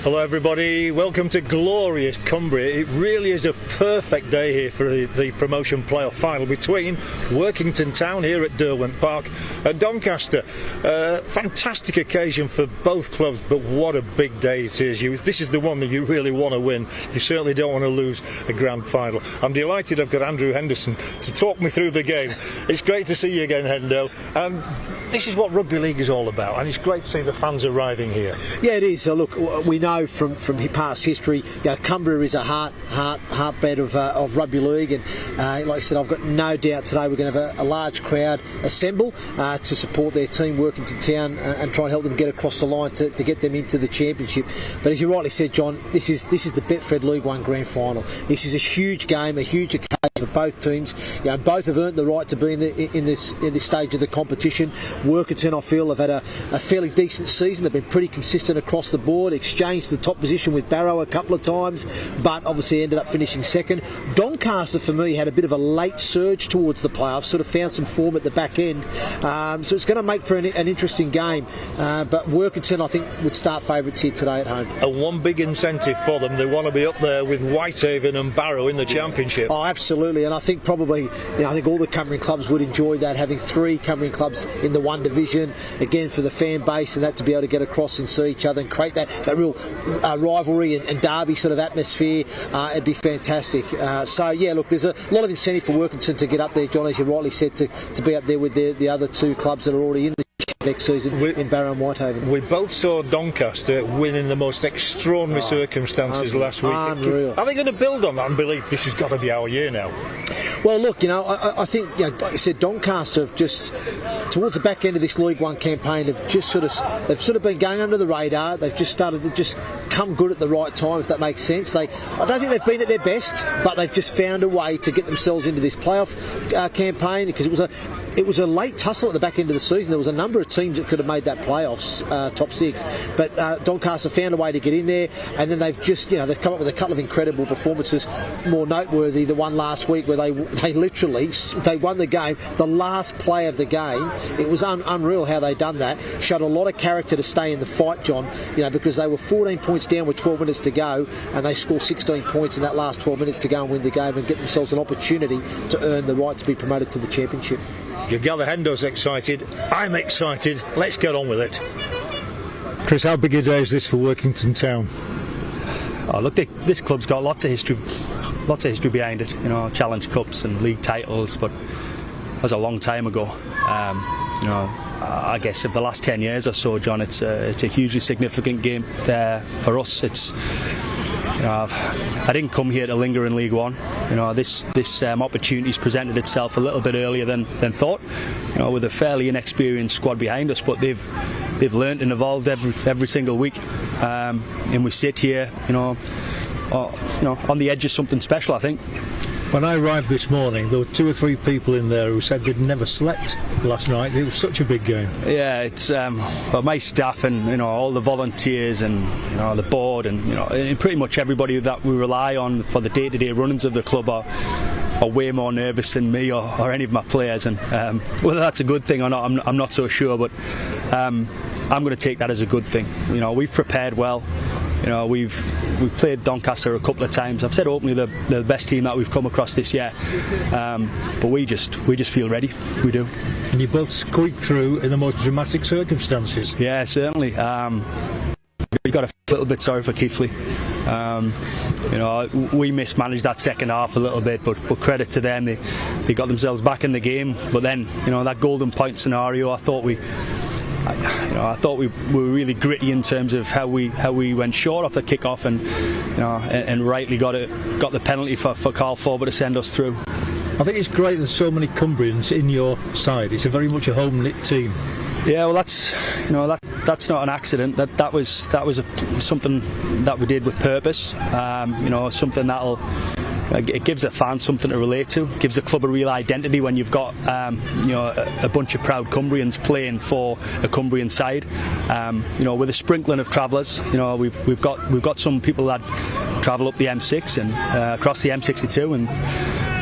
Hello everybody, welcome to glorious Cumbria. It really is a perfect day here for the promotion playoff final between Workington Town here at Derwent Park and Doncaster. Fantastic occasion for both clubs, but what a big day it is. This is the one that you really want to win. You certainly don't want to lose a grand final. I'm delighted I've got Andrew Henderson to talk me through the game. It's great to see you again, Hendo. This is what rugby league is all about, and it's great to see the fans arriving here. Yeah, it is. Look, we know from past history, Cumbria is a heartbeat of rugby league, and like I said, I've got no doubt today we're going to have a large crowd assemble to support their team, Workington Town, and try and help them get across the line to get them into the championship. But as you rightly said, John, this is the Betfred League One grand final. This is a huge game, a huge occasion for both teams. Both have earned the right to be in this stage of the competition. Workington, I feel, have had a fairly decent season. They've been pretty consistent across the board. Exchanged the top position with Barrow a couple of times, but obviously ended up finishing second. Doncaster, for me, had a bit of a late surge towards the playoffs, sort of found some form at the back end. So it's going to make for an interesting game. But Workington, I think, would start favourites here today at home. And one big incentive for them, they want to be up there with Whitehaven and Barrow in the championship. Oh, absolutely. And I think probably, I think all the Cumbrian clubs would enjoy that, having three Cumbrian clubs in the one division, again for the fan base and that, to be able to get across and see each other and create that real rivalry and derby sort of atmosphere. It'd be fantastic. So yeah, look, there's a lot of incentive for Workington to get up there, John, as you rightly said, to be up there with the other two clubs that are already in the next season in Barrow and Whitehaven. We both saw Doncaster win in the most extraordinary circumstances last week. Unreal. Are they going to build on that and believe this has got to be our year now? Well, look, I think, like I said, Doncaster have just, towards the back end of this League One campaign, they've sort of been going under the radar. They've just started to just come good at the right time, if that makes sense. I don't think they've been at their best, but they've just found a way to get themselves into this playoff campaign, because it was a late tussle at the back end of the season. There was a number of teams that could have made that playoffs top six, but Doncaster found a way to get in there, and then they've just, they've come up with a couple of incredible performances. More noteworthy, the one last week where they won the game. The last play of the game, it was unreal how they done that. Showed a lot of character to stay in the fight, John. Because they were 14 points down with 12 minutes to go, and they scored 16 points in that last 12 minutes to go and win the game and get themselves an opportunity to earn the right to be promoted to the championship. You gather Hendo's excited, I'm excited, let's get on with it. Chris, how big a day is this for Workington Town? Oh, look, this club's got lots of history behind it, Challenge Cups and league titles, but that was a long time ago. I guess of the last 10 years or so, John, it's a hugely significant game there for us. I didn't come here to linger in League One. This opportunity's presented itself a little bit earlier than thought. With a fairly inexperienced squad behind us, but they've learnt and evolved every single week, and we sit here, on the edge of something special, I think. When I arrived this morning, there were 2 or 3 people in there who said they'd never slept last night. It was such a big game. Yeah, it's my staff and all the volunteers and the board and pretty much everybody that we rely on for the day-to-day runnings of the club are way more nervous than me or any of my players. And whether that's a good thing or not, I'm not so sure. But I'm going to take that as a good thing. We've prepared well. We've played Doncaster a couple of times. I've said openly the best team that we've come across this year, but we just feel ready. We do. And you both squeaked through in the most dramatic circumstances. Yeah, certainly. We got a little bit sorry for Keighley. We mismanaged that second half a little bit, but credit to them, they got themselves back in the game. But then, that golden point scenario, I thought we were really gritty in terms of how we went short off the kick-off and rightly got the penalty for Carl Forber to send us through. I think it's great there's so many Cumbrians in your side. It's very much a home-knit team. Yeah, well, that's not an accident. That was something that we did with purpose. Something that'll. It gives a fan something to relate to. It gives the club a real identity when you've got a bunch of proud Cumbrians playing for a Cumbrian side. With a sprinkling of travellers. We've got some people that travel up the M6 and across the M62, and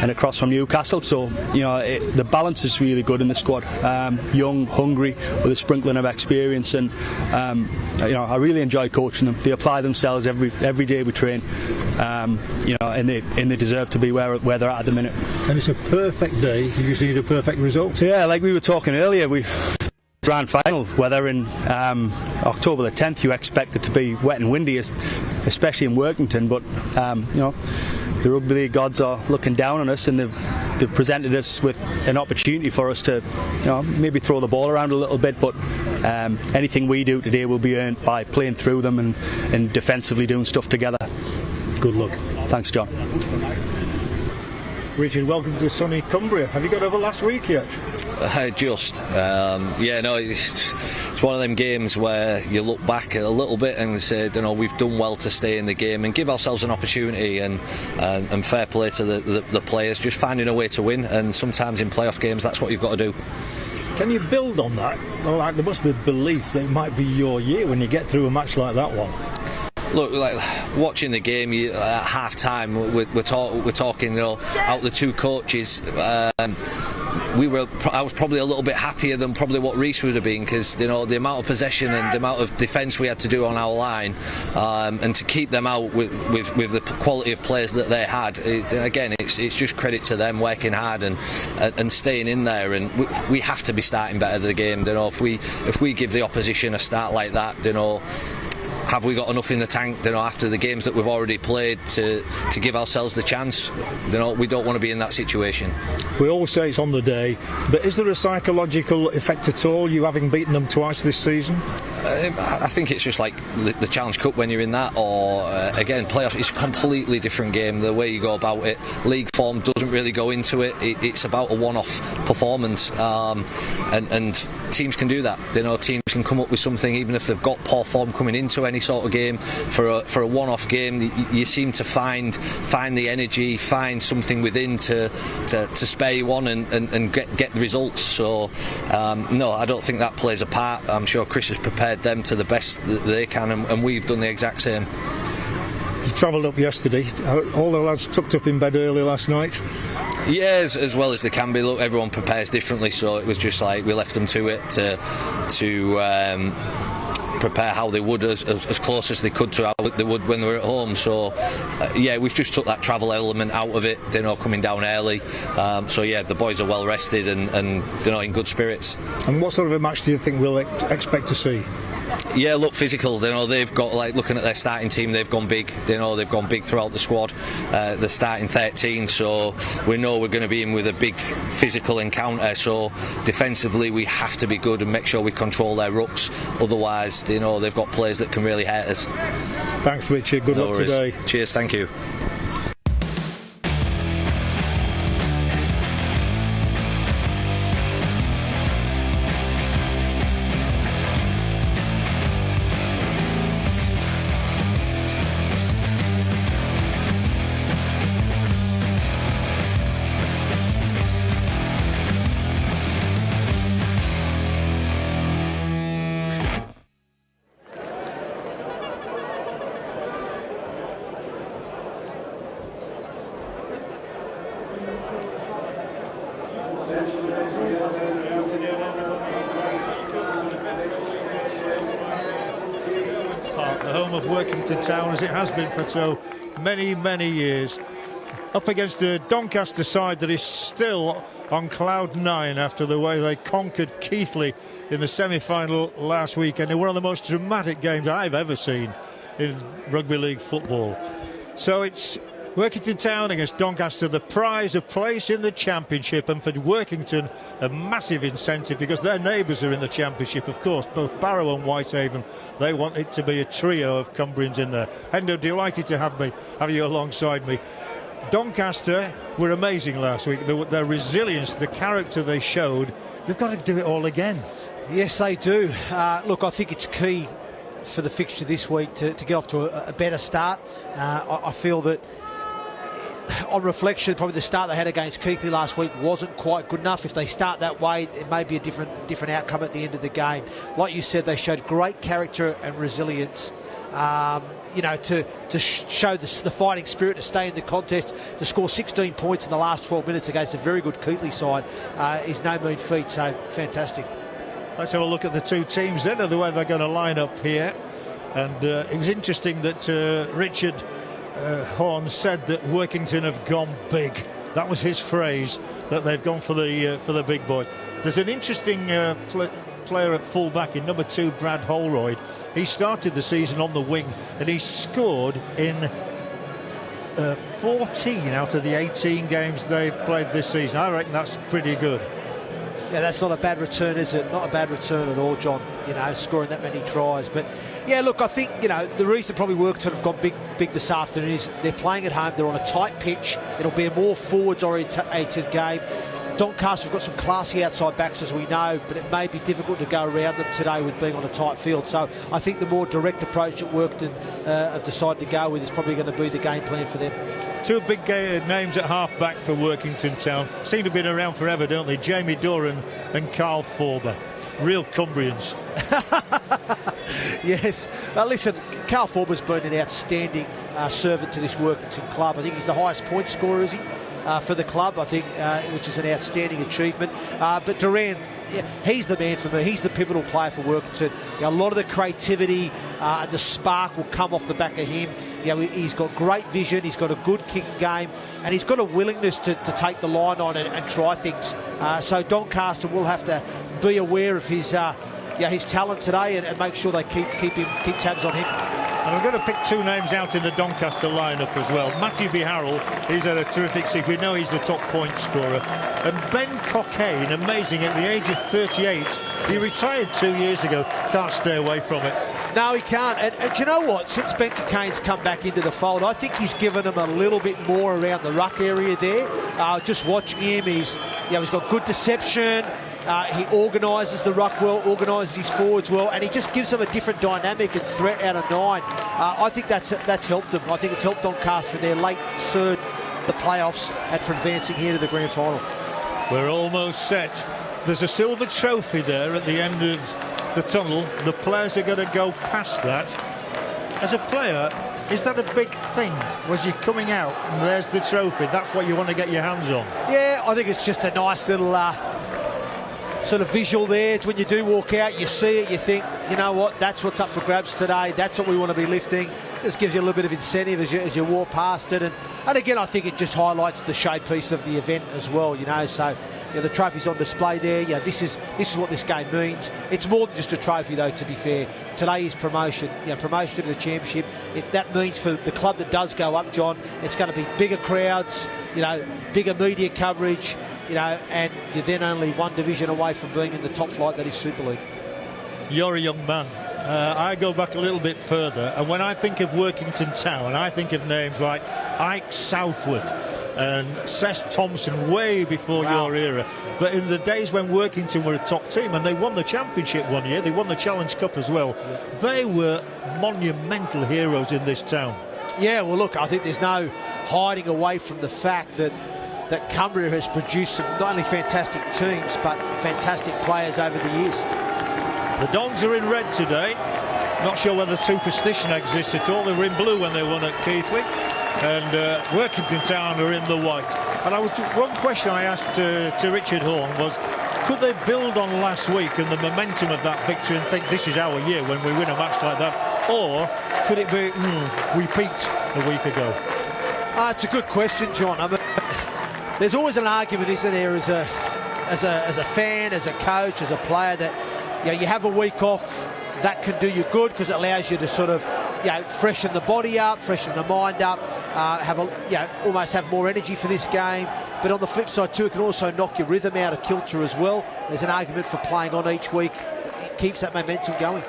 and across from Newcastle. So the balance is really good in the squad. Young, hungry, with a sprinkling of experience, and I really enjoy coaching them. They apply themselves every day we train, and they deserve to be where they're at the minute. And it's a perfect day. You just need a perfect result. Yeah, like we were talking earlier, grand final weather in October the 10th. You expect it to be wet and windy, especially in Workington, but the rugby league gods are looking down on us, and they've presented us with an opportunity for us to maybe throw the ball around a little bit, but anything we do today will be earned by playing through them and defensively doing stuff together. Good luck. Thanks, John. Richard, welcome to sunny Cumbria. Have you got over last week yet? It's one of them games where you look back a little bit and say, we've done well to stay in the game and give ourselves an opportunity, and fair play to the players, just finding a way to win. And sometimes in playoff games, that's what you've got to do. Can you build on that? Like, there must be a belief that it might be your year when you get through a match like that one. Look, like watching the game at half time, we're talking, out the two coaches. I was probably a little bit happier than probably what Reece would have been, because the amount of possession and the amount of defence we had to do on our line, and to keep them out with the quality of players that they had. It's just credit to them working hard and staying in there. And we have to be starting better the game. If we give the opposition a start like that, have we got enough in the tank, after the games that we've already played to give ourselves the chance? We don't want to be in that situation. We always say it's on the day, but is there a psychological effect at all, you having beaten them twice this season? I think it's just like the Challenge Cup when you're in that, or again, playoff. It's a completely different game, the way you go about it. League form doesn't really go into it. It's about a one-off performance, and teams can do that. Teams can come up with something even if they've got poor form coming into any sort of game. For a one-off game, you seem to find the energy, find something within to spare you on and get the results. So no, I don't think that plays a part. I'm sure Chris has prepared them to the best that they can, and we've done the exact same. You travelled up yesterday. All the lads tucked up in bed early last night? Yeah, as well as they can be. Look, everyone prepares differently, so it was just like we left them to it to prepare how they would, as close as they could to how they would when they were at home. So we've just took that travel element out of it, coming down early. The boys are well rested and in good spirits. And what sort of a match do you think we'll expect to see? Yeah, look, physical. They've got, looking at their starting team, they've gone big. They've gone big throughout the squad. They're starting 13, so we know we're going to be in with a big physical encounter. So defensively, we have to be good and make sure we control their rucks. Otherwise, they've got players that can really hurt us. Thanks, Richard. Good luck today. Cheers. Thank you. The home of Workington Town, as it has been for so many years, up against a Doncaster side that is still on cloud nine after the way they conquered Keighley in the semi-final last weekend in one of the most dramatic games I've ever seen in rugby league football. So it's Workington Town against Doncaster, the prize of place in the Championship, and for Workington a massive incentive because their neighbours are in the Championship, of course, both Barrow and Whitehaven. They want it to be a trio of Cumbrians in there. Hendo, delighted to have you alongside me. Doncaster were amazing last week. Their resilience, the character they showed, they've got to do it all again. Yes, they do. Look, I think it's key for the fixture this week to get off to a better start. I feel that on reflection, probably the start they had against Keighley last week wasn't quite good enough. If they start that way, it may be a different outcome at the end of the game. Like you said, they showed great character and resilience You know, to show the fighting spirit, to stay in the contest, to score 16 points in the last 12 minutes against a very good Keighley side is no mean feat, so fantastic. Let's have a look at the two teams then, the way they're going to line up here. And it was interesting that Richard Horn said that Workington have gone big. That was his phrase, that they've gone for the big boy. There's an interesting player at full-back in number 2, Brad Holroyd. He started the season on the wing and he scored in 14 out of the 18 games they've played this season. I reckon that's pretty good. Yeah, that's not a bad return, is it? Not a bad return at all, John, you know, scoring that many tries. But yeah, look, I think, you know, the reason probably Workington have gone big this afternoon is they're playing at home, they're on a tight pitch, it'll be a more forwards orientated game. Doncaster have got some classy outside backs, as we know, but it may be difficult to go around them today with being on a tight field. So I think the more direct approach that Workington have decided to go with is probably going to be the game plan for them. Two big names at half-back for Workington Town. Seem to have been around forever, don't they? Jamie Doran and Carl Forber. Real Cumbrians. Yes. Well, listen, Carl Forber's been an outstanding servant to this Workington club. I think he's the highest point scorer, is he? For the club, I think, which is an outstanding achievement. But Duran, yeah, he's the man for me. He's the pivotal player for Workington. You know, a lot of the creativity and the spark will come off the back of him. You know, he's got great vision, he's got a good kicking game, and he's got a willingness to take the line on and try things. So Doncaster will have to be aware of his talent today and make sure they keep tabs on him. And I'm going to pick two names out in the Doncaster lineup as well. Matthew Biharrell, he's had a terrific season. We know he's the top point scorer. And Ben Cockayne, amazing, at the age of 38, he retired 2 years ago. Can't stay away from it. No, he can't. And do you know what? Since Ben Cockayne's come back into the fold, I think he's given him a little bit more around the ruck area there. Just watching him, he's got good deception. He organises the ruck well, organises his forwards well, and he just gives them a different dynamic and threat out of 9. I think that's helped them. I think it's helped Doncaster in their late surge, the playoffs, and for advancing here to the grand final. We're almost set. There's a silver trophy there at the end of the tunnel. The players are going to go past that. As a player, is that a big thing? Was you coming out and there's the trophy? That's what you want to get your hands on? Yeah, I think it's just a nice little sort of visual there. When you do walk out, you see it, you think, you know what, that's what's up for grabs today, that's what we want to be lifting. Just gives you a little bit of incentive as you walk past it, and again, I think it just highlights the showpiece of the event as well, you know. So the trophy's on display there. This is what this game means. It's more than just a trophy, though, to be fair. Today is promotion, promotion to the championship. That means for the club that does go up, John, it's going to be bigger crowds, bigger media coverage, and you're then only one division away from being in the top flight, that is Super League. You're a young man. I go back a little bit further, and when I think of Workington Town, I think of names like Ike Southwood and Seth Thompson, way before your era. But in the days when Workington were a top team, and they won the championship one year, they won the Challenge Cup as well, they were monumental heroes in this town. Yeah, well, look, I think there's no hiding away from the fact that Cumbria has produced some not only fantastic teams, but fantastic players over the years. The Dons are in red today. Not sure whether superstition exists at all. They were in blue when they won at Keighley. And Workington Town are in the white. And one question I asked to Richard Horn was, could they build on last week and the momentum of that victory and think this is our year when we win a match like that? Or could it be, we peaked a week ago? It's a good question, John. I mean, there's always an argument, isn't there, as a fan, as a coach, as a player, that you have a week off, that can do you good because it allows you to sort of freshen the body up, freshen the mind up, almost have more energy for this game. But on the flip side too, it can also knock your rhythm out of kilter as well. There's an argument for playing on each week. It keeps that momentum going.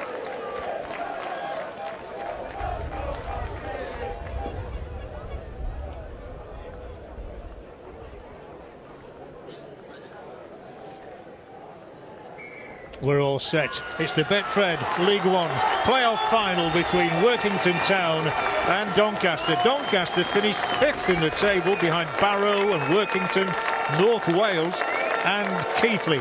We're all set. It's the Betfred League One playoff final between Workington Town and Doncaster. Doncaster finished 5th in the table behind Barrow and Workington, North Wales and Keighley.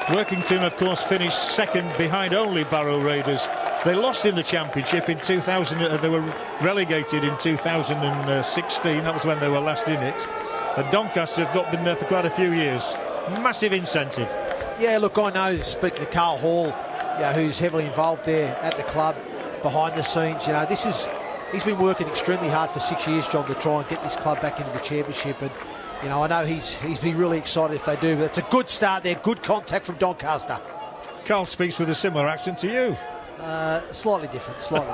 Workington, of course, finished 2nd behind only Barrow Raiders They lost in the Championship in 2000. They were relegated in 2016. That was when they were last in it. And Doncaster have not been there for quite a few years. Massive incentive. Yeah, look, I know, speaking to Carl Hall, who's heavily involved there at the club, behind the scenes, he's been working extremely hard for 6 years, John, to try and get this club back into the Championship. And, I know he's been really excited if they do. But it's a good start there, good contact from Doncaster. Carl speaks with a similar accent to you. Slightly different, John.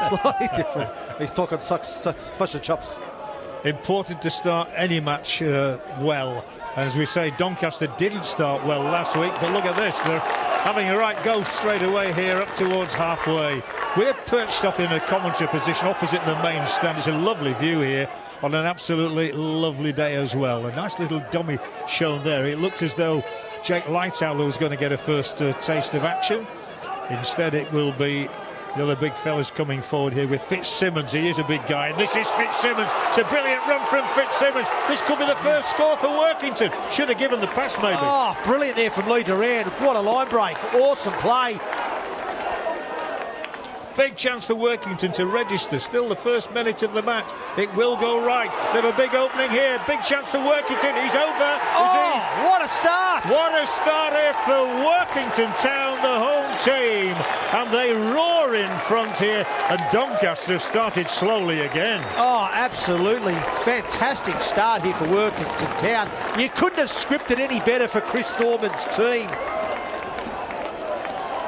Slightly different. He's talking fish and chops. Important to start any match well. As we say, Doncaster didn't start well last week, but look at this. They're having a right go straight away here up towards halfway. We're perched up in a commentary position opposite the main stand. It's a lovely view here on an absolutely lovely day as well. A nice little dummy shown there. It looked as though Jake Lightowler was going to get a first taste of action. Instead, it will be the other big fellas coming forward here with Fitzsimmons. He is a big guy, and this is Fitzsimmons. It's a brilliant run from Fitzsimmons. This could be the first score for Workington. Should have given the pass, maybe. Oh, brilliant there from Lee Duran. What a line break. Awesome play. Big chance for Workington to register. Still the first minute of the match. It will go right. They have a big opening here. Big chance for Workington. He's over. What a start. What a start here for Workington Town, the home team. And they roar in front here. And Doncaster have started slowly again. Oh, absolutely. Fantastic start here for Workington Town. You couldn't have scripted any better for Chris Thorman's team.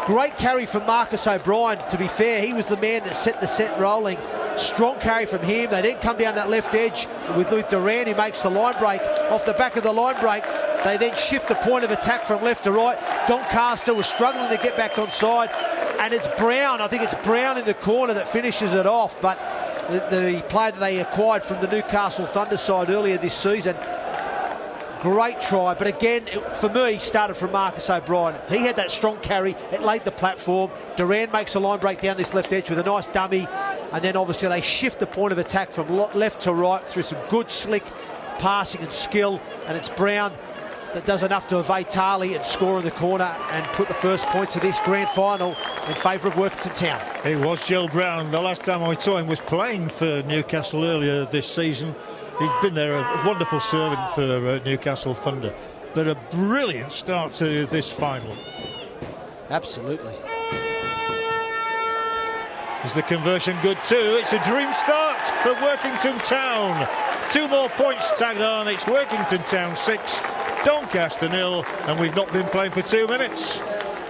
Great carry from Marcus O'Brien, to be fair. He was the man that set the set rolling. Strong carry from him. They then come down that left edge with Luke Duran, who makes the line break. Off the back of the line break, they then shift the point of attack from left to right. Doncaster was struggling to get back on side. And it's Brown, I think it's Brown in the corner that finishes it off. But the player that they acquired from the Newcastle Thunder side earlier this season, great try, but again, for me, started from Marcus O'Brien. He had that strong carry, it laid the platform. Duran makes a line break down this left edge with a nice dummy, and then obviously they shift the point of attack from left to right through some good slick passing and skill, and it's Brown that does enough to evade Tarley and score in the corner and put the first points of this grand final in favour of Workington Town. It was Joe Brown. The last time I saw him was playing for Newcastle earlier this season. He's been there, a wonderful servant for Newcastle Thunder. But a brilliant start to this final. Absolutely. Is the conversion good too? It's a dream start for Workington Town. 2 more points tagged on. It's Workington Town 6, Doncaster 0, and we've not been playing for 2 minutes.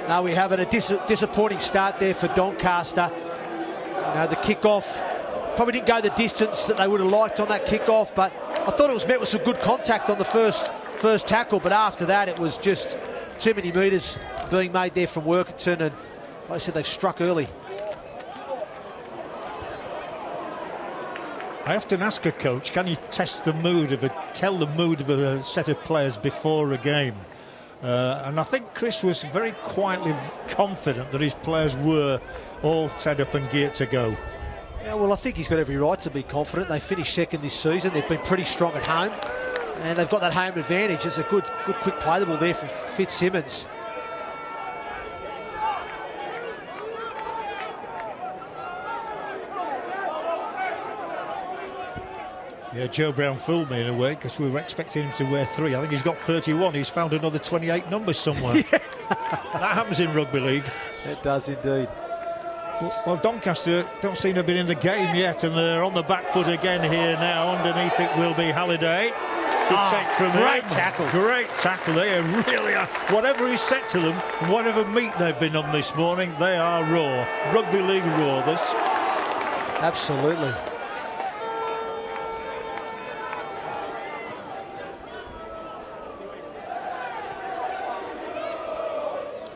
Now we have a disappointing start there for Doncaster. The kick-off probably didn't go the distance that they would have liked on that kick-off, but I thought it was met with some good contact on the first tackle, but after that it was just too many metres being made there from Workington, and like I said, they've struck early. I often ask a coach, can you tell the mood of a set of players before a game? And I think Chris was very quietly confident that his players were all set up and geared to go. Yeah, well, I think he's got every right to be confident. They finished second this season. They've been pretty strong at home, and they've got that home advantage. It's a good quick play the ball there from Fitzsimmons. Yeah, Joe Brown fooled me in a way, because we were expecting him to wear 3. I think he's got 31. He's found another 28 numbers somewhere. Yeah. That happens in rugby league. It does indeed. Well, Doncaster don't seem to have been in the game yet, and they're on the back foot again here now. Underneath it will be Halliday. Good take from great him. tackle. Great tackle. They really are. Whatever he's said to them, whatever meat they've been on this morning, they are raw. Rugby league raw, this. Absolutely.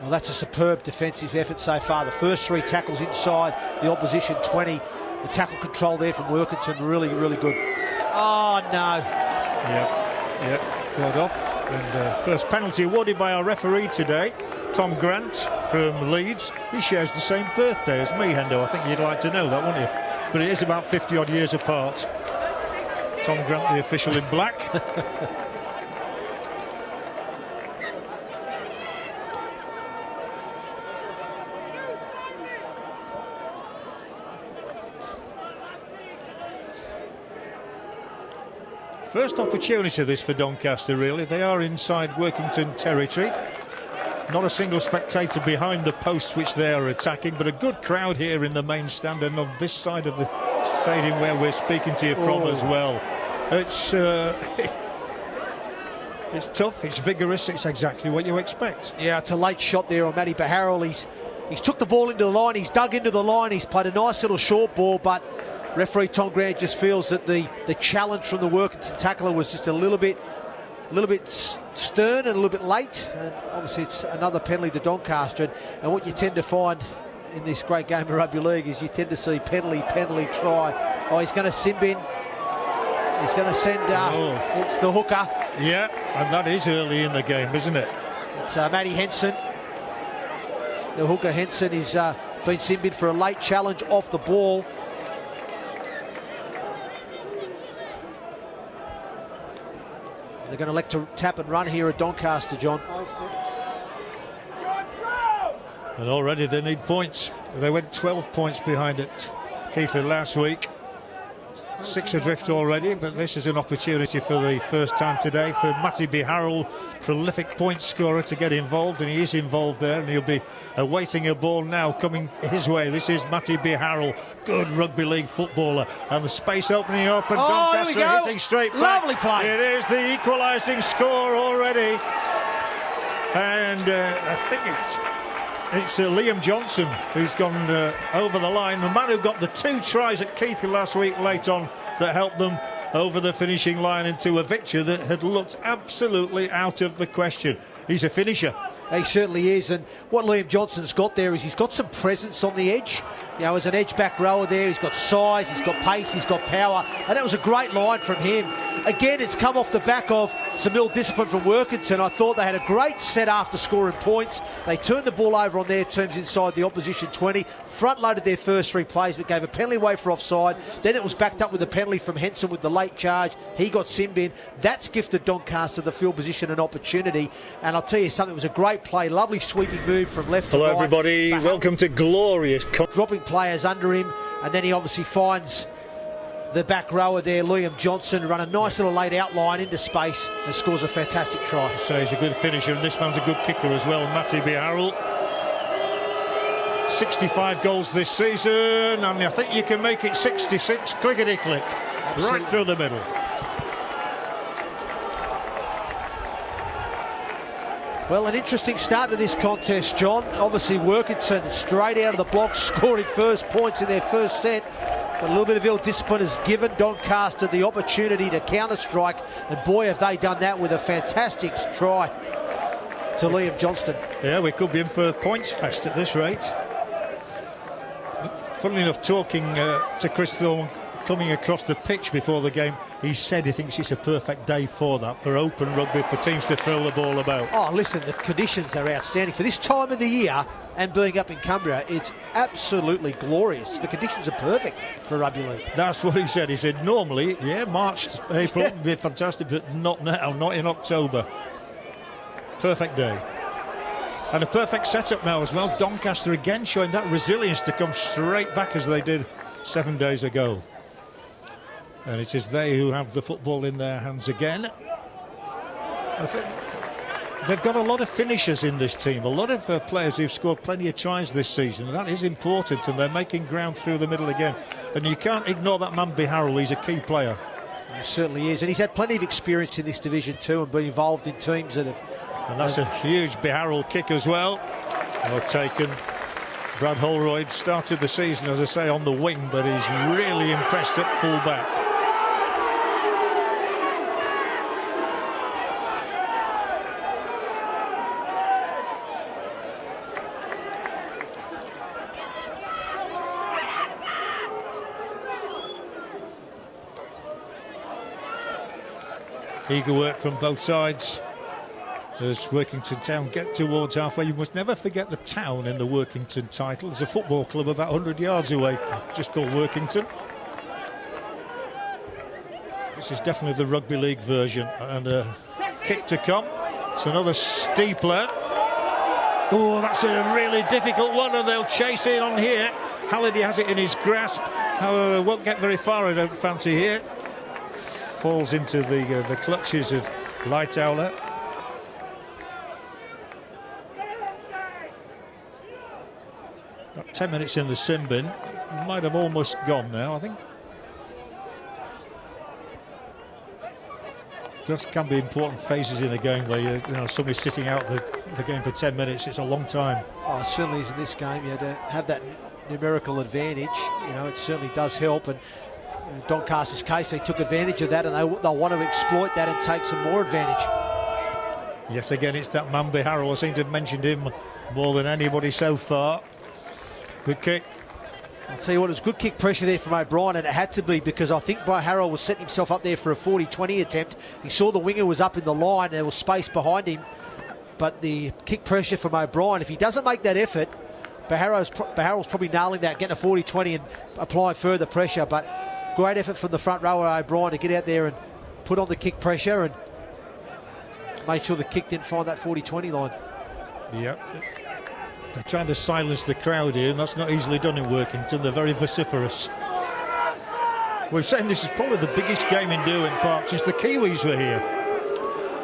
Well, that's a superb defensive effort so far. The first 3 tackles inside the opposition 20. The tackle control there from Workington, really, really good. Oh, no. Yep, got off. And first penalty awarded by our referee today, Tom Grant from Leeds. He shares the same birthday as me, Hendo. I think you'd like to know that, wouldn't you? But it is about 50-odd years apart. Tom Grant, the official in black. First opportunity this for Doncaster, really. They are inside Workington territory. Not a single spectator behind the posts which they are attacking, but a good crowd here in the main stand and on this side of the stadium where we're speaking to you from as well. It's it's tough, it's vigorous, it's exactly what you expect. Yeah, it's a late shot there on Matty Baharrell. He's took the ball into the line, he's dug into the line, he's played a nice little short ball, but referee Tom Grant just feels that the challenge from the Workington tackler was just a little bit stern and a little bit late, and obviously it's another penalty to Doncaster. And what you tend to find in this great game of rugby league is you tend to see penalty, try. Oh, he's going to sin bin. He's going to send it's the hooker. Yeah, and that is early in the game, isn't it? It's Matty Henson. The hooker Henson is been sin bin for a late challenge off the ball. They're going to elect to tap and run here at Doncaster, John. And already they need points. They went 12 points behind at Keighley last week. 6 adrift already, but this is an opportunity for the first time today for Matty Baharrell, prolific point scorer, to get involved, and he is involved there, and he'll be awaiting a ball now coming his way. This is Matty Baharrell, good rugby league footballer, and the space opening up, and Doncaster hitting straight back. Lovely play. It is the equalising score already, and I think it's Liam Johnson who's gone over the line. The man who got the 2 tries at Keighley last week late on that helped them over the finishing line into a victory that had looked absolutely out of the question. He's a finisher. He certainly is, and what Liam Johnson's got there is he's got some presence on the edge. You know, as an edge back rower there, he's got size, he's got pace, he's got power, and that was a great line from him. Again, it's come off the back of some ill discipline from Workington. I thought they had a great set after scoring points. They turned the ball over on their terms inside the opposition 20, front-loaded their first 3 plays, but gave a penalty away for offside. Then it was backed up with a penalty from Henson with the late charge. He got sin bin. That's gifted Doncaster the field position and opportunity. And I'll tell you something, it was a great play, lovely sweeping move from left to right. Hello everybody, welcome to glorious... Dropping players under him, and then he obviously finds the back rower there, Liam Johnson, run a nice little late outline into space and scores a fantastic try. So he's a good finisher, and this man's a good kicker as well, Matty Baharrell. 65 goals this season, and I think you can make it 66, clickety-click, right through the middle. Well, an interesting start to this contest, John. Obviously, Workington straight out of the blocks, scoring first points in their first set. But a little bit of ill discipline has given Doncaster the opportunity to counter-strike, and boy, have they done that with a fantastic try to Liam Johnston. Yeah, we could be in for a points fest at this rate. Funnily enough, talking to Chris Thorne coming across the pitch before the game, he said he thinks it's a perfect day for that, for open rugby, for teams to throw the ball about. Oh, listen, the conditions are outstanding. For this time of the year and being up in Cumbria, it's absolutely glorious. The conditions are perfect for rugby league. That's what he said. He said, normally, yeah, March, April would be fantastic, but not now, not in October. Perfect day. And a perfect setup now as well. Doncaster again showing that resilience to come straight back as they did 7 days ago. And it is they who have the football in their hands again. I think they've got a lot of finishers in this team, a lot of players who've scored plenty of tries this season, and that is important, and they're making ground through the middle again. And you can't ignore that man Baharrell, he's a key player. He certainly is, and he's had plenty of experience in this division too, and been involved in teams that have... And that's a huge Baharrell kick as well. Well taken. Brad Holroyd started the season, as I say, on the wing, but he's really impressed at full back. Eager work from both sides as Workington Town get towards halfway. You must never forget the town in the Workington title. There's a football club about 100 yards away, just called Workington. This is definitely the rugby league version. And a kick to come. It's another steepler. Oh, that's a really difficult one, and they'll chase in on here. Halliday has it in his grasp. However, won't get very far, I don't fancy here. falls into the clutches of Lightowler. About 10 minutes in the sin bin. Might have almost gone now, I think. Just can be important phases in a game where you know somebody's sitting out the game for 10 minutes. It's a long time. Oh, it certainly is in this game. You to have that numerical advantage, you know, it certainly does help. And in Doncaster's case, they took advantage of that, and they'll want to exploit that and take some more advantage. Yes, again, it's that man Barrow. I seem to have mentioned him more than anybody so far. Good kick. I'll tell you what, it was good kick pressure there from O'Brien, and it had to be, because I think Harrell was setting himself up there for a 40-20 attempt. He saw the winger was up in the line, there was space behind him, but the kick pressure from O'Brien, if he doesn't make that effort, Barrow's probably nailing that, getting a 40-20 and applying further pressure. But great effort from the front rower O'Brien to get out there and put on the kick pressure and make sure the kick didn't find that 40-20 line. Yep. They're trying to silence the crowd here, and that's not easily done in Workington. They're very vociferous. We're saying this is probably the biggest game in Derwent Park since the Kiwis were here.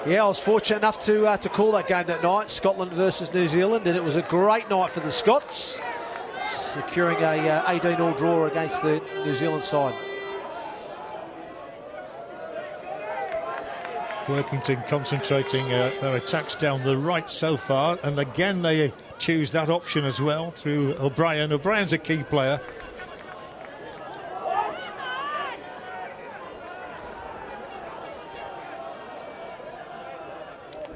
Yeah, I was fortunate enough to call that game that night, Scotland versus New Zealand, and it was a great night for the Scots, securing a 18-all draw against the New Zealand side. Workington concentrating their attacks down the right so far, and again they choose that option as well through O'Brien. O'Brien's a key player.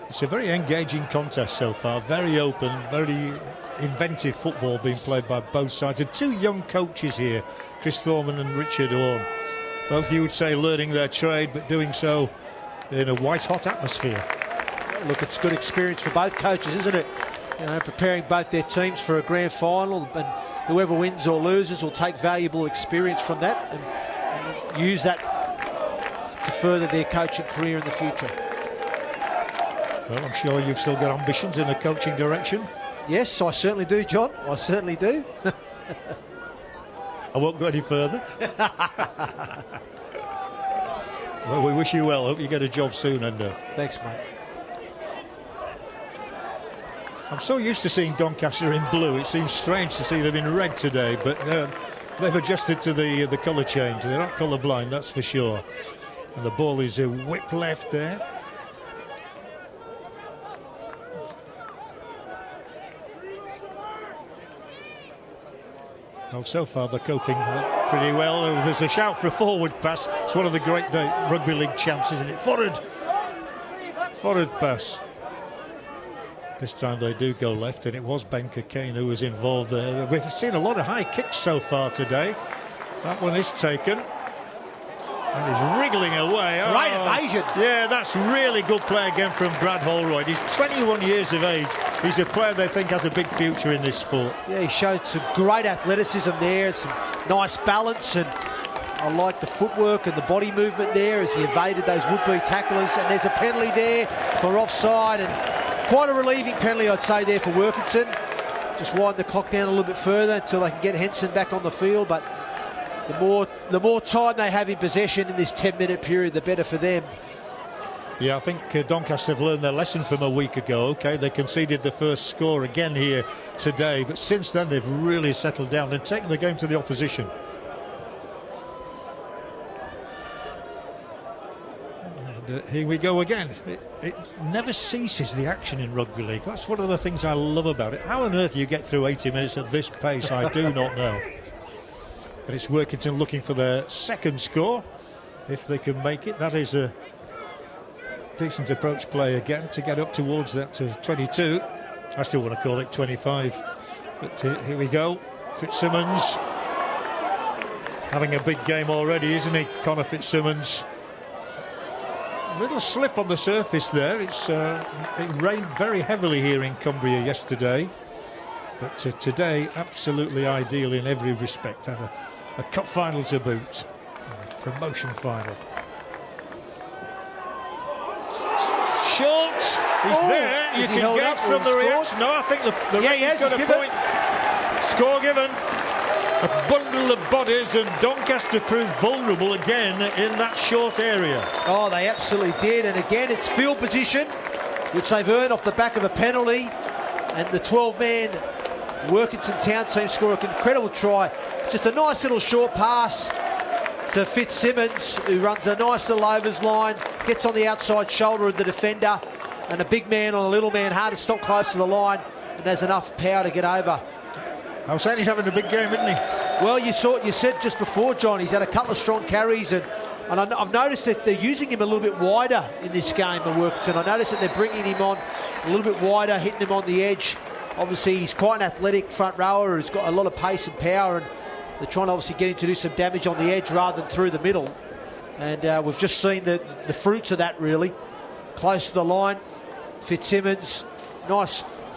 It's a very engaging contest so far, very open, very inventive football being played by both sides. And two young coaches here, Chris Thorman and Richard Orme. Both, you would say, learning their trade, but doing so in a white-hot atmosphere. Look, it's good experience for both coaches, isn't it? You know, preparing both their teams for a grand final, and whoever wins or loses will take valuable experience from that and use that to further their coaching career in the future. Well, I'm sure you've still got ambitions in the coaching direction. Yes, I certainly do, John. I certainly do. I won't go any further. Well, we wish you well. Hope you get a job soon, Endo. Thanks, mate. I'm so used to seeing Doncaster in blue. It seems strange to see them in red today, but they've adjusted to the colour change. They're not colour blind, that's for sure. And the ball is a whip left there. Well, so far they're coping pretty well. There's a shout for a forward pass. It's one of the great Rugby League champs, isn't it? Forward pass. This time they do go left, and it was Ben Cockayne who was involved there. We've seen a lot of high kicks so far today. That one is taken. And he's wriggling away. Great evasion. Yeah, that's really good play again from Brad Holroyd. He's 21 years of age. He's a player they think has a big future in this sport. Yeah, he showed some great athleticism there, some nice balance, and I like the footwork and the body movement there as he evaded those would-be tacklers. And there's a penalty there for offside, and quite a relieving penalty, I'd say, there for Workington. Just wind the clock down a little bit further until they can get Henson back on the field. But the more time they have in possession in this 10-minute period, the better for them. Yeah, I think Doncaster have learned their lesson from a week ago. Okay, they conceded the first score again here today, but since then they've really settled down and taken the game to the opposition. And here we go again. It never ceases, the action in Rugby League. That's one of the things I love about it. How on earth you get through 80 minutes at this pace, I do not know. But it's Workington looking for their second score. If they can make it, that is a decent approach play again to get up towards that to 22. I still want to call it 25. But here we go. Fitzsimmons having a big game already, isn't he, Connor Fitzsimmons? A little slip on the surface there. It rained very heavily here in Cumbria yesterday. But today, absolutely ideal in every respect. And a cup final to boot. A promotion final. Schultz, he's there. You can get from the reaction. No, I think the referee's got a point. Score given. A bundle of bodies, and Doncaster proved vulnerable again in that short area. Oh, they absolutely did. And again, it's field position, which they've earned off the back of a penalty. And the 12-man Workington Town team score an incredible try. It's just a nice little short pass to Fitzsimmons, who runs a nice little overs line, gets on the outside shoulder of the defender, and a big man on a little man, hard to stop close to the line, and has enough power to get over. Hosseini's having a big game, isn't he? Well, you said just before, John, he's had a couple of strong carries, and I've noticed that they're using him a little bit wider in this game at Workington. I noticed that they're bringing him on a little bit wider, hitting him on the edge. Obviously, he's quite an athletic front rower. He's got a lot of pace and power, and they're trying to obviously get him to do some damage on the edge rather than through the middle. And we've just seen the fruits of that, really. Close to the line, Fitzsimmons,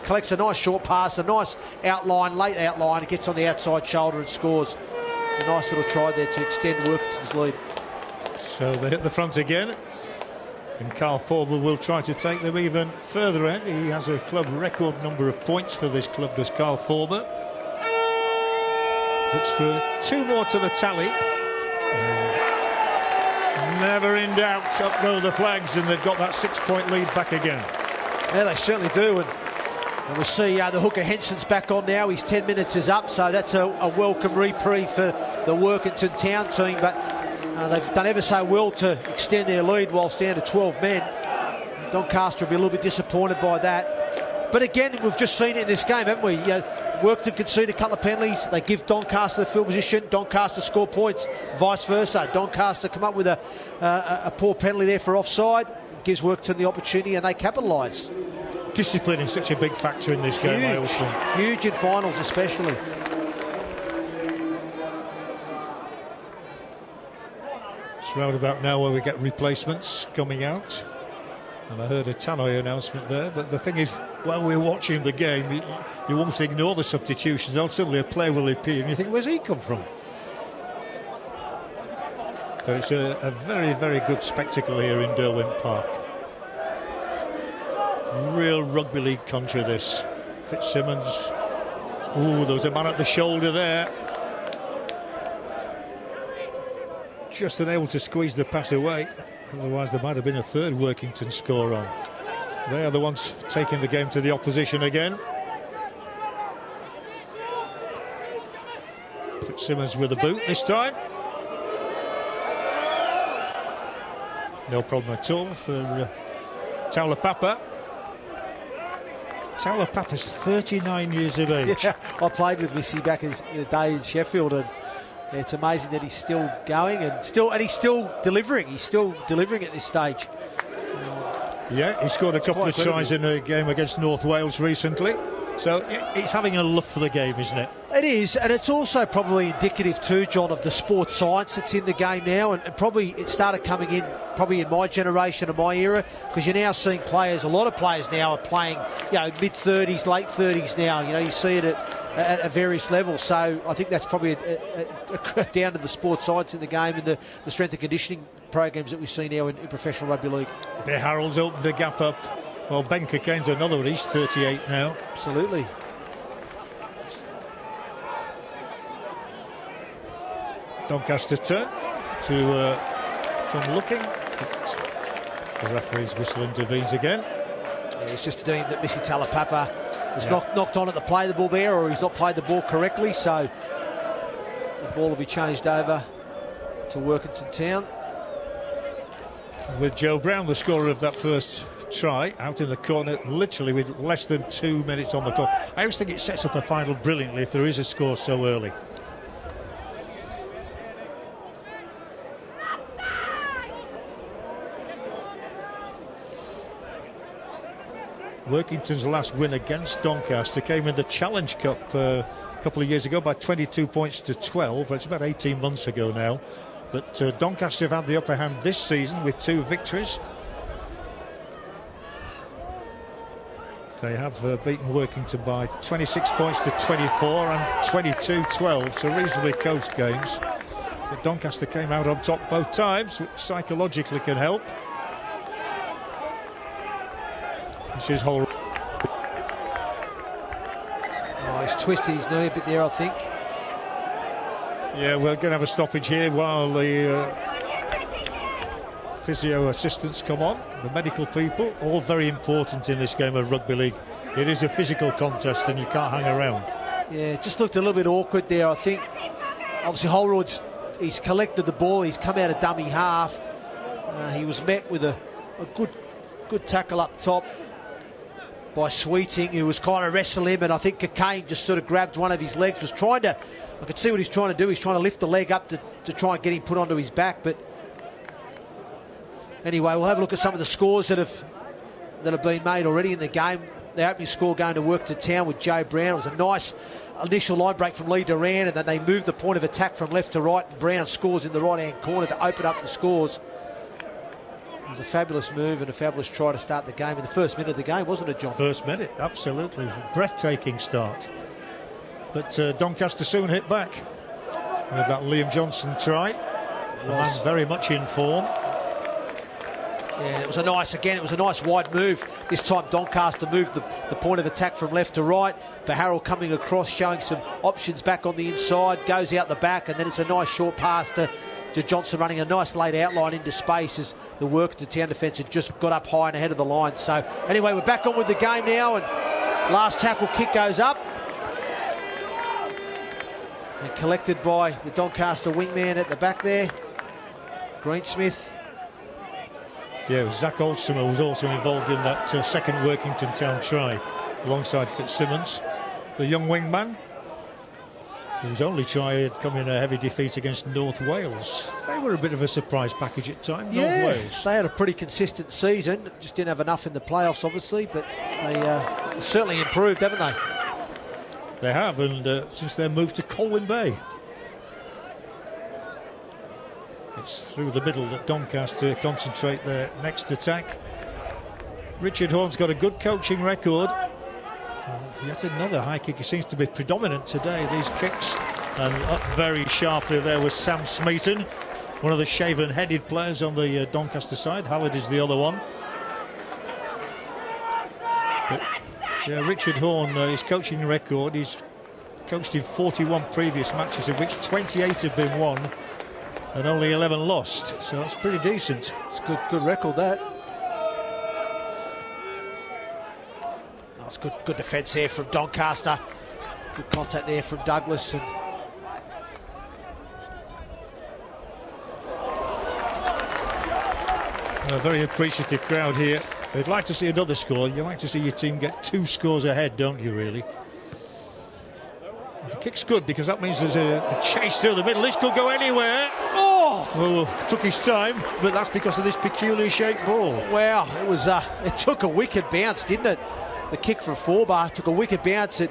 collects a nice short pass, a nice outline, late outline. It gets on the outside shoulder and scores. A nice little try there to extend Workington's lead. So they hit the front again. And Carl Forber will try to take them even further ahead. He has a club record number of points for this club, does Carl Forber. Looks for 2 more to the tally. Never in doubt, up go the flags, and they've got that 6-point lead back again. Yeah, they certainly do. And we see the hooker Henson's back on now. His 10 minutes is up, so that's a welcome reprieve for the Workington Town team. But they've done ever so well to extend their lead whilst down to 12 men. Doncaster will be a little bit disappointed by that. But again, we've just seen it in this game, haven't we? Workington concede a couple of penalties. They give Doncaster the field position. Doncaster score points. Vice versa. Doncaster come up with a poor penalty there for offside. Gives Workington the opportunity, and they capitalise. Discipline is such a big factor in this game, I always think. Huge in finals, especially. It's round about now where we get replacements coming out. And I heard a Tannoy announcement there, but the thing is, while we're watching the game, you won't ignore the substitutions. Or suddenly a player will appear and you think, where's he come from? But it's a very, very good spectacle here in Derwent Park. Real rugby league country, this. Fitzsimmons. Ooh, there was a man at the shoulder there. Just unable to squeeze the pass away. Otherwise there might have been a third Workington score on. They are the ones taking the game to the opposition again. Fitzsimmons with a boot this time. No problem at all for Taulapapa. Taulapapa's 39 years of age. Yeah, I played with Missy back in the day in Sheffield, and it's amazing that he's still going and he's still delivering. He's still delivering at this stage. Yeah, he scored a couple of tries in a game against North Wales recently. So it's having a love for the game, isn't it? It is, and it's also probably indicative too, John, of the sports science that's in the game now, and probably it started coming in probably in my generation and my era, because you're now seeing players, a lot of players now are playing, mid-30s, late 30s now. You see it at various levels. So I think that's probably down to the sports science in the game and the strength and conditioning programs that we see now in professional rugby league. De Harold's opened the gap up. Well, Ben Cocaigne's another one. He's 38 now. Absolutely. Doncaster's turn to come looking. But the referee's whistle intervenes again. Yeah, it's just deemed that Missy Taulapapa has knocked on at the play the ball there, or he's not played the ball correctly, so the ball will be changed over to Workington Town. With Joe Brown, the scorer of that first try, out in the corner, literally with less than 2 minutes on the clock. I always think it sets up a final brilliantly if there is a score so early. Workington's last win against Doncaster came in the Challenge Cup a couple of years ago by 22 points to 12. It's about 18 months ago now. But Doncaster have had the upper hand this season with 2 victories. They have beaten Workington by 26 points to 24 and 22-12, so reasonably close games. But Doncaster came out on top both times, which psychologically can help. This is Hull. Oh, he's twisted his knee a bit there, I think. Yeah, we're going to have a stoppage here while the physio assistants come on, the medical people, all very important in this game of rugby league. It is a physical contest and you can't hang around. Yeah, it just looked a little bit awkward there. I think obviously Holroyd's he's collected the ball, he's come out of dummy half. He was met with a good tackle up top by Sweeting, who was kind of wrestling him, and I think Cocaine just sort of grabbed one of his legs, was trying to, I could see what he's trying to do, he's trying to lift the leg up to try and get him put onto his back. But anyway, we'll have a look at some of the scores that have been made already in the game. The opening score going to Workington Town with Joe Brown. It was a nice initial line break from Lee Duran, and then they moved the point of attack from left to right, and Brown scores in the right-hand corner to open up the scores. It was a fabulous move and a fabulous try to start the game in the first minute of the game, wasn't it, John? First minute, absolutely. Breathtaking start. But Doncaster soon hit back with that Liam Johnson try. The man very much in form. Yeah, it was a nice wide move. This time Doncaster moved the point of attack from left to right. Barrow coming across, showing some options back on the inside, goes out the back, and then it's a nice short pass to Johnson, running a nice late outline into space as the Workington Town defence had just got up high and ahead of the line. So anyway, we're back on with the game now, and last tackle kick goes up. And collected by the Doncaster wingman at the back there, Greensmith. Yeah, it was Zach Oldsum was also involved in that second Workington Town try alongside Fitzsimmons, the young wingman, whose only try had come in a heavy defeat against North Wales. They were a bit of a surprise package at times, yeah, North Wales. They had a pretty consistent season, just didn't have enough in the playoffs obviously, but they certainly improved, haven't they? They have, and since their move to Colwyn Bay. It's through the middle that Doncaster concentrate their next attack. Richard Horne's got a good coaching record. Yet another high kick. He seems to be predominant today, these kicks. And up very sharply there was Sam Smeaton, one of the shaven-headed players on the Doncaster side. Hallard is the other one. But, yeah, Richard Horne, his coaching record, he's coached in 41 previous matches, of which 28 have been won and only 11 lost, so that's pretty decent. It's a good record, that. That's good defence there from Doncaster. Good contact there from Douglas. And a very appreciative crowd here. They'd like to see another score. You like to see your team get 2 scores ahead, don't you, really? The kick's good because that means there's a chase through the middle. This could go anywhere. Oh! Well, took his time, but that's because of this peculiar shaped ball. Wow, it took a wicked bounce, didn't it? The kick from Forbar took a wicked bounce at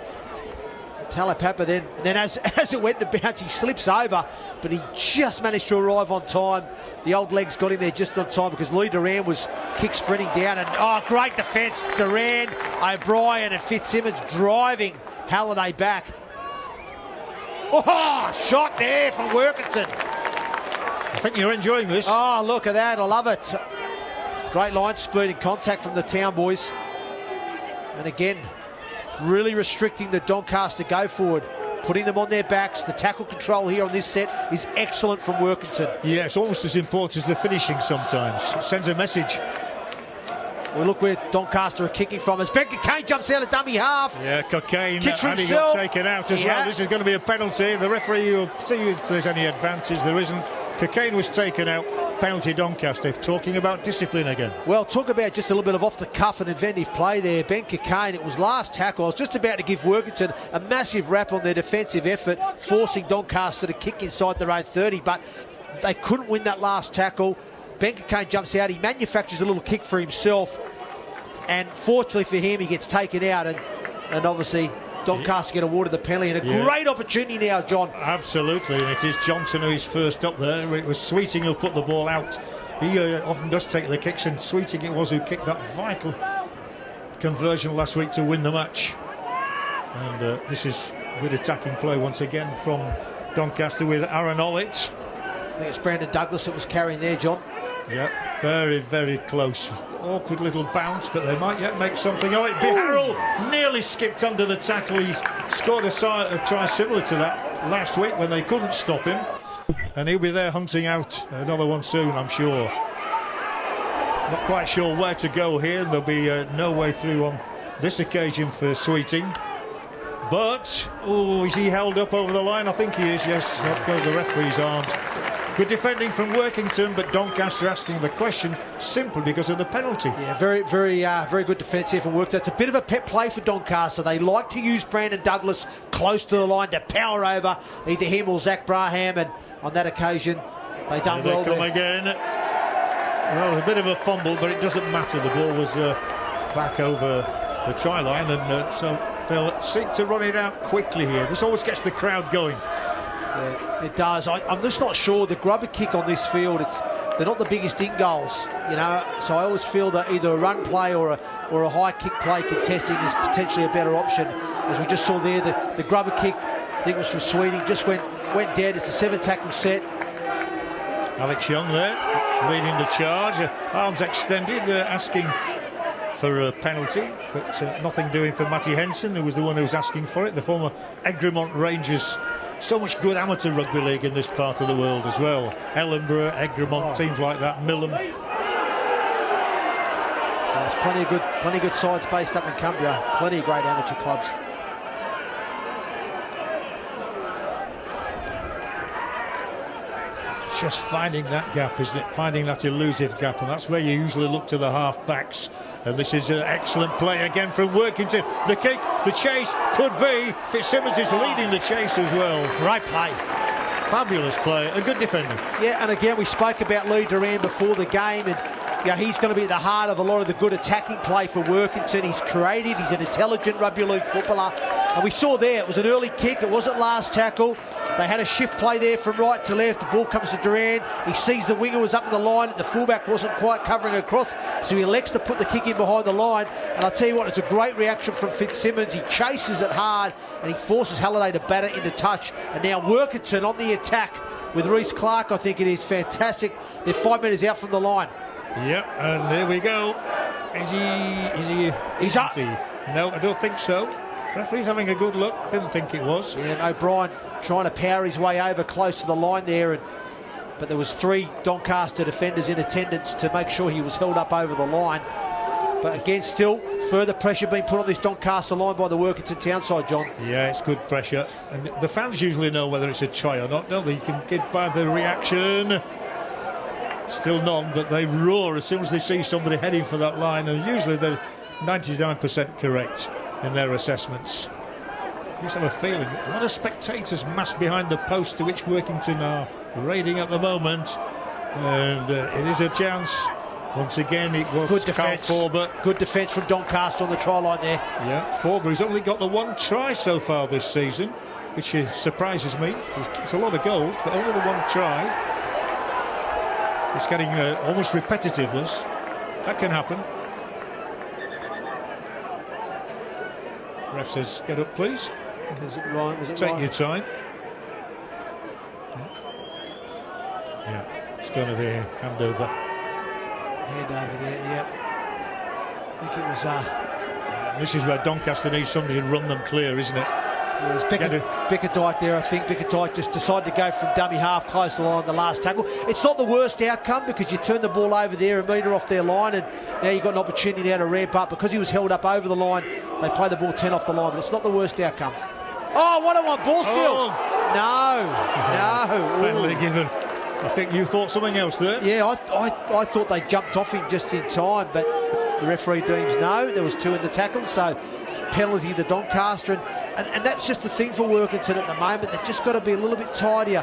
Talapapa, then as it went to bounce, he slips over, but he just managed to arrive on time. The old legs got him there just on time because Lee Duran was kick sprinting down, and great defence. Duran, O'Brien and Fitzsimmons driving Halliday back. Oh, shot there from Workington. I think you're enjoying this. Oh, look at that. I love it. Great line speed and contact from the Town boys. And again, really restricting the Doncaster go forward, putting them on their backs. The tackle control here on this set is excellent from Workington. Yeah, it's almost as important as the finishing sometimes. It sends a message. Well, look where Doncaster are kicking from as Ben Cocaine jumps out of dummy half. Yeah, Cocaine, Kicks for and he himself. got taken out as well. This is going to be a penalty. The referee will see if there's any advantage. There isn't. Cocaine was taken out. Penalty Doncaster. Talking about discipline again. Well, talk about just a little bit of off-the-cuff and inventive play there. Ben Cocaine, it was last tackle. I was just about to give Workington a massive rap on their defensive effort, forcing Doncaster to kick inside their own 30, but they couldn't win that last tackle. Ben Cocaine jumps out, he manufactures a little kick for himself, and fortunately for him, he gets taken out, and obviously Doncaster get awarded the penalty, and a great opportunity now, John. Absolutely, and it is Johnson who's first up there. It was Sweeting who put the ball out. He often does take the kicks, and Sweeting it was who kicked that vital conversion last week to win the match. And this is good attacking play once again from Doncaster with Aaron Ollett. I think it's Brandon Douglas that was carrying there, John. Yeah, very, very close. Awkward little bounce, but they might yet make something of it. Harrell nearly skipped under the tackle. He's scored a try similar to that last week when they couldn't stop him, and he'll be there hunting out another one soon, I'm sure. Not quite sure where to go here. There'll be no way through on this occasion for Sweeting. But, oh, is he held up over the line? I think he is, yes. Up go the referee's arms. Good defending from Workington, but Doncaster asking the question simply because of the penalty. Yeah, very good defence here from Workington. It's a bit of a pet play for Doncaster. They like to use Brandon Douglas close to the line to power over either him or Zach Braham, and on that occasion, they done well there. They come again. Well, a bit of a fumble, but it doesn't matter. The ball was back over the try line, and so they'll seek to run it out quickly here. This always gets the crowd going. Yeah, it does. I'm just not sure. The grubber kick on this field, they're not the biggest in goals, you know. So I always feel that either a run play or a high kick play contesting is potentially a better option. As we just saw there, the grubber kick, I think it was from Sweeting, just went dead. It's a 7-tackle set. Alex Young there, leading the charge. Arms extended, asking for a penalty, but nothing doing for Matty Henson, who was the one who was asking for it. The former Egremont Rangers. So much good amateur rugby league in this part of the world as well. Ellenborough, Egremont, teams like that, Millom. There's plenty of good sides based up in Cumbria. Plenty of great amateur clubs. Just finding that gap, isn't it? Finding that elusive gap, and that's where you usually look to the half-backs. And this is an excellent play again from Workington. The kick, the chase could be. Fitzsimmons is leading the chase as well. Great play. Fabulous play, a good defender. Yeah, and again, we spoke about Lee Duran before the game, and he's going to be at the heart of a lot of the good attacking play for Workington. He's creative, he's an intelligent rugby league footballer. And we saw there, it was an early kick, it wasn't last tackle. They had a shift play there from right to left. The ball comes to Duran. He sees the winger was up in the line. The fullback wasn't quite covering across, so he elects to put the kick in behind the line. And I'll tell you what, it's a great reaction from Fitzsimmons. He chases it hard, and he forces Halliday to bat it into touch. And now Workington on the attack with Reece Clark. I think it is fantastic. They're 5 metres out from the line. Yep, and there we go. He's up. No, I don't think so. Referee's having a good look. Didn't think it was. Yeah, O'Brien trying to power his way over close to the line there, but there was 3 Doncaster defenders in attendance to make sure he was held up over the line. But again, still further pressure being put on this Doncaster line by the Workington Town side, John. Yeah, it's good pressure, and the fans usually know whether it's a try or not, don't they? You can get by the reaction. Still none, but they roar as soon as they see somebody heading for that line, and usually they're 99% correct in their assessments. You just have a feeling a lot of spectators massed behind the post to which Workington are raiding at the moment, and it is a chance. Once again, it was good defence. Good defence from Doncaster on the try line there. Yeah, Forber, who's only got the 1 try so far this season, which surprises me. It's a lot of goals, but only the 1 try. It's getting almost repetitiveness. That can happen. Ref says, get up, please. Was it right? Take your time. Yeah, it's going to be a handover. Hand over there, yeah. I think it was... This is where Doncaster needs somebody to run them clear, isn't it? Yeah, there's Bickerdike there, I think. Bickerdike just decided to go from dummy half close to the line, the last tackle. It's not the worst outcome because you turn the ball over there a metre off their line, and now you've got an opportunity now to ramp up. Because he was held up over the line, they play the ball 10 off the line, but it's not the worst outcome. Oh, 1-on-1 ball steal! No. Penalty given. I think you thought something else there. Yeah, I thought they jumped off him just in time, but the referee deems no. There was 2 in the tackle, so penalty to Doncaster, and that's just the thing for Workington at the moment. They've just got to be a little bit tidier.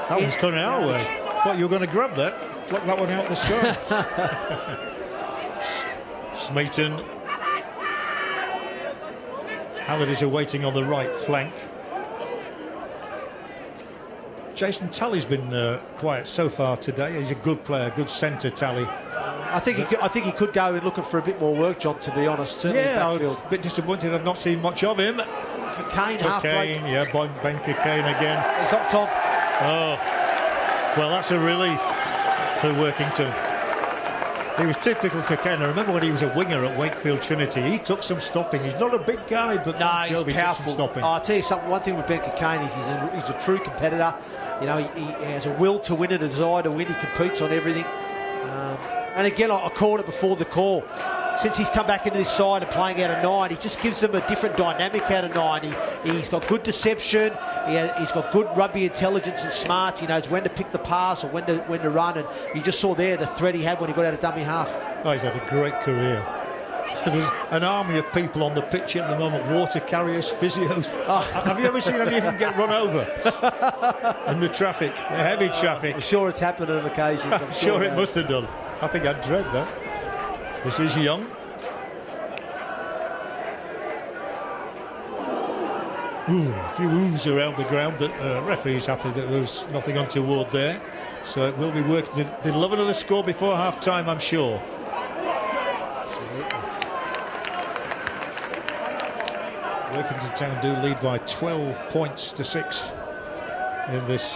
That one's coming our way. Thought you were going to grab that. Pluck that one out the sky. Smeaton. Howard is awaiting on the right flank. Jason Tully's been quiet so far today. He's a good player, good centre, Tally. I think he could go in looking for a bit more work, John, to be honest. Yeah, I was a bit disappointed I've not seen much of him. Kane, half break. Yeah, Ben Kane again. He's got Tom. Oh, well, that's a relief for Workington. He was typical Cockayne. I remember when he was a winger at Wakefield Trinity. He took some stopping. He's not a big guy, but no, he's Joby powerful. Took some stopping. I'll tell you something. One thing with Ben Cockayne is he's a true competitor. You know, he has a will to win and a desire to win. He competes on everything. And again, I called it before the call. Since he's come back into this side and playing out of 9, he just gives them a different dynamic out of 9. He's got good deception. He's got good rugby intelligence and smarts. He knows when to pick the pass or when to run. And you just saw there the threat he had when he got out of dummy half. Oh, he's had a great career. There's an army of people on the pitch at the moment, water carriers, physios. Oh. Have you ever seen any of them get run over in the traffic, the heavy traffic? I'm sure it's happened on occasions. I'm sure it must have done. I think I'd dread that. This is Young. A few oohs around the ground, but referee's happy that there was nothing untoward there. So it will be working. They'll love another score before half time, I'm sure. Workington Town do lead by 12 points to 6 in this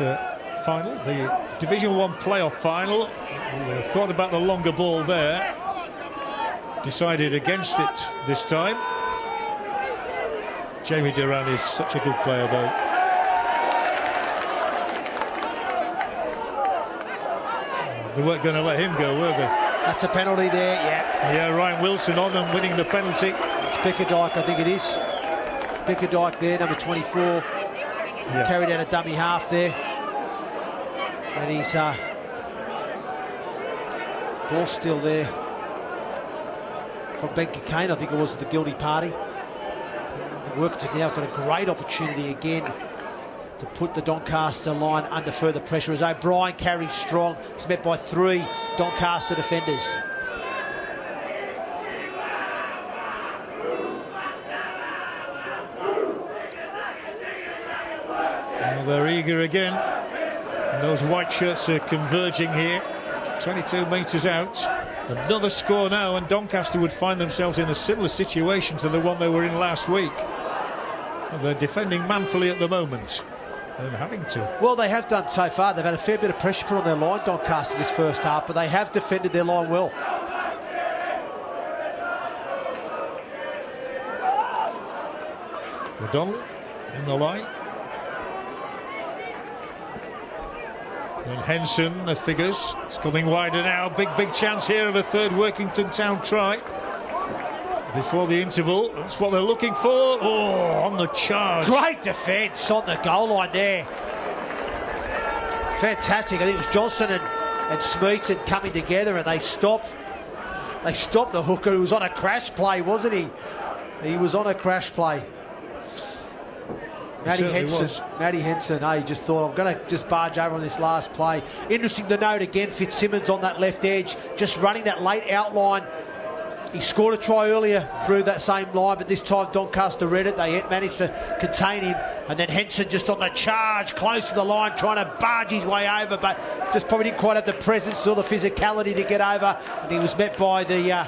final. The Division 1 playoff final. Thought about the longer ball there. Decided against it this time. Jamie Duran is such a good player, though. They weren't going to let him go, were they? That's a penalty there, yeah. Yeah, Ryan Wilson on and winning the penalty. It's Bickerdike, I think it is. Bickerdike there, number 24. Yeah. Carried out a dummy half there. And he's ball still there from Ben Cockayne, I think it was the guilty party. Workington now got a great opportunity again to put the Doncaster line under further pressure as O'Brien carries strong. It's met by 3 Doncaster defenders. Well, they're eager again. And those white shirts are converging here. 22 metres out. Another score now, and Doncaster would find themselves in a similar situation to the one they were in last week. And they're defending manfully at the moment. And having to. Well, they have done so far. They've had a fair bit of pressure put on their line, Doncaster, this first half, but they have defended their line well. O'Donnell in the line. And Henson, the figures. It's coming wider now. Big chance here of a third Workington Town try. Before the interval, that's what they're looking for. Oh, on the charge. Great defence on the goal line there. Fantastic. I think it was Johnson and Smeaton coming together, and they stopped the hooker who was on a crash play, wasn't he? He was on a crash play. Matty Henson, he just thought, I'm going to just barge over on this last play. Interesting to note again, Fitzsimmons on that left edge, just running that late outline. He scored a try earlier through that same line, but this time Doncaster read it. They managed to contain him. And then Henson just on the charge, close to the line, trying to barge his way over, but just probably didn't quite have the presence or the physicality to get over. And he was met by the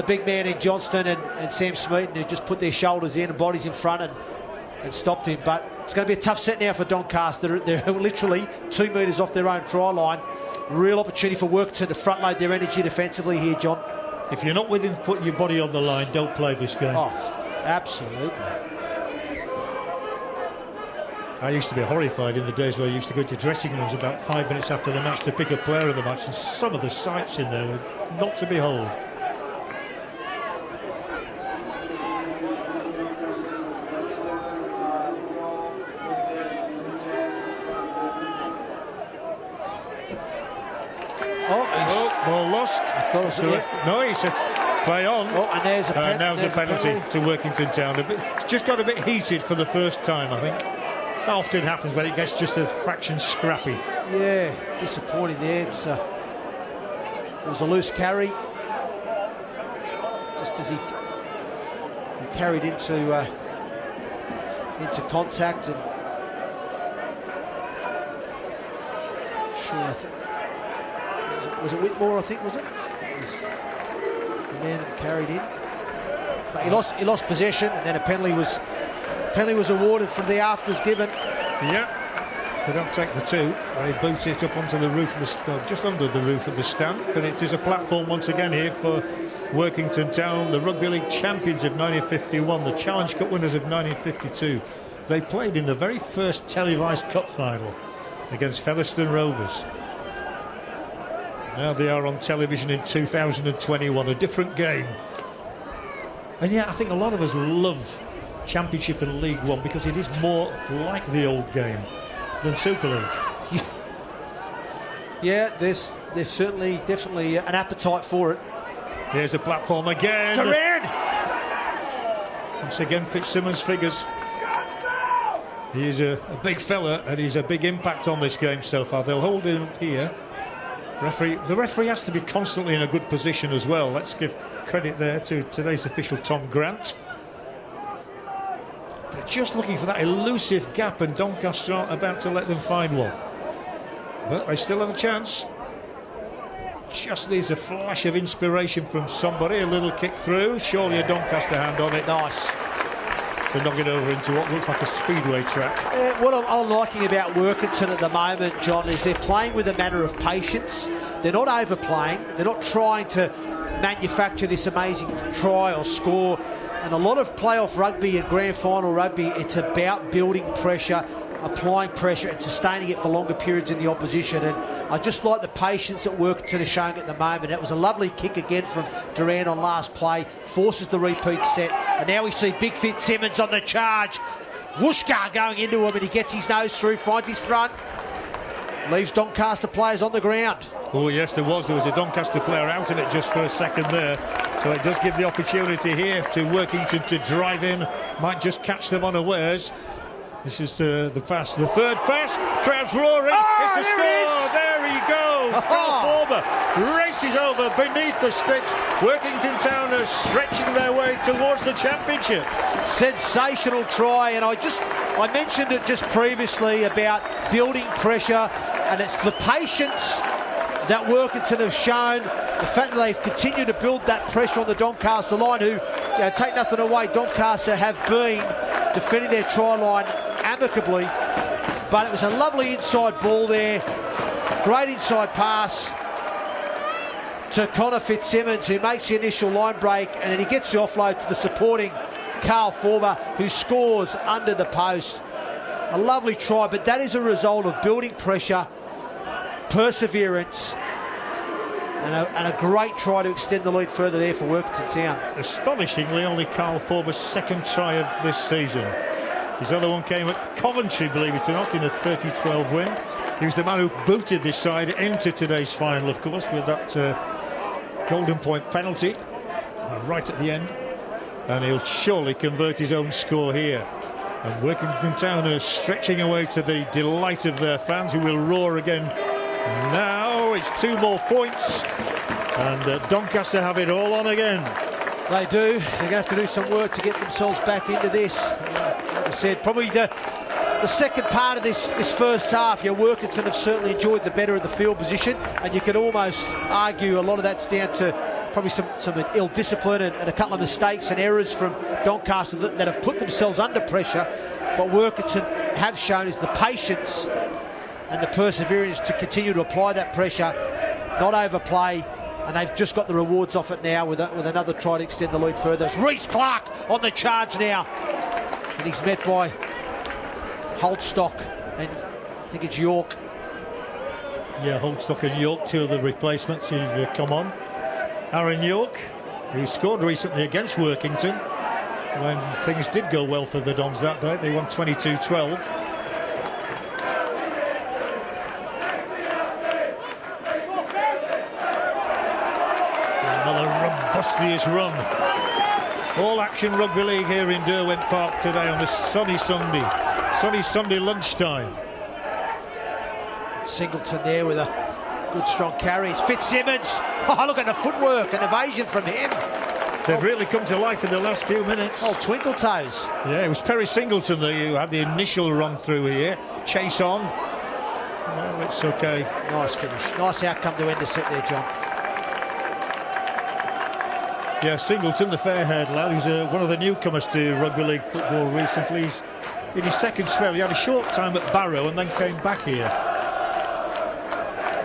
big man in Johnston and Sam Smeaton, who just put their shoulders in and bodies in front and stopped him. But it's going to be a tough set now for Doncaster. They're literally 2 metres off their own try line. Real opportunity for Workington to front load their energy defensively here, John. If you're not willing to put your body on the line, don't play this game. Oh, absolutely. I used to be horrified in the days where I used to go to dressing rooms about 5 minutes after the match to pick a player of the match, and some of the sights in there were not to behold. Ball lost. I thought it was no, he said play on. Oh, and there's a now the penalty to Workington Town. It's just got a bit heated for the first time, I think. That often happens when it gets just a fraction scrappy. Yeah, disappointing there. It was a loose carry, just as he carried into contact, and sure. Was it Whitmore, I think, was it? The man that carried in. But he lost possession, and then a penalty was awarded for the afters given. Yeah. They don't take the two. They boot it up onto the roof of the just under the roof of the stand. And it is a platform once again here for Workington Town, the Rugby League champions of 1951, the Challenge Cup winners of 1952. They played in the very first televised cup final against Featherstone Rovers. Now they are on television in 2021, a different game. And yeah, I think a lot of us love Championship and League One because it is more like the old game than Super League. Yeah, there's certainly, definitely an appetite for it. Here's the platform again. Durand! Once again, Fitzsimmons figures. He's a big fella and he's a big impact on this game so far. They'll hold him up here. The referee has to be constantly in a good position as well. Let's give credit there to today's official, Tom Grant. They're just looking for that elusive gap, and Doncaster aren't about to let them find one. But they still have a chance. Just needs a flash of inspiration from somebody. A little kick through. Surely a Doncaster hand on it. Nice. To knock it over into what looks like a speedway track. What I'm liking about Workington at the moment, John, is they're playing with a manner of patience. They're not overplaying. They're not trying to manufacture this amazing try or score. And a lot of playoff rugby and grand final rugby, it's about building pressure, applying pressure and sustaining it for longer periods in the opposition. And I just like the patience that Workington is showing at the moment. It was a lovely kick again from Durand on last play, forces the repeat set, and now we see Big Fitzsimmons on the charge. Wooshka going into him, and he gets his nose through, finds his front, leaves Doncaster players on the ground. Oh yes, there was a Doncaster player out in it just for a second there, so it does give the opportunity here to Workington to drive in, might just catch them unawares. This is the pass, the third pass, crowd's roaring, it's a score, there he goes, Former races over beneath the sticks. Workington Town are stretching their way towards the championship. Sensational try, and I mentioned it just previously about building pressure, and it's the patience that Workington have shown, the fact that they've continued to build that pressure on the Doncaster line, who, take nothing away, Doncaster have been defending their try line amicably, but it was a lovely inside ball there, great inside pass to Connor Fitzsimmons, who makes the initial line break, and then he gets the offload to the supporting Carl Forber, who scores under the post. A lovely try, but that is a result of building pressure, perseverance, and a great try to extend the lead further there for Workington Town. Astonishingly, only Carl Forber's second try of this season. His other one came at Coventry, believe it or not, in a 30-12 win. He was the man who booted this side into today's final, of course, with that golden point penalty right at the end. And he'll surely convert his own score here. And Workington Town are stretching away to the delight of their fans, who will roar again. Now it's 2 more points, and Doncaster have it all on again. They do. They're going to have to do some work to get themselves back into this. Like I said, probably the second part of this first half, Workington have certainly enjoyed the better of the field position, and you could almost argue a lot of that's down to probably some ill discipline and a couple of mistakes and errors from Doncaster that have put themselves under pressure. But Workington have shown is the patience and the perseverance to continue to apply that pressure, not overplay, and they've just got the rewards off it now with another try to extend the lead further. It's Reece Clark on the charge now, and he's met by Holtstock, and I think it's York. Yeah, Holtstock and York, 2 of the replacements who've come on. Aaron York, who scored recently against Workington when things did go well for the Dons that day. They won 22-12. Another rumbustious run. All action rugby league here in Derwent Park today on a sunny Sunday lunchtime. Singleton there with a good strong carry. It's Fitzsimmons. Oh, look at the footwork and evasion from him. They've really come to life in the last few minutes. Oh, twinkle toes. Yeah, it was Perry Singleton who had the initial run through here. Chase on. Well, it's okay. Nice finish. Nice outcome to end the set there, John. Yeah, Singleton, the fair-haired lad, who's one of the newcomers to rugby league football recently. He's in his second spell. He had a short time at Barrow and then came back here.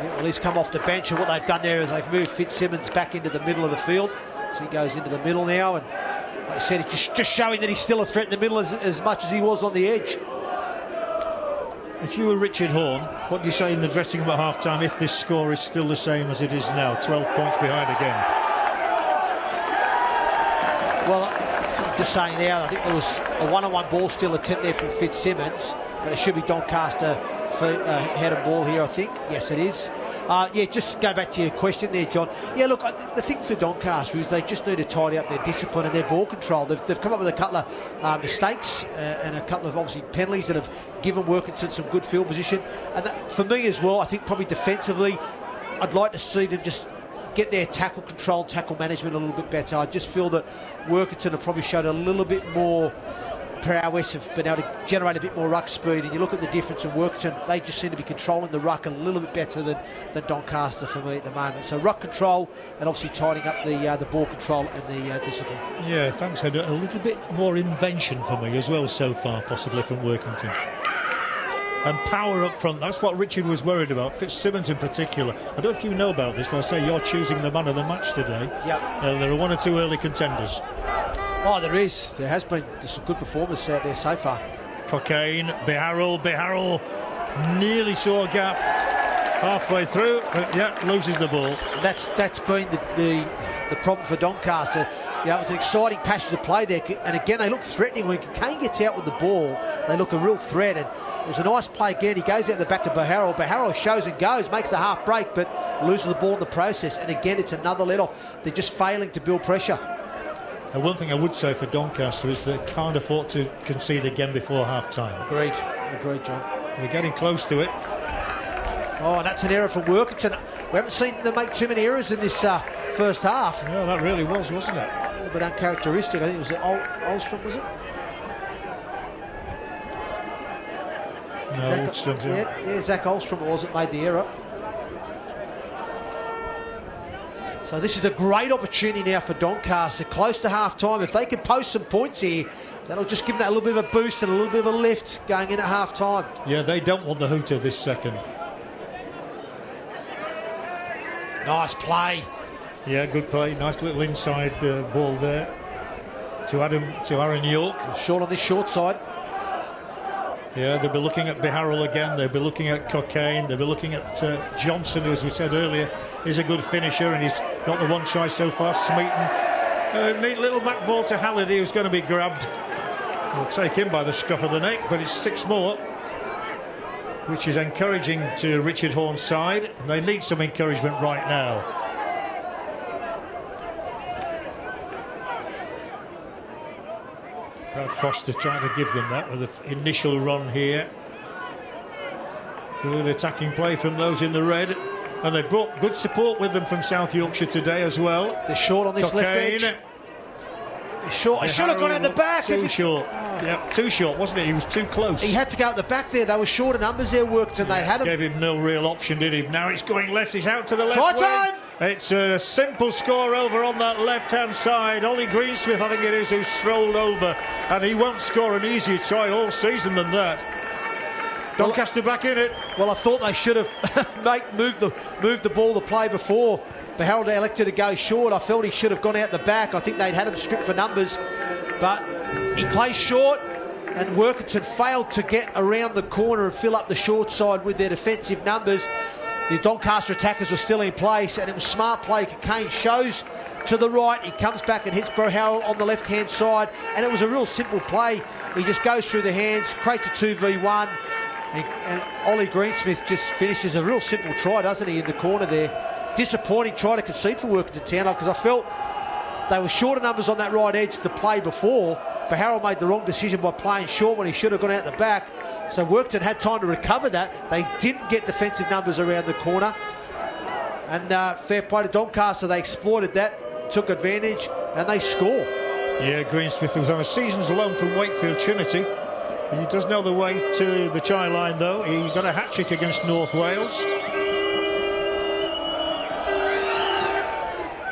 Yeah, well, he's come off the bench, and what they've done there is they've moved Fitzsimmons back into the middle of the field. So he goes into the middle now, and like I said, it's just showing that he's still a threat in the middle as much as he was on the edge. If you were Richard Horne, what do you say in the dressing room at half-time if this score is still the same as it is now, 12 points behind again? Well, just saying now, I think there was a one-on-one ball still attempt there from Fitzsimmons, but it should be Doncaster for head and ball here, I think. Yes, it is. Yeah, just go back to your question there, John. Yeah, look, the thing for Doncaster is they just need to tidy up their discipline and their ball control. They've come up with a couple of mistakes and a couple of, obviously, penalties that have given Workington some good field position. And that, for me as well, I think probably defensively, I'd like to see them just get their tackle control, tackle management a little bit better. I just feel that Workington have probably showed a little bit more prowess, have been able to generate a bit more ruck speed, and you look at the difference in Workington, they just seem to be controlling the ruck a little bit better than Doncaster for me at the moment. So ruck control and obviously tidying up the ball control and the discipline. Yeah, thanks, Ed. A little bit more invention for me as well so far, possibly from Workington. And power up front, that's what Richard was worried about, Fitzsimmons in particular. I don't know if you know about this, but I say you're choosing the man of the match today. Yep. There are one or two early contenders. Oh, there is. There has been some good performance out there so far. Cockayne, Beharrell nearly saw a gap halfway through, but yeah, loses the ball. That's been the problem for Doncaster. You know, it was an exciting passage of play there, and again they look threatening. When Kane gets out with the ball, they look a real threat, and it was a nice play again. He goes out the back to Beharrell. Beharrell shows and goes, makes the half break, but loses the ball in the process, and again it's another let-off. They're just failing to build pressure. And one thing I would say for Doncaster is they can't afford to concede again before half-time. Agreed, John. We're getting close to it. Oh, that's an error from Workington. We haven't seen them make too many errors in this first half. No, that really was, wasn't it? A little bit uncharacteristic. I think it was Olstrom, was it? No, Olstrom. Yeah, Zach Olstrom was it made the error. So this is a great opportunity now for Doncaster, close to half-time. If they can post some points here, that'll just give them that little bit of a boost and a little bit of a lift going in at half-time. Yeah, they don't want the hooter this second. Nice play. Yeah, good play. Nice little inside ball there to Aaron York. Short on this short side. Yeah, they'll be looking at Beharrell again. They'll be looking at Cockayne. They'll be looking at Johnson, who, as we said earlier, is a good finisher, and he's got the one choice so far. Smeaton. Neat little back ball to Halliday, who's going to be grabbed. We'll take him by the scruff of the neck, but it's 6 more, which is encouraging to Richard Horne's side. And they need some encouragement right now. Brad Foster trying to give them that with the initial run here. Good attacking play from those in the red. And they brought good support with them from South Yorkshire today as well. They're short on this left edge. He's short. He should have gone out the back. Too short. Yeah, too short, wasn't it? He was too close. He had to go out the back there. They were short of numbers there, Workington. They had him. Gave him no real option, did he? Now it's going left. He's out to the left. Try wing. time. It's a simple score over on that left-hand side. Ollie Greensmith, I think it is, who strolled over. And he won't score an easier try all season than that. Doncaster back in it. Well, I thought they should have moved the ball to play before. Beharrell elected to go short. I felt he should have gone out the back. I think they'd had him stripped for numbers. But he plays short, and Workington failed to get around the corner and fill up the short side with their defensive numbers. The Doncaster attackers were still in place, and it was smart play. Kane shows to the right. He comes back and hits Beharrell on the left-hand side, and it was a real simple play. He just goes through the hands, creates a 2v1, and Ollie Greensmith just finishes a real simple try, doesn't he, in the corner there. Disappointing try to concede for Workington Town, because I felt they were shorter numbers on that right edge the play before. Beharrell made the wrong decision by playing short when he should have gone out the back. So Workington had time to recover that. They didn't get defensive numbers around the corner. And fair play to Doncaster. They exploited that, took advantage, and they score. Yeah, Greensmith was on a season's loan from Wakefield Trinity. He does know the way to the try line, though. He got a hat-trick against North Wales.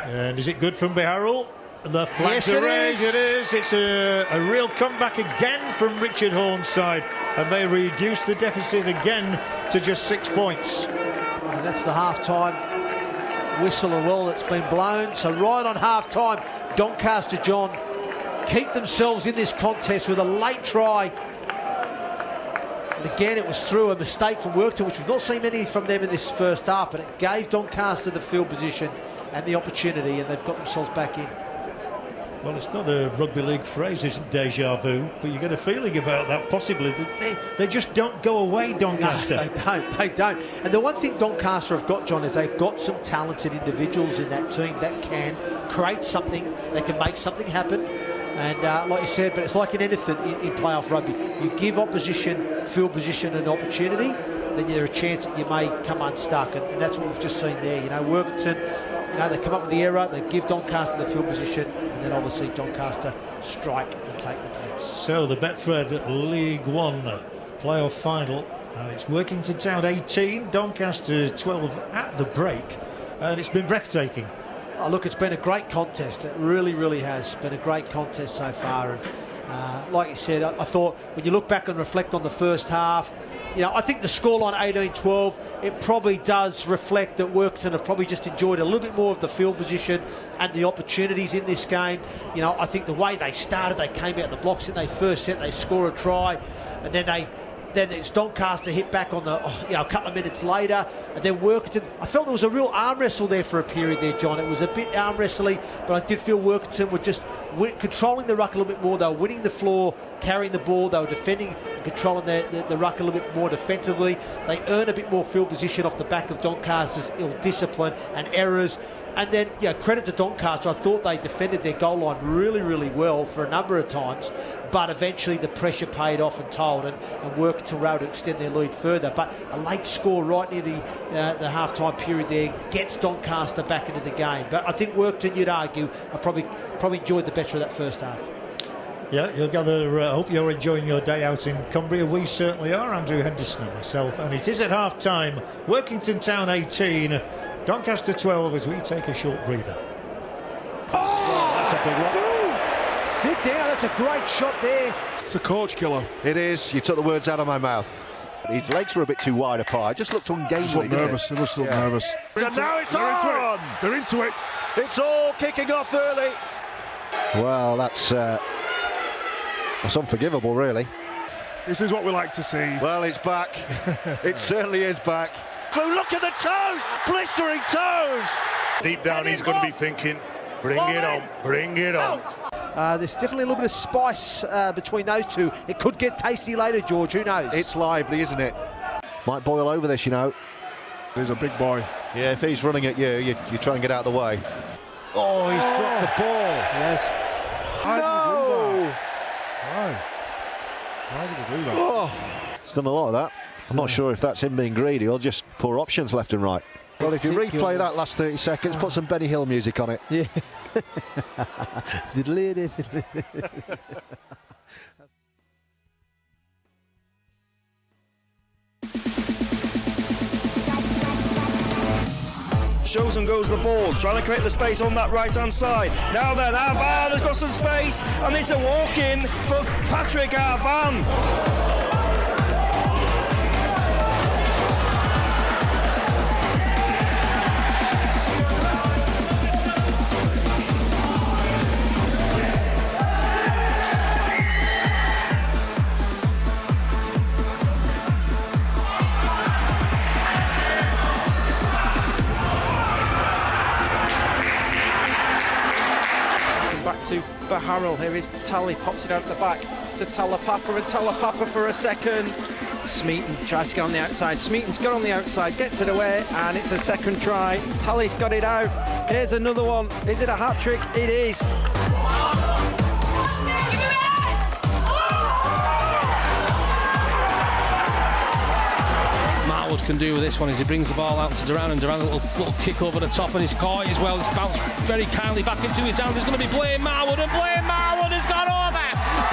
And is it good from Beharrell? The flags are raised. It is. It's a real comeback again from Richard Horne's side, and they reduce the deficit again to just 6 points. And that's the half-time whistle as well that's been blown. So right on half-time, Doncaster, John, keep themselves in this contest with a late try. And again, it was through a mistake from Workington, which we've not seen many from them in this first half, but it gave Doncaster the field position and the opportunity, and they've got themselves back in. Well, it's not a rugby league phrase, isn't deja vu, but you get a feeling about that, possibly. They just don't go away, Doncaster. No, they don't. And the one thing Doncaster have got, John, is they've got some talented individuals in that team that can create something, they can make something happen. And like you said, but it's like in anything in playoff rugby. You give opposition field position and opportunity, then there's a chance that you may come unstuck. And that's what we've just seen there. You know, Workington, they come up with the error, they give Doncaster the field position, and then obviously Doncaster strike and take the points. So the Betfred League One playoff final. It's Workington Town 18, Doncaster 12 at the break, and it's been breathtaking. Oh, look, it's been a great contest. It really, really has been a great contest so far. And like you said, I thought when you look back and reflect on the first half, I think the scoreline 18-12, it probably does reflect that Workington have probably just enjoyed a little bit more of the field position and the opportunities in this game. I think the way they started, they came out the blocks in their first set, they score a try, and then it's Doncaster hit back on the, a couple of minutes later, and then Workington. I felt there was a real arm wrestle there for a period there, John. It was a bit arm wrestling, but I did feel Workington were just controlling the ruck a little bit more. They were winning the floor, carrying the ball. They were defending and controlling the ruck a little bit more defensively. They earned a bit more field position off the back of Doncaster's ill discipline and errors. And then, credit to Doncaster. I thought they defended their goal line really, really well for a number of times, but eventually the pressure paid off and told, and Workington were able to extend their lead further. But a late score right near the half-time period there gets Doncaster back into the game. But I think Workington, you'd argue, have probably enjoyed the better of that first half. Yeah, you'll gather. I hope you're enjoying your day out in Cumbria. We certainly are, Andrew Henderson and myself. And it is at half-time. Workington Town 18, Doncaster 12, as we take a short breather. Oh, that's a big one. Boom! Sit down, that's a great shot there. It's a coach killer. It is. You took the words out of my mouth. His legs were a bit too wide apart. Just looked ungainly. Just looked nervous. It just looked nervous. And now it's on! They're into it. It's all kicking off early. Well, that's unforgivable, really. This is what we like to see. Well, it's back. It certainly is back. Look at the toes! Blistering toes! Deep down, he's going to be thinking, bring it on, bring it on. There's definitely a little bit of spice between those two. It could get tasty later, George. Who knows? It's lively, isn't it? Might boil over this, He's a big boy. Yeah, if he's running at you try and get out of the way. Oh, he's dropped the ball. Yes. No! Why did he do that? Oh, he's done a lot of that. I'm not sure if that's him being greedy or just poor options left and right. Well, if you replay that last 30 seconds, put some Benny Hill music on it. Yeah. Shows and goes the ball, trying to create the space on that right-hand side. Now then, Arvan has got some space, and it's a walk-in for Patrick Arvan. To Barrow, here is Tally, pops it out at the back to Talapapa, and Talapapa for a second. Smeaton tries to get on the outside. Smeaton's got on the outside, gets it away, and it's a second try. Tally's got it out. Here's another one. Is it a hat trick? It is. Marwood can do with this one as he brings the ball out to Duran, and Duran a little kick over the top, and he's caught as well. It's bounced very kindly back into his hand. There's going to be Blaine Marwood, and Blaine Marwood has gone over.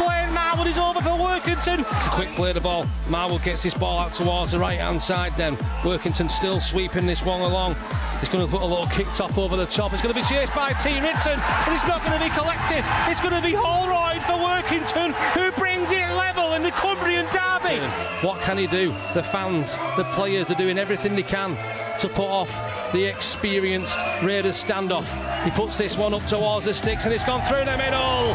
Blaine Marwood Somebody's over for Workington. It's a quick play the ball. Marwood gets this ball out towards the right-hand side then. Workington still sweeping this one along. He's going to put a little kick top over the top. It's going to be chased by T. Ritson, but it's not going to be collected. It's going to be Holroyd for Workington, who brings it level in the Cumbrian derby. What can he do? The fans, the players are doing everything they can to put off the experienced Raiders standoff. He puts this one up towards the sticks and it's gone through the middle.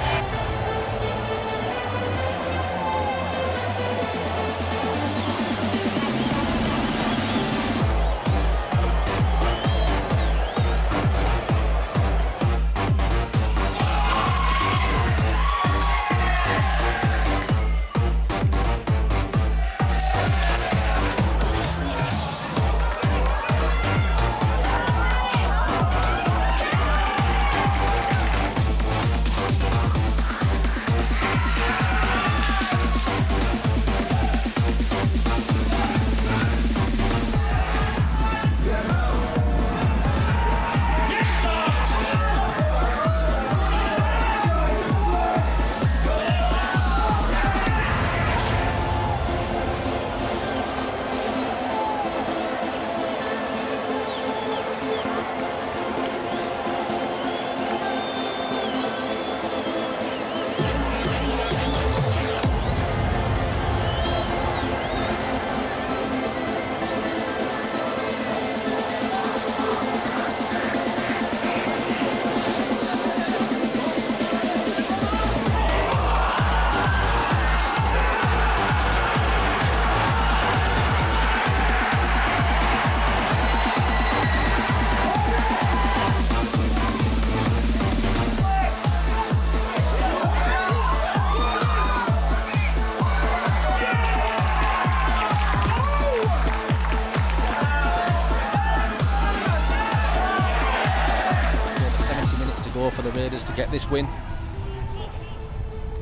For the Raiders to get this win,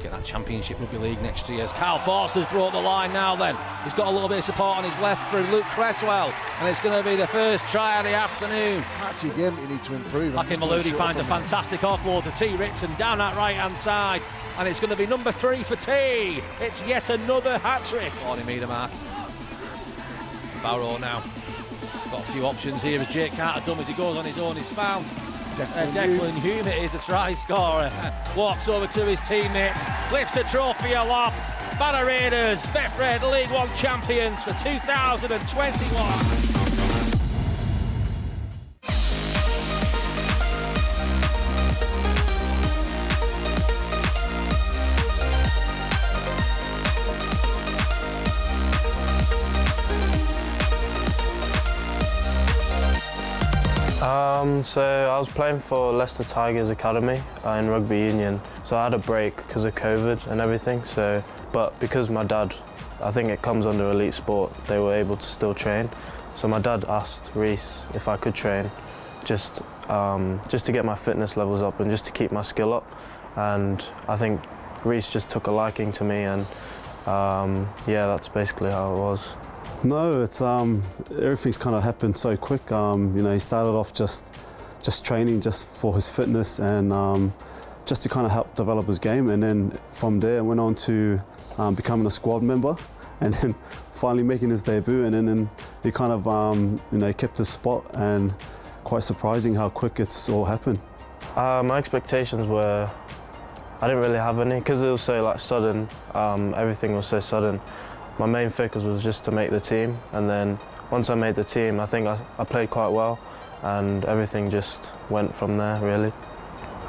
get that Championship Rugby League next year. As Carl Forster's brought the line now then. He's got a little bit of support on his left for Luke Cresswell, and it's going to be the first try of the afternoon. That's again you need to improve. Lucky Maludi finds a fantastic offload to T. Ritson down that right-hand side, and it's going to be number 3 for T. It's yet another hat-trick. 40 metre mark. Barrow now. Got a few options here as Jake Carter dummies. He goes on his own, he's found. Declan Hume is the try scorer. Walks over to his teammates, lifts the trophy aloft. Barrow Raiders, Betfred League One champions for 2021. So I was playing for Leicester Tigers Academy in rugby union. So I had a break because of COVID and everything. But because my dad, I think it comes under elite sport, they were able to still train. So my dad asked Reece if I could train, just to get my fitness levels up and just to keep my skill up. And I think Reece just took a liking to me, and yeah, that's basically how it was. No, it's everything's kind of happened so quick. He started off just training just for his fitness and just to kind of help develop his game, and then from there went on to becoming a squad member, and then finally making his debut, and then he kind of kept his spot, and quite surprising how quick it's all happened. My expectations were, I didn't really have any because it was so like sudden. Everything was so sudden. My main focus was just to make the team, and then once I made the team, I think I played quite well, and everything just went from there, really.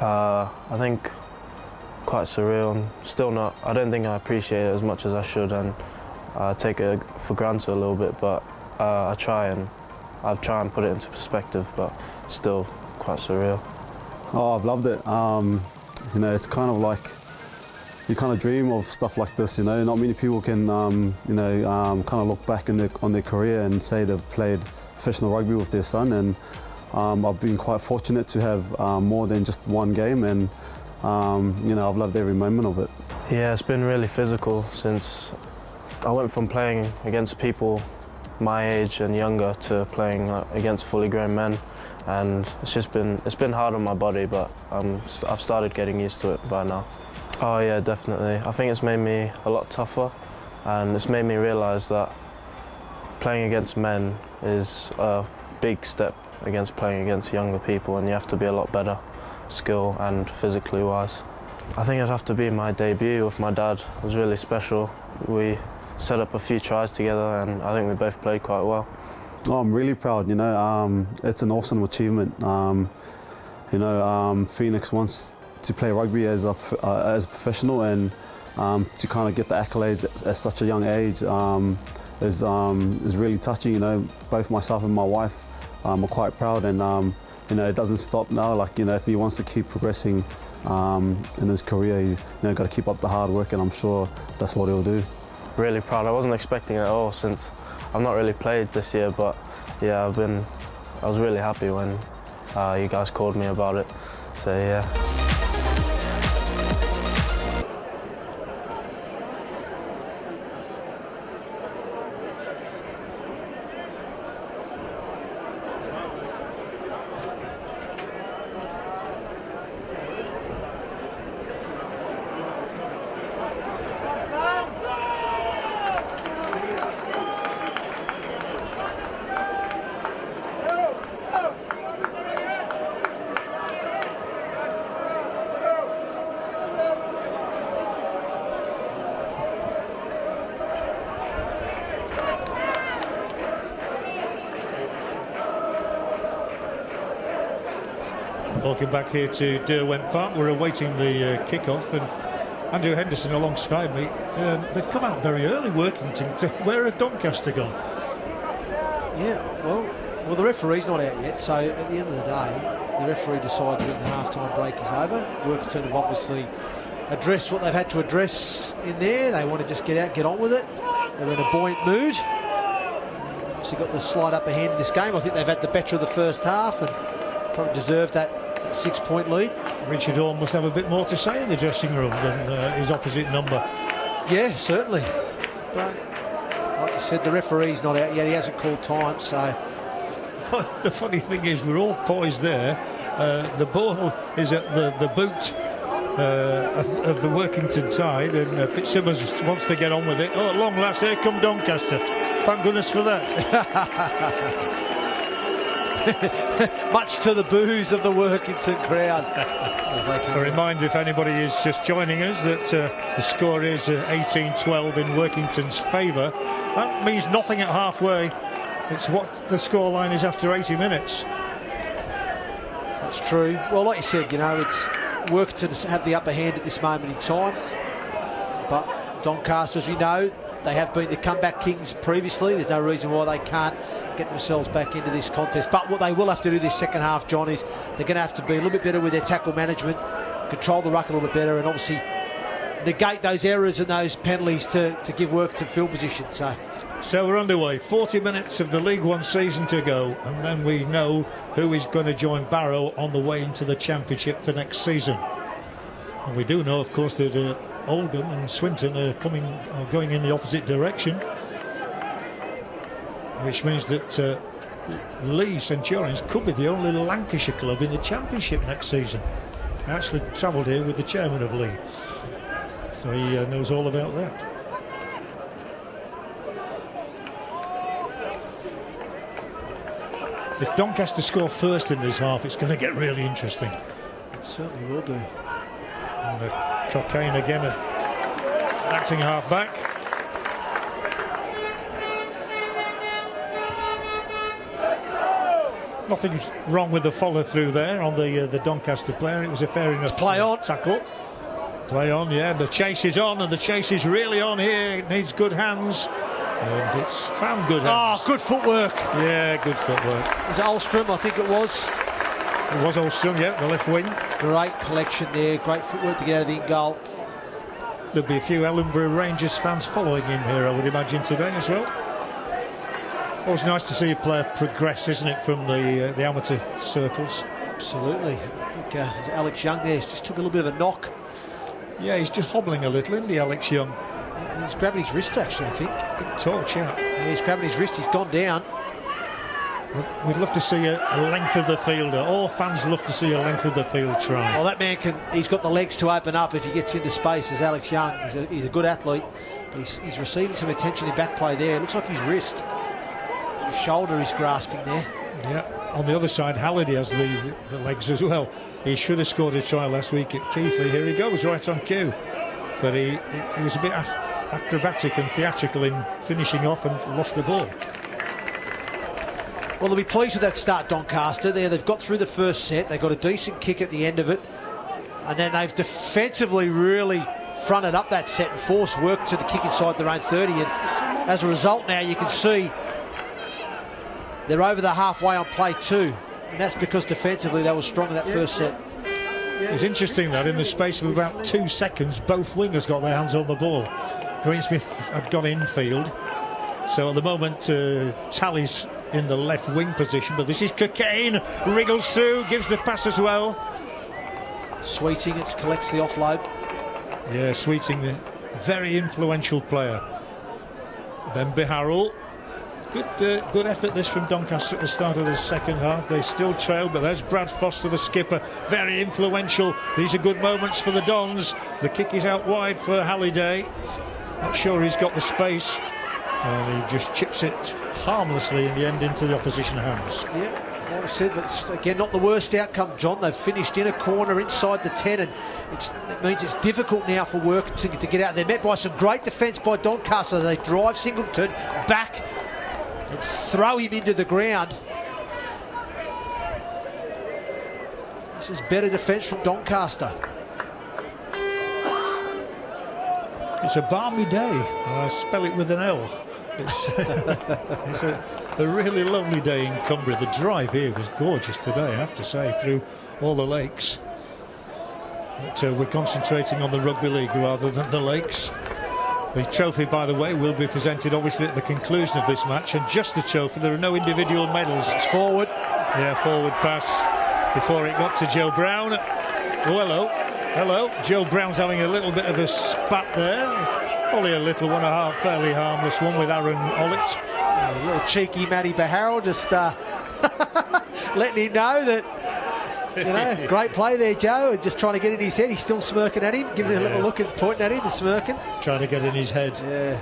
I think quite surreal, and still not. I don't think I appreciate it as much as I should, and I take it for granted a little bit, but I try and put it into perspective, but still quite surreal. Oh, I've loved it. It's kind of like, you kind of dream of stuff like this, Not many people can, kind of look back on their career and say they've played professional rugby with their son. And I've been quite fortunate to have more than just one game, and I've loved every moment of it. Yeah, it's been really physical since I went from playing against people my age and younger to playing against fully grown men, and it's been hard on my body, but I've started getting used to it by now. Oh yeah, definitely. I think it's made me a lot tougher, and it's made me realise that playing against men is a big step against playing against younger people, and you have to be a lot better skill and physically wise. I think it'd have to be my debut with my dad. It was really special. We set up a few tries together, and I think we both played quite well. Oh, I'm really proud, you know. It's an awesome achievement. Phoenix wants to play rugby as a professional, and to kind of get the accolades at such a young age is really touching. You know, both myself and my wife are quite proud, and it doesn't stop now. Like, if he wants to keep progressing in his career, he's got to keep up the hard work, and I'm sure that's what he'll do. Really proud. I wasn't expecting it at all, since I've not really played this year, but yeah, I was really happy when you guys called me about it. So yeah. Welcome back here to Derwent Park. We're awaiting the kick-off, and Andrew Henderson alongside me. They've come out very early, Workington. Where had Doncaster gone? Yeah, well, the referee's not out yet, so at the end of the day, the referee decides when the half-time break is over. Workington have obviously addressed what they've had to address in there. They want to just get out, get on with it. They're in a buoyant mood. Obviously got the slight upper hand in this game. I think they've had the better of the first half and probably deserved that 6-point lead. Richard Orr must have a bit more to say in the dressing room than his opposite number. Yeah, certainly. But like you said, the referee's not out yet. He hasn't called time, so... The funny thing is, we're all poised there. The ball is at the boot of the Workington side, and Fitzsimmons wants to get on with it. Oh, at long last, here come Doncaster. Thank goodness for that. Much to the boos of the Workington crowd. A reminder, if anybody is just joining us, that the score is 18-12 in Workington's favour. That means nothing at halfway. It's what the scoreline is after 80 minutes. That's true. Well, like you said, it's Workington have the upper hand at this moment in time. But Doncaster, as we know, they have been the comeback kings previously. There's no reason why they can't get themselves back into this contest. But what they will have to do this second half, John, is they're going to have to be a little bit better with their tackle management, control the ruck a little bit better, and obviously negate those errors and those penalties to give work to field position. So we're underway. 40 minutes of the League One season to go, and then we know who is going to join Barrow on the way into the Championship for next season. And we do know, of course, that Oldham and Swinton are going in the opposite direction, which means that Leigh Centurions could be the only Lancashire club in the Championship next season. I actually travelled here with the chairman of Leigh, so he knows all about that. If Doncaster score first in this half, it's going to get really interesting. It certainly will do. And Cockayne again, acting half back. Nothing wrong with the follow through there on the Doncaster player. It was a fair enough tackle. Play on, yeah. The chase is on, and the chase is really on here. It needs good hands. And it's found good hands. Oh, good footwork. Yeah, good footwork. Was it Ulstrom? I think it was. It was Ulstrom, yeah, the left wing. Great collection there. Great footwork to get out of the in-goal. There'll be a few Ellenborough Rangers fans following him here, I would imagine, today as well. Always nice to see a player progress, isn't it, from the amateur circles? Absolutely. I think Alex Young there just took a little bit of a knock. Yeah, he's just hobbling a little, isn't he, Alex Young? He's grabbing his wrist, actually, I think. Good touch, Yeah, he's grabbing his wrist. He's gone down. We'd love to see a length of the fielder. All fans love to see a length of the field try. Well, that man he's got the legs to open up if he gets into space, as Alex Young. He's a good athlete. But he's receiving some attention in back play there. It looks like his wrist. His shoulder is grasping there. Yeah, on the other side, Halliday has the legs as well. He should have scored a try last week at Keighley. Here he goes, right on cue. But he was a bit acrobatic and theatrical in finishing off and lost the ball. Well, they'll be pleased with that start, Doncaster. They've got through the first set. They got a decent kick at the end of it. And then they've defensively really fronted up that set and forced work to the kick inside their own 30. And as a result now, you can see they're over the halfway on play 2. And that's because defensively they were strong in that first set. It's interesting that in the space of about 2 seconds, both wingers got their hands on the ball. Greensmith had gone infield. So at the moment, Tally's in the left wing position, but this is Cocaine, wriggles through, gives the pass as well. Sweeting, it collects the offload. Yeah, Sweeting, a very influential player. Then Biharul. Good effort this from Doncaster at the start of the second half. They still trail, but there's Brad Foster, the skipper, very influential. These are good moments for the Dons. The kick is out wide for Halliday. Not sure he's got the space. And he just chips it harmlessly in the end into the opposition hands. Yeah, like I said, but it's, again, not the worst outcome, John. They've finished in a corner inside the 10, and it means it's difficult now for Workington to get out. They're met by some great defence by Doncaster. They drive Singleton back and throw him into the ground. This is better defence from Doncaster. It's a balmy day. I spell it with an L. It's a really lovely day in Cumbria. The drive here was gorgeous today, I have to say, through all the lakes. But we're concentrating on the Rugby League rather than the lakes. The trophy, by the way, will be presented obviously at the conclusion of this match, and just the trophy. There are no individual medals. It's forward. Yeah, forward pass before it got to Joe Brown. Oh, hello. Joe Brown's having a little bit of a spat there. Only a little one, a fairly harmless one with Aaron Ollett. A little cheeky Matty Baharrell just letting him know that, great play there, Joe, and just trying to get in his head. He's still smirking at him, giving a little look and pointing at him and smirking. Trying to get in his head. Yeah,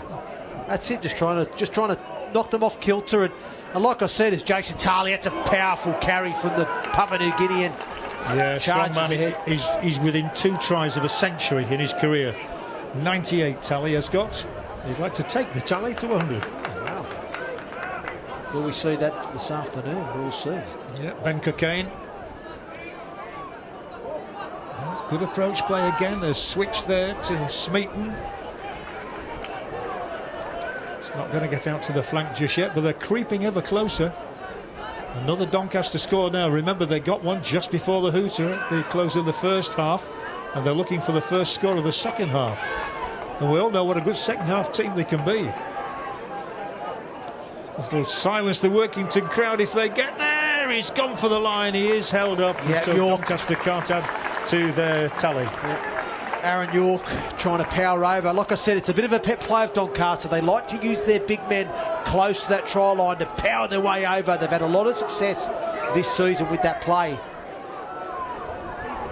that's it. Just trying to knock them off kilter. And like I said, as Jason Tarley, that's a powerful carry from the Papua New Guinean. Yeah, strong man. He's within 2 tries of a century in his career. 98 tally has got. He'd like to take the tally to 100. Wow. Will we see that this afternoon? We'll see. Yeah, Ben Cocaine. That's good approach play again. There's switch there to Smeaton. It's not going to get out to the flank just yet, but they're creeping ever closer. Another Doncaster score now. Remember, they got one just before the hooter at the close of the first half, and they're looking for the first score of the second half. And we all know what a good second half team they can be. It'll silence the Workington crowd if they get there. He's gone for the line. He is held up. Yeah, so Doncaster can't add to their tally. Yeah. Aaron York trying to power over. Like I said, it's a bit of a pet play of Doncaster. They like to use their big men close to that try line to power their way over. They've had a lot of success this season with that play.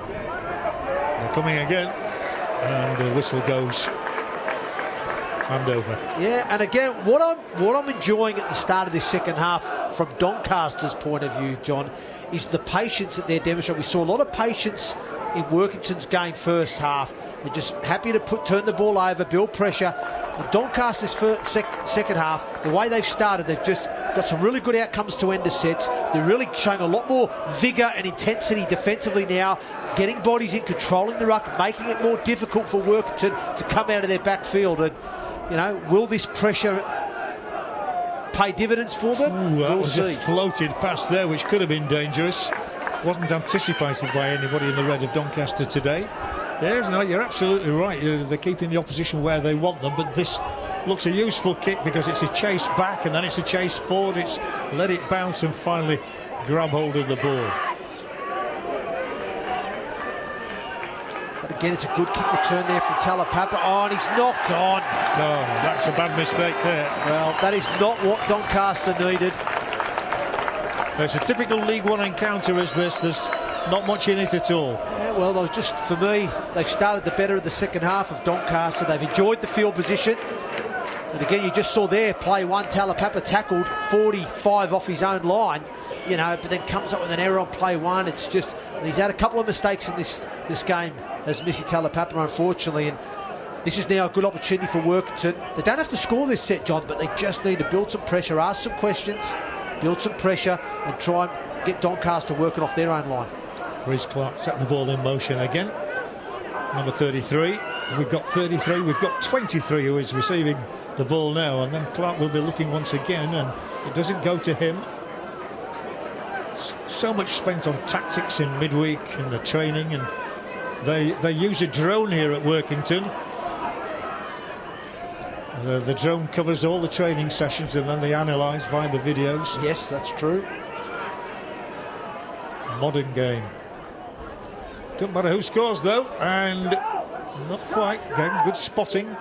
They're coming again, and the whistle goes. Hand over. Yeah, and again, what I'm enjoying at the start of this second half from Doncaster's point of view, John, is the patience that they're demonstrating. We saw a lot of patience in Workington's game first half. They're just happy to turn the ball over, build pressure. And Doncaster's second half, the way they've started, they've just got some really good outcomes to end the sets. They're really showing a lot more vigour and intensity defensively now, getting bodies in, controlling the ruck, making it more difficult for Workington to come out of their backfield. And will this pressure pay dividends for them? That was a floated pass there, which could have been dangerous. Wasn't anticipated by anybody in the red of Doncaster today. Yes, no, you're absolutely right. They're keeping the opposition where they want them, but this looks a useful kick because it's a chase back and then it's a chase forward. It's let it bounce and finally grab hold of the ball. But again, it's a good kick return there from Talapapa. Oh, and he's knocked on. No, that's a bad mistake there. Well, that is not what Doncaster needed. It's a typical League One encounter as this. There's not much in it at all. Yeah, well, for me, they've started the better of the second half of Doncaster. They've enjoyed the field position. And again, you just saw there, play one, Talapapa tackled 45 off his own line, you know, but then comes up with an error on play one. It's just, and he's had a couple of mistakes in this game, as Missy Talapapa, unfortunately, and this is now a good opportunity for Workington. They don't have to score this set, John, but they just need to build some pressure, ask some questions, build some pressure, and try and get Doncaster working off their own line. Reece Clark setting the ball in motion again. Number 33. We've got 33, we've got 23 who is receiving the ball now, and then Clark will be looking once again, and it doesn't go to him. So much spent on tactics in midweek in the training, and they use a drone here at Workington. The drone covers all the training sessions, and then they analyse via the videos. Yes, that's true. Modern game. Doesn't matter who scores though, and not quite. Again, good spotting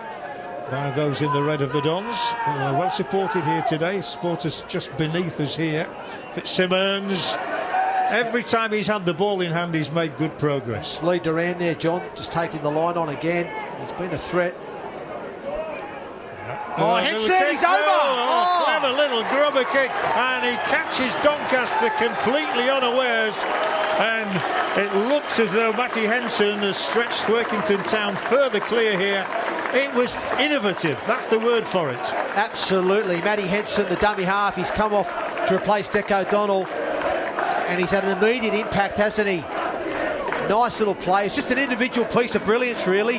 by those in the red of the Dons. Well supported here today. Supporters just beneath us here. Fitzsimmons. Every time he's had the ball in hand, he's made good progress. Lee Duran there, John, just taking the line on again. He's been a threat. Oh, Henson, he's over! Clever little grubber kick, and he catches Doncaster completely unawares, and it looks as though Matty Henson has stretched Workington Town further clear here. It was innovative, that's the word for it. Absolutely, Matty Henson, the dummy half, he's come off to replace Deck O'Donnell, and he's had an immediate impact, hasn't he? Nice little play. It's just an individual piece of brilliance, really.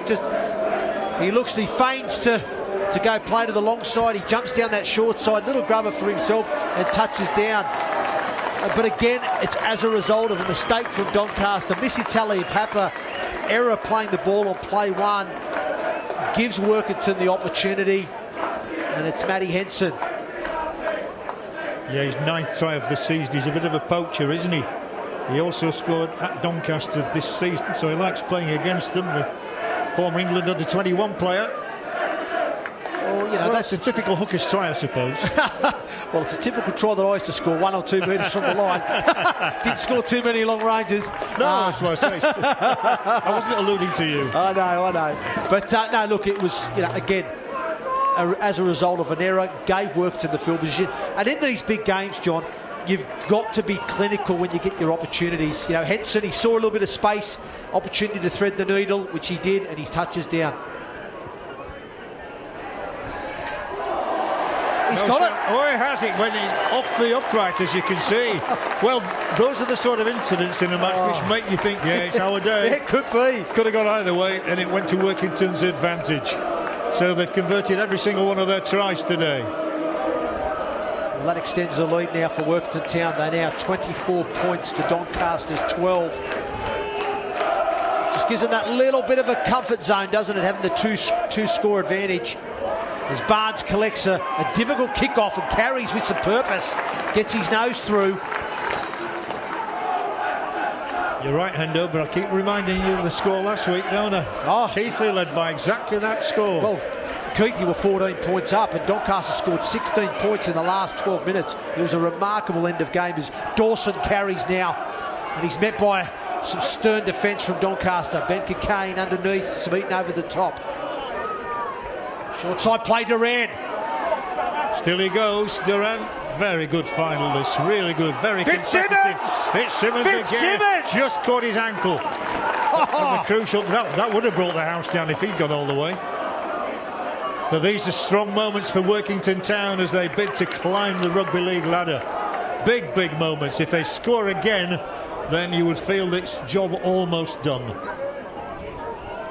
He feigns to go play to the long side. He jumps down that short side, little grubber for himself, and touches down. But again, it's as a result of a mistake from Doncaster. Missy Talapapa, error playing the ball on play one, gives Workington the opportunity, and it's Matty Henson. Yeah, his 9th try of the season. He's a bit of a poacher, isn't he? He also scored at Doncaster this season, so he likes playing against them. The former England under-21 player. That's a typical hooker's try, I suppose. Well, it's a typical try that I used to score 1 or 2 metres from the line. Didn't score too many long ranges. No, that's what I say. I wasn't alluding to you. I know. But no, look, it was, again, as a result of an error, gave Workington the field position. And in these big games, John, you've got to be clinical when you get your opportunities. Henson, he saw a little bit of space, opportunity to thread the needle, which he did, and he touches down. He's got it. Oh, he has it when he's off the upright, as you can see. Well, those are the sort of incidents in a match which make you think, yeah, it's our day. It could be. Could have gone either way, and it went to Workington's advantage. So they've converted every single one of their tries today. Well, that extends the lead now for Workington Town. They're now 24 points to Doncaster's 12. Just gives them that little bit of a comfort zone, doesn't it, having the two-score advantage. As Barnes collects a difficult kickoff and carries with some purpose, gets his nose through. You're right, Hendo, but I keep reminding you of the score last week, don't I? Oh. Keighley led by exactly that score. Well, Keighley were 14 points up, and Doncaster scored 16 points in the last 12 minutes. It was a remarkable end of game as Dawson carries now, and he's met by some stern defence from Doncaster. Ben Cockayne underneath, Smeaton over the top. Short side play, Duran. Still he goes, Duran. Very good finalist, really good, very competitive. Fitzsimmons again, just caught his ankle. A crucial, that would have brought the house down if he'd gone all the way. But these are strong moments for Workington Town as they bid to climb the Rugby League ladder. Big moments. If they score again, then you would feel this job almost done.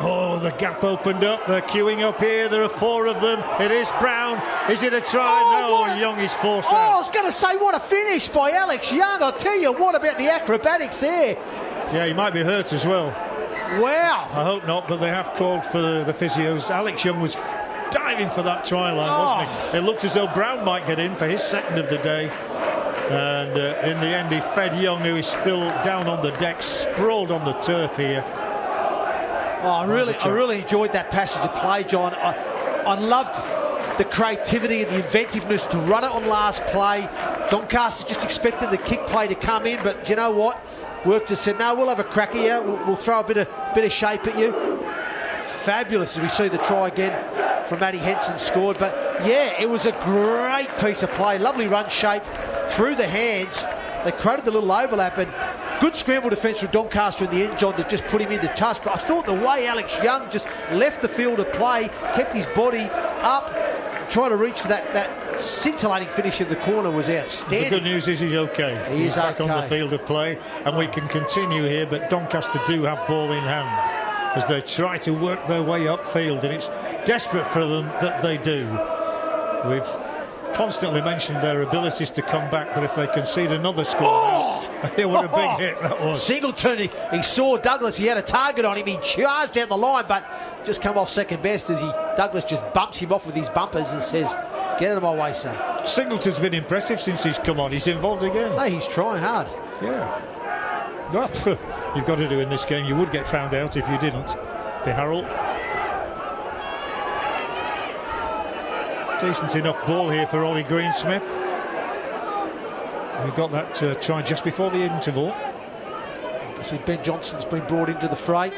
Oh, the gap opened up. They're queuing up here. There are 4 of them. It is Brown. Is it a try? No, Young is forced out. I was going to say, what a finish by Alex Young. I'll tell you, what about the acrobatics there? Yeah, he might be hurt as well. Wow. I hope not, but they have called for the physios. Alex Young was diving for that try line, wasn't he? It looked as though Brown might get in for his second of the day. And in the end, he fed Young, who is still down on the deck, sprawled on the turf here. Oh, I really enjoyed that passage of play, John. I loved the creativity and the inventiveness to run it on last play. Doncaster just expected the kick play to come in, but you know what? Workington said, no, we'll have a crack at you. We'll throw a bit of shape at you. Fabulous as we see the try again from Matty Henson scored. But yeah, it was a great piece of play. Lovely run shape through the hands. They created the little overlap, and good scramble defence from Doncaster in the end, John, to just put him into touch. But I thought the way Alex Young just left the field of play, kept his body up, trying to reach for that scintillating finish in the corner was outstanding. The good news is he's okay. He's back okay on the field of play, and we can continue here, but Doncaster do have ball in hand as they try to work their way upfield, and it's desperate for them that they do. We've constantly mentioned their abilities to come back, but if they concede another score, what a big hit that was. Singleton, he saw Douglas, he had a target on him, he charged out the line, but just come off second best as Douglas just bumps him off with his bumpers and says, get out of my way, son. Singleton's been impressive since he's come on. He's involved again. Hey, he's trying hard. Yeah. Well, you've got to do in this game. You would get found out if you didn't. Barrow. Decent enough ball here for Ollie Greensmith. We've got that try just before the interval. See, Ben Johnson's been brought into the fray.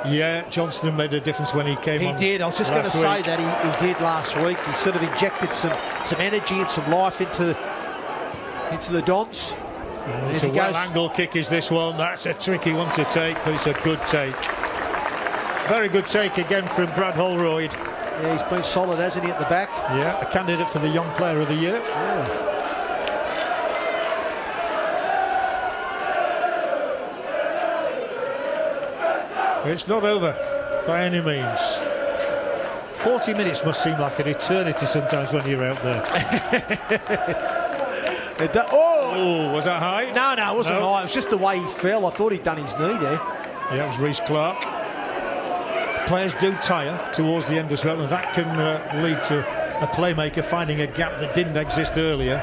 Yeah, Johnston made a difference when he came on. He did. I was just going to say that he did last week. He sort of injected some energy and some life into the Dons. It's a well-angled kick is this one. That's a tricky one to take, but it's a good take. Very good take again from Brad Holroyd. Yeah, he's been solid, hasn't he, at the back? Yeah, a candidate for the Young Player of the Year. Yeah. It's not over by any means. 40 minutes must seem like an eternity sometimes when you're out there. Was that high? No, it wasn't high. It was just the way he fell. I thought he'd done his knee there. Yeah, it was Reece Clark. Players do tire towards the end as well, and that can lead to a playmaker finding a gap that didn't exist earlier.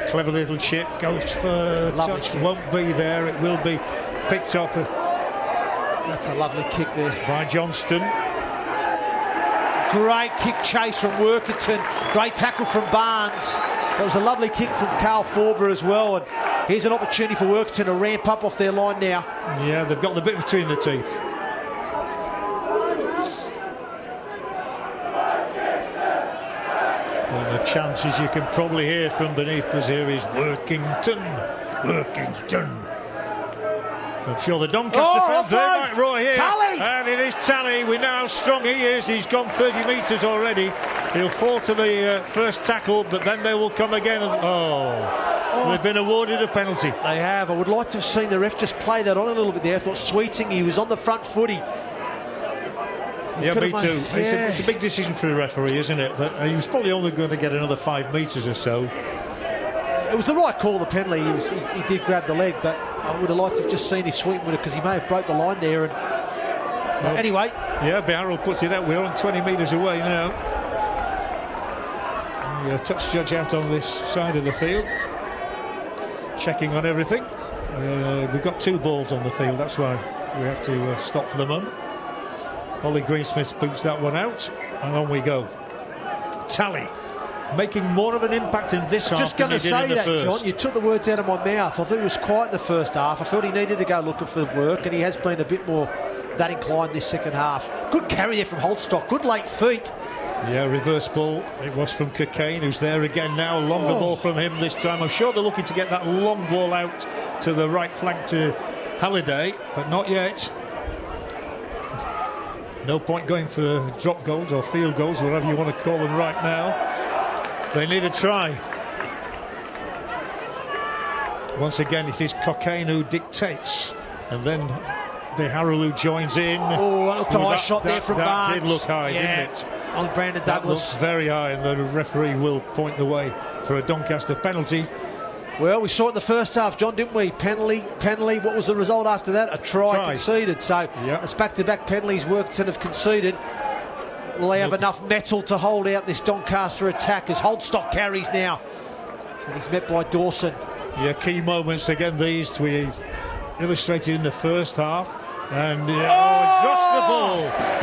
Clever little chip, goes for touch, won't be there. It will be picked up. That's a lovely kick there by Johnston. Great kick chase from Workington. Great tackle from Barnes. That was a lovely kick from Carl Forber as well. And here's an opportunity for Workington to ramp up off their line now. Yeah, they've got the bit between the teeth. Well, the chances you can probably hear from beneath us here is Workington. I'm sure the Doncaster fans, they might roar here. Tally! And it is Tally. We know how strong he is. He's gone 30 metres already. He'll fall to the first tackle, but then they will come again. They've been awarded a penalty. They have. I would like to have seen the ref just play that on a little bit there. I thought Sweeting, he was on the front foot. Yeah, me too. Yeah. It's a big decision for the referee, isn't it? But he was probably only going to get another 5 metres or so. It was the right call, the penalty. He did grab the leg, but I would have liked to have just seen if Sweeting would have, because he may have broke the line there. And anyway. Yeah, Barrow puts it out. We're on 20 metres away now. The touch judge out on this side of the field, checking on everything. We've got 2 balls on the field. That's why we have to stop for the moment. Ollie Greensmith boots that one out, and on we go. Tally making more of an impact in this half. Just going to say that, first. John, you took the words out of my mouth. I thought he was quiet in the first half. I felt he needed to go looking for work, and he has been a bit more that inclined this second half. Good carry there from Holtstock. Good late feet. Yeah, reverse ball. It was from Cocaine, who's there again now. Longer ball from him this time. I'm sure they're looking to get that long ball out to the right flank to Halliday, but not yet. No point going for drop goals or field goals, whatever you want to call them right now. They need a try. Once again, it is Cocaine who dictates, and then Barrow joins in. Oh, that looked a high shot there from Barnes. That did look high, didn't it? On Brandon Douglas. That looked very high, and the referee will point the way for a Doncaster penalty. Well, we saw it in the first half, John, didn't we? Penalty. What was the result after that? A try. Conceded. So it's back-to-back penalties Workington have conceded. Will they have enough metal to hold out this Doncaster attack as Holtstock carries now? And he's met by Dawson. Yeah, key moments again, these we've illustrated in the first half. And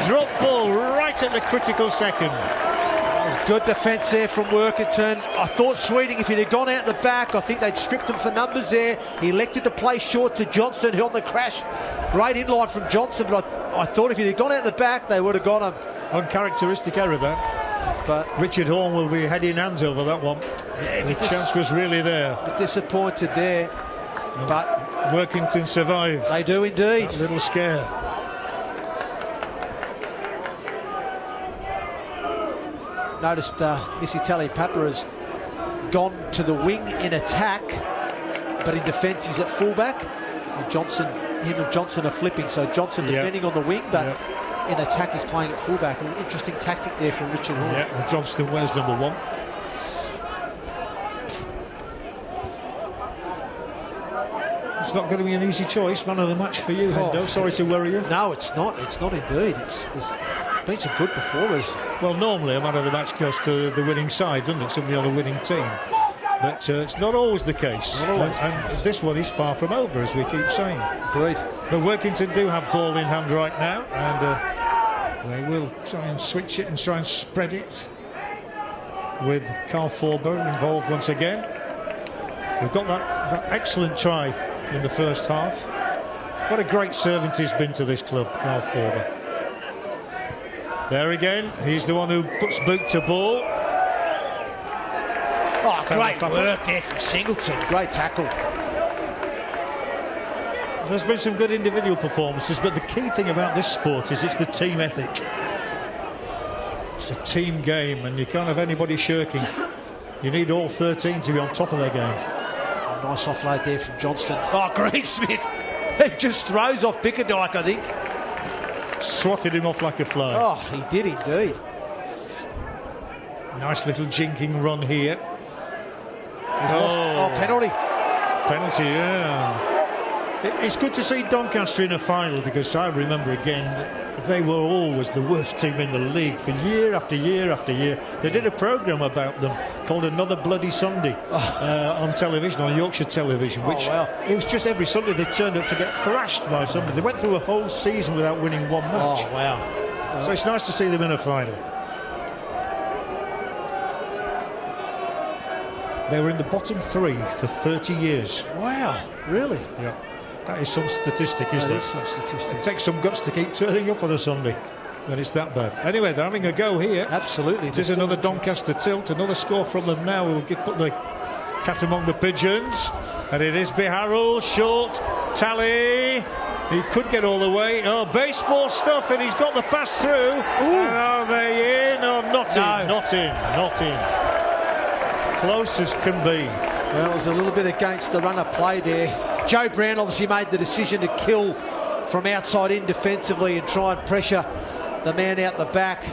dropped ball right at the critical second. Good defence there from Workington. I thought Sweeting, if he'd have gone out the back, I think they'd stripped him for numbers there. He elected to play short to Johnston, who on the crash. Great inline from Johnston, but I thought if he'd have gone out the back, they would have got him. Uncharacteristic error that. But Richard Horn will be heading hands over that one. Yeah, the chance was really there. Disappointed there, but Workington survived. They do indeed. That little scare. Noticed Missy Tally-Papa has gone to the wing in attack, but in defence he's at fullback. And him and Johnson are flipping, so Johnson defending on the wing, but in attack he's playing at fullback. An interesting tactic there from Richard Horn. Yeah, well, Johnston wears number 1. It's not going to be an easy choice. Man of the match for you, Hendo. Sorry to worry you. No, it's not. It's not indeed. It's been some good performers. Well, normally a man of the match goes to the winning side, doesn't it? Somebody on a winning team. But it's not always the case. And this one is far from over, as we keep saying. Great. The Workington do have ball in hand right now, and they will try and switch it and try and spread it with Carl Forber involved once again. We've got that excellent try in the first half. What a great servant he's been to this club, Carl Forber. There again, he's the one who puts boot to ball. Oh, great work there from Singleton. Great tackle. There's been some good individual performances, but the key thing about this sport is it's the team ethic. It's a team game, and you can't have anybody shirking. You need all 13 to be on top of their game. Nice offload there from Johnston. Oh, Greensmith. He just throws off Bickerdike, I think. Swatted him off like a fly. Oh, he did indeed. Nice little jinking run here. Penalty. Penalty, yeah. It's good to see Doncaster in a final, because I remember again, they were always the worst team in the league for year after year after year. They did a programme about them called Another Bloody Sunday on television, on Yorkshire television, which it was just every Sunday they turned up to get thrashed by somebody. They went through a whole season without winning one match. Oh, wow. So it's nice to see them in a final. They were in the bottom 3 for 30 years. Wow, really? Yeah. That is some statistic, isn't it? That is some statistic. It takes some guts to keep turning up on a Sunday when it's that bad. Anyway, they're having a go here. Absolutely. It is another Doncaster tilt, another score from them now. We'll put the cat among the pigeons. And it is Biharul, short, Tally. He could get all the way. Oh, baseball stuff, and he's got the pass through. And are they in or not in? Not in, not in. Close as can be. Well, it was a little bit against the run of play there. Joe Brown obviously made the decision to kill from outside in defensively and try and pressure the man out the back.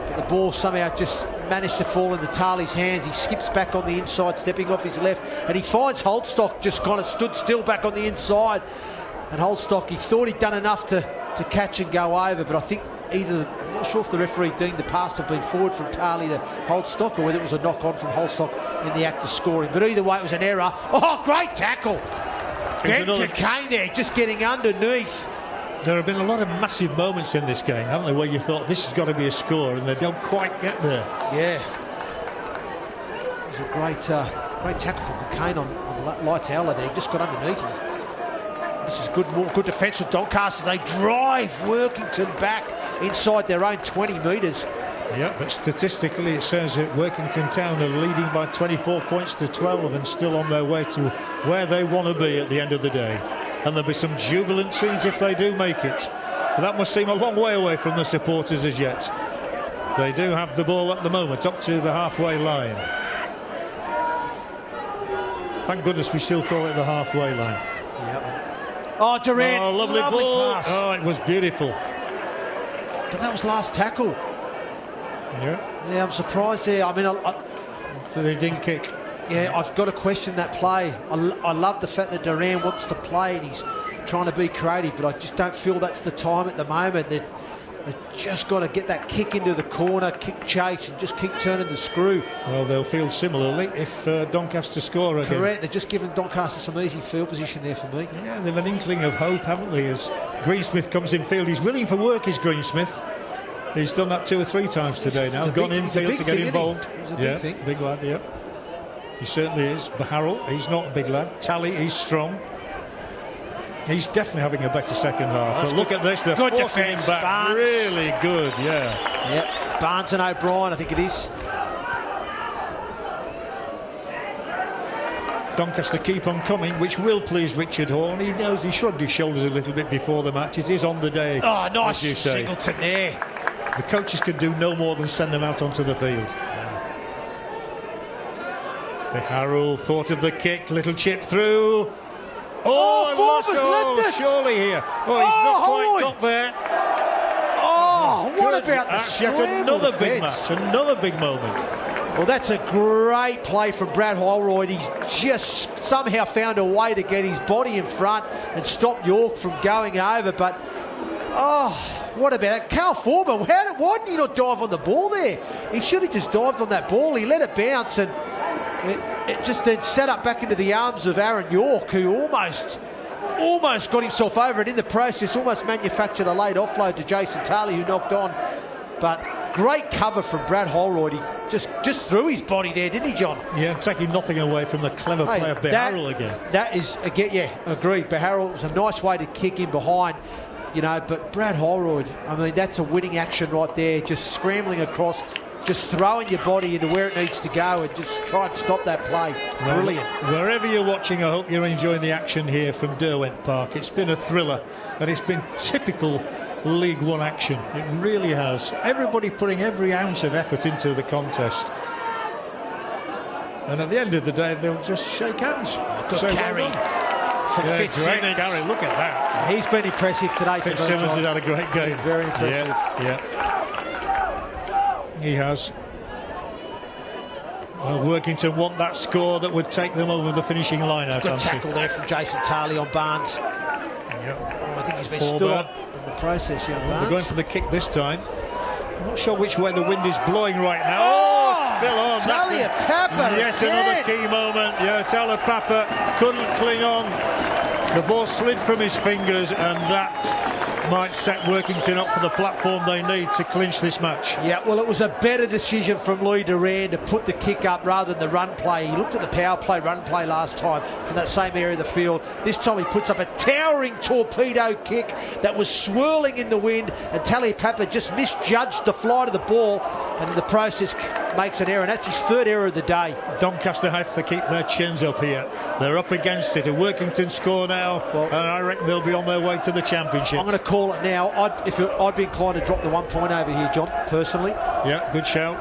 But the ball somehow just managed to fall into Tarley's hands. He skips back on the inside, stepping off his left, and he finds Holstock just kind of stood still back on the inside. And Holstock, he thought he'd done enough to catch and go over, but I think I'm not sure if the referee deemed the pass to have been forward from Tarley to Holstock, or whether it was a knock-on from Holstock in the act of scoring. But either way, it was an error. Oh, great tackle! Ben Kane there, just getting underneath. There have been a lot of massive moments in this game, haven't there, where you thought this has got to be a score, and they don't quite get there. Yeah. It was a great tackle from Kane on Lightowler there. He just got underneath him. This is good defence with Doncaster. They drive Workington back inside their own 20 metres. Yeah, but statistically it says that Workington Town are leading by 24 points to 12 and still on their way to where they want to be at the end of the day. And there'll be some jubilant scenes if they do make it. But that must seem a long way away from the supporters as yet. They do have the ball at the moment, up to the halfway line. Thank goodness we still call it the halfway line. Yep. Oh, Durant. Oh, lovely ball. Pass. Oh, it was beautiful. But that was last tackle. Yeah, I'm surprised there. I mean, so they didn't kick. Yeah, I've got to question that play. I love the fact that Duran wants to play and he's trying to be creative, but I just don't feel that's the time at the moment. They're They've just got to get that kick into the corner, kick chase, and just keep turning the screw. Well, they'll feel similarly if Doncaster score again. Correct. They're just giving Doncaster some easy field position there for me. Yeah, they've an inkling of hope, haven't they, as Greensmith comes in field. He's willing for work, is Greensmith. He's done that 2 or 3 times today now. Gone in field to get involved. He's a big thing. Big lad, yeah. He certainly is. Barrow, he's not a big lad. Tally, he's strong. He's definitely having a better second half. But look at this, they're good forcing him defence, back. Barnes. Really good, yeah. Yep, Barnes and O'Brien, I think it is. Doncaster keep on coming, which will please Richard Horne. He knows he shrugged his shoulders a little bit before the match. It is on the day. Oh, nice as you say. Singleton there. The coaches can do no more than send them out onto the field. The Harold thought of the kick, little chip through. Forber's left it. Surely here. Oh, he's not quite got there. Oh, what Good. about the That's yet scramble another big defence? match, another big moment. Well, that's a great play from Brad Holroyd. He's just somehow found a way to get his body in front and stop York from going over. But, what about it? Carl Forber, why didn't he not dive on the ball there? He should have just dived on that ball. He let it bounce and it just then set up back into the arms of Aaron York, who almost got himself over it in the process, almost manufactured a late offload to Jason Taylor, who knocked on. But great cover from Brad Holroyd. He just threw his body there, didn't he, John? Yeah, taking nothing away from the clever player Beharrell again. That is, again, yeah, agreed. Beharrell was a nice way to kick in behind, you know, but Brad Holroyd, I mean, that's a winning action right there, just scrambling across, just throwing your body into where it needs to go and just try and stop that play. Brilliant. Wherever you're watching, I hope you're enjoying the action here from Derwent Park. It's been a thriller and it's been typical League One action. It really has. Everybody putting every ounce of effort into the contest. And at the end of the day, they'll just shake hands. Good carry. Yeah, great carry. Look at that. He's been impressive today. Fitzsimmons has had a great game. Very impressive. Yeah. He has. Well, Workington want that score that would take them over the finishing line. Good tackle there from Jason Tarley on Barnes. I think he's been stood up in the process. They're going for the kick this time. I'm not sure which way the wind is blowing right now. Oh, still on. Talia Papa. Yes, another key moment. Yeah, Talia Papa couldn't cling on. The ball slid from his fingers, and that might set Workington up for the platform they need to clinch this match. Yeah, well, it was a better decision from Louis Duran to put the kick up rather than the run play. He looked at the power play, run play last time from that same area of the field. This time he puts up a towering torpedo kick that was swirling in the wind, and Talia Papa just misjudged the flight of the ball, and in the process makes an error, and that's his third error of the day. Doncaster have to keep their chins up here. They're up against it. A Workington score now, and I reckon they'll be on their way to the championship. I'm going to call it now. I'd be inclined to drop the 1 point over here, John, personally. Yeah, good shout.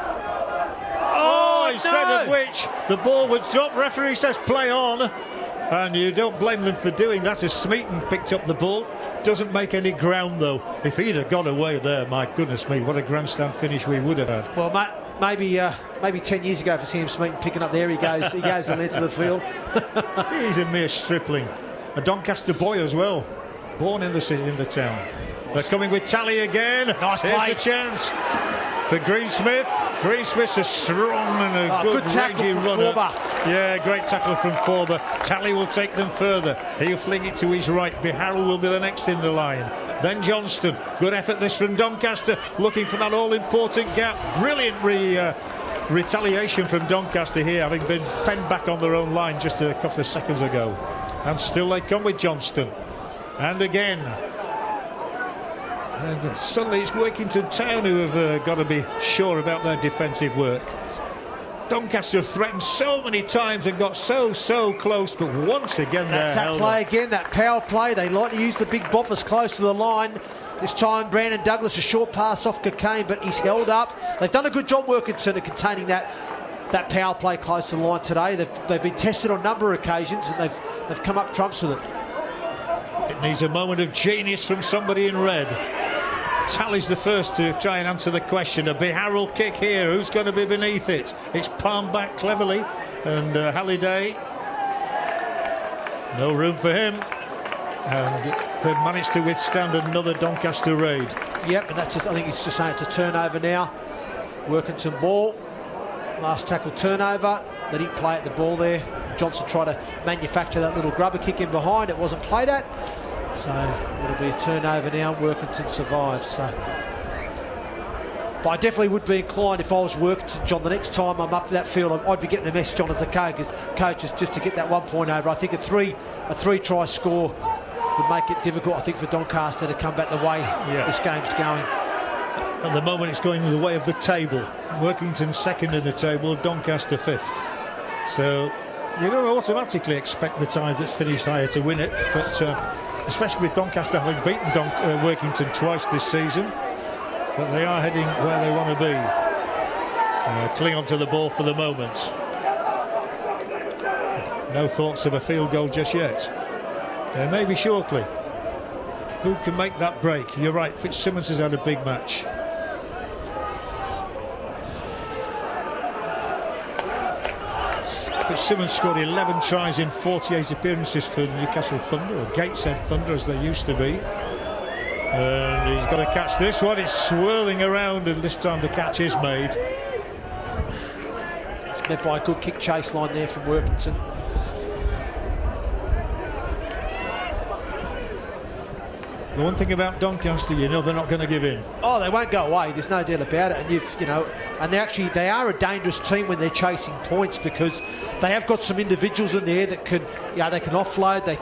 Oh, instead of which the ball was dropped. Referee says play on, and you don't blame them for doing that, as Smeaton picked up the ball. Doesn't make any ground though. If he'd have gone away there, my goodness me, what a grandstand finish we would have had. Well, maybe 10 years ago for Sam Smeaton picking up there, he goes the length of the field. He's a mere stripling. A Doncaster boy as well, born in the city, in the town. They're coming with Tally again. Nice Here's play. the chance for Greensmith. Greensmith's a strong and a good tackle rangy from runner. Forber. Yeah, great tackle from Forber. Tally will take them further. He'll fling it to his right. Beharrell will be the next in the line. Then Johnston. Good effort this from Doncaster, looking for that all-important gap. Brilliant retaliation from Doncaster here, having been penned back on their own line just a couple of seconds ago. And still they come with Johnston. And again. And suddenly it's Workington Town who have got to be sure about their defensive work. Doncaster threatened so many times and got so close, but once again that's that play again, that power play. They like to use the big boppers close to the line. This time Brandon Douglas, a short pass off Cocaine, but he's held up. They've done a good job Workington of containing that power play close to the line today. They've been tested on a number of occasions and they've come up trumps with it. It needs a moment of genius from somebody in red. Tally's the first to try and answer the question. A Beharrell kick here. Who's going to be beneath it? It's palmed back cleverly. And Halliday. No room for him. And they've managed to withstand another Doncaster raid. Yep, and I think he's just saying it's a turnover now. Workington ball. Last tackle turnover. They didn't play at the ball there. Johnson tried to manufacture that little grubber kick in behind. It wasn't played at. So it'll be a turnover now. Workington survives. So. But I definitely would be inclined, if I was Workington, John, the next time I'm up that field, I'd be getting the message on as a coach is just to get that 1 point over. I think a three try score would make it difficult, I think, for Doncaster to come back the way this game's going. At the moment, it's going the way of the table. Workington second in the table, Doncaster fifth. So you don't automatically expect the side that's finished higher to win it, but especially with Doncaster having beaten Workington twice this season. But they are heading where they want to be. Cling on to the ball for the moment. No thoughts of a field goal just yet. Maybe shortly. Who can make that break? You're right, Fitzsimmons has had a big match. Fitzsimmons scored 11 tries in 48 appearances for Newcastle Thunder, or Gateshead Thunder as they used to be. And he's got to catch this one. It's swirling around, and this time the catch is made. It's met by a good kick chase line there from Workington. The one thing about Doncaster, you know they're not going to give in. Oh, they won't go away. There's no doubt about it. And and they are a dangerous team when they're chasing points, because they have got some individuals in there that can, they can offload. They've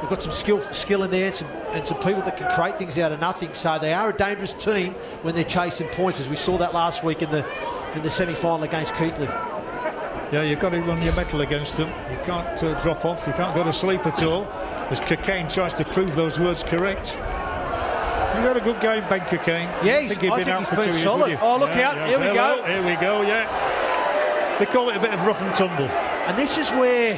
got some skill in there, and some people that can create things out of nothing. So they are a dangerous team when they're chasing points, as we saw that last week in the semi-final against Keighley. Yeah, you've got to run your mettle against them. You can't drop off. You can't go to sleep at all. As Cockayne tries to prove those words correct. You had a good game, Ben Cockayne. Yeah, I think he's been solid. Oh, look out. Here we go. Here we go, yeah. They call it a bit of rough and tumble. And this is where,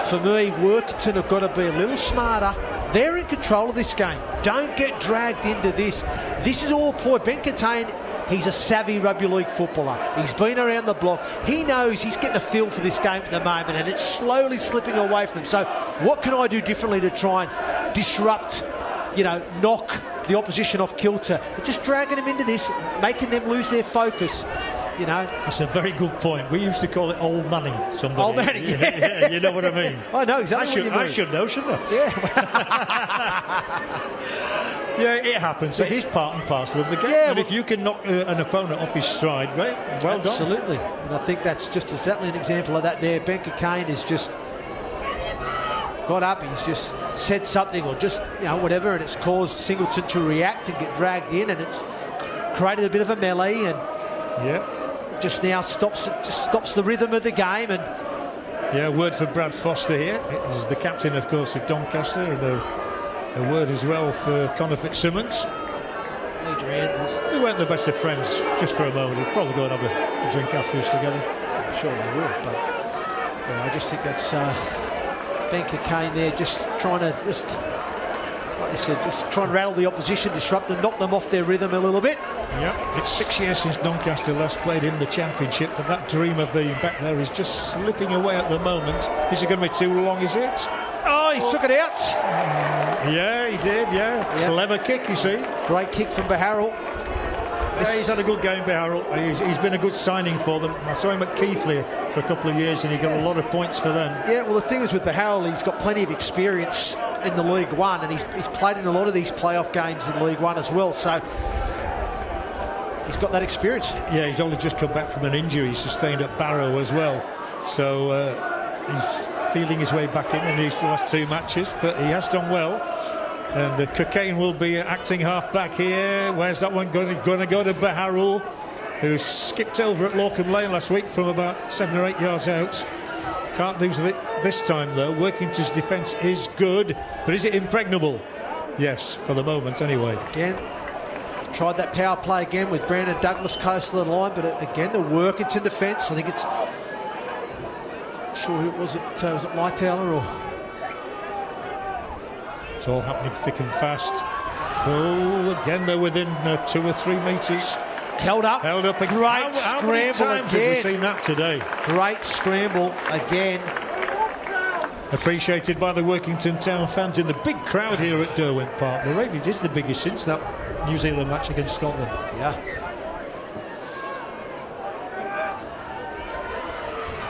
for me, Workington have got to be a little smarter. They're in control of this game. Don't get dragged into this. This is all ploy. Ben Cockayne, he's a savvy rugby league footballer. He's been around the block. He knows he's getting a feel for this game at the moment, and it's slowly slipping away from them. So what can I do differently to try and disrupt, knock the opposition off kilter? Just dragging them into this, making them lose their focus. That's a very good point. We used to call it old manning. Somebody. Old manning, yeah. You know what I mean. I know exactly what you mean. I should know, shouldn't I? Yeah. Yeah, it happens. It is part and parcel of the game. Yeah, and if you can knock an opponent off his stride, right, well done. Absolutely. And I think that's just exactly an example of that there. Ben Cockayne has just got up, he's just said something, or just, whatever, and it's caused Singleton to react and get dragged in, and it's created a bit of a melee, and just now stops the rhythm of the game. And yeah, word for Brad Foster here. He's the captain, of course, of Doncaster, and a word as well for Connor Fitzsimmons. They weren't the best of friends just for a moment. They'll probably go and have a drink afterwards together. I'm sure they will, but I just think that's Ben Cockayne there, just trying to, like I said, just try and rattle the opposition, disrupt them, knock them off their rhythm a little bit. Yeah, it's 6 years since Doncaster last played in the Championship, but that dream of being back there is just slipping away at the moment. Is it going to be too long, is it? Oh, he took it out. Yeah, he did, yeah. Clever kick, you see. Great kick from Barrow. Yeah, he's had a good game, Barrow. He's been a good signing for them. I saw him at Keighley for a couple of years, and he got a lot of points for them. Yeah, well, the thing is with Barrow, he's got plenty of experience in the League One, and he's played in a lot of these playoff games in League One as well, so he's got that experience. Yeah, he's only just come back from an injury he sustained at Barrow as well, so he's feeling his way back in these last two matches, but he has done well. And Cockayne will be acting half-back here. Where's that one going to go to Barrow, who skipped over at Lorcan Lane last week from about 7 or 8 yards out. Can't lose it this time, though. Workington's defence is good, but is it impregnable? Yes, for the moment, anyway. Again, tried that power play again with Brandon Douglas close to the line, but again, the Workington defence, I think it's... Sure, was it Lightower or... It's all happening thick and fast. Oh, again, they're within 2 or 3 metres. Held up. Held up. Great how many scramble times again. have we seen that today? Great scramble again. appreciated by the Workington Town fans in the big crowd here at Derwent Park. The rate, it is the biggest since that New Zealand match against Scotland. Yeah.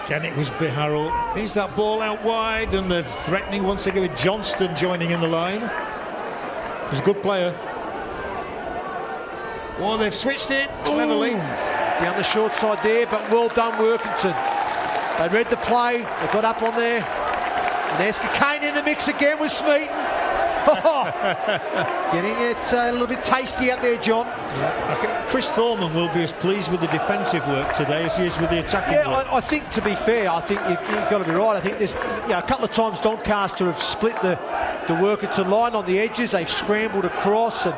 Again, it was Barrow. Is that ball out wide, and they're threatening once again with Johnston joining in the line. He's a good player. Oh, they've switched it cleverly. Down the short side there, but well done, Workington. They read the play, they got up on there. And there's Kane in the mix again with Smeaton. Getting it a little bit tasty out there, John. Yeah, I think Chris Thorman will be as pleased with the defensive work today as he is with the attacking work. I think, to be fair, I think you've got to be right. I think there's a couple of times Doncaster have split the Workington line on the edges. They've scrambled across, and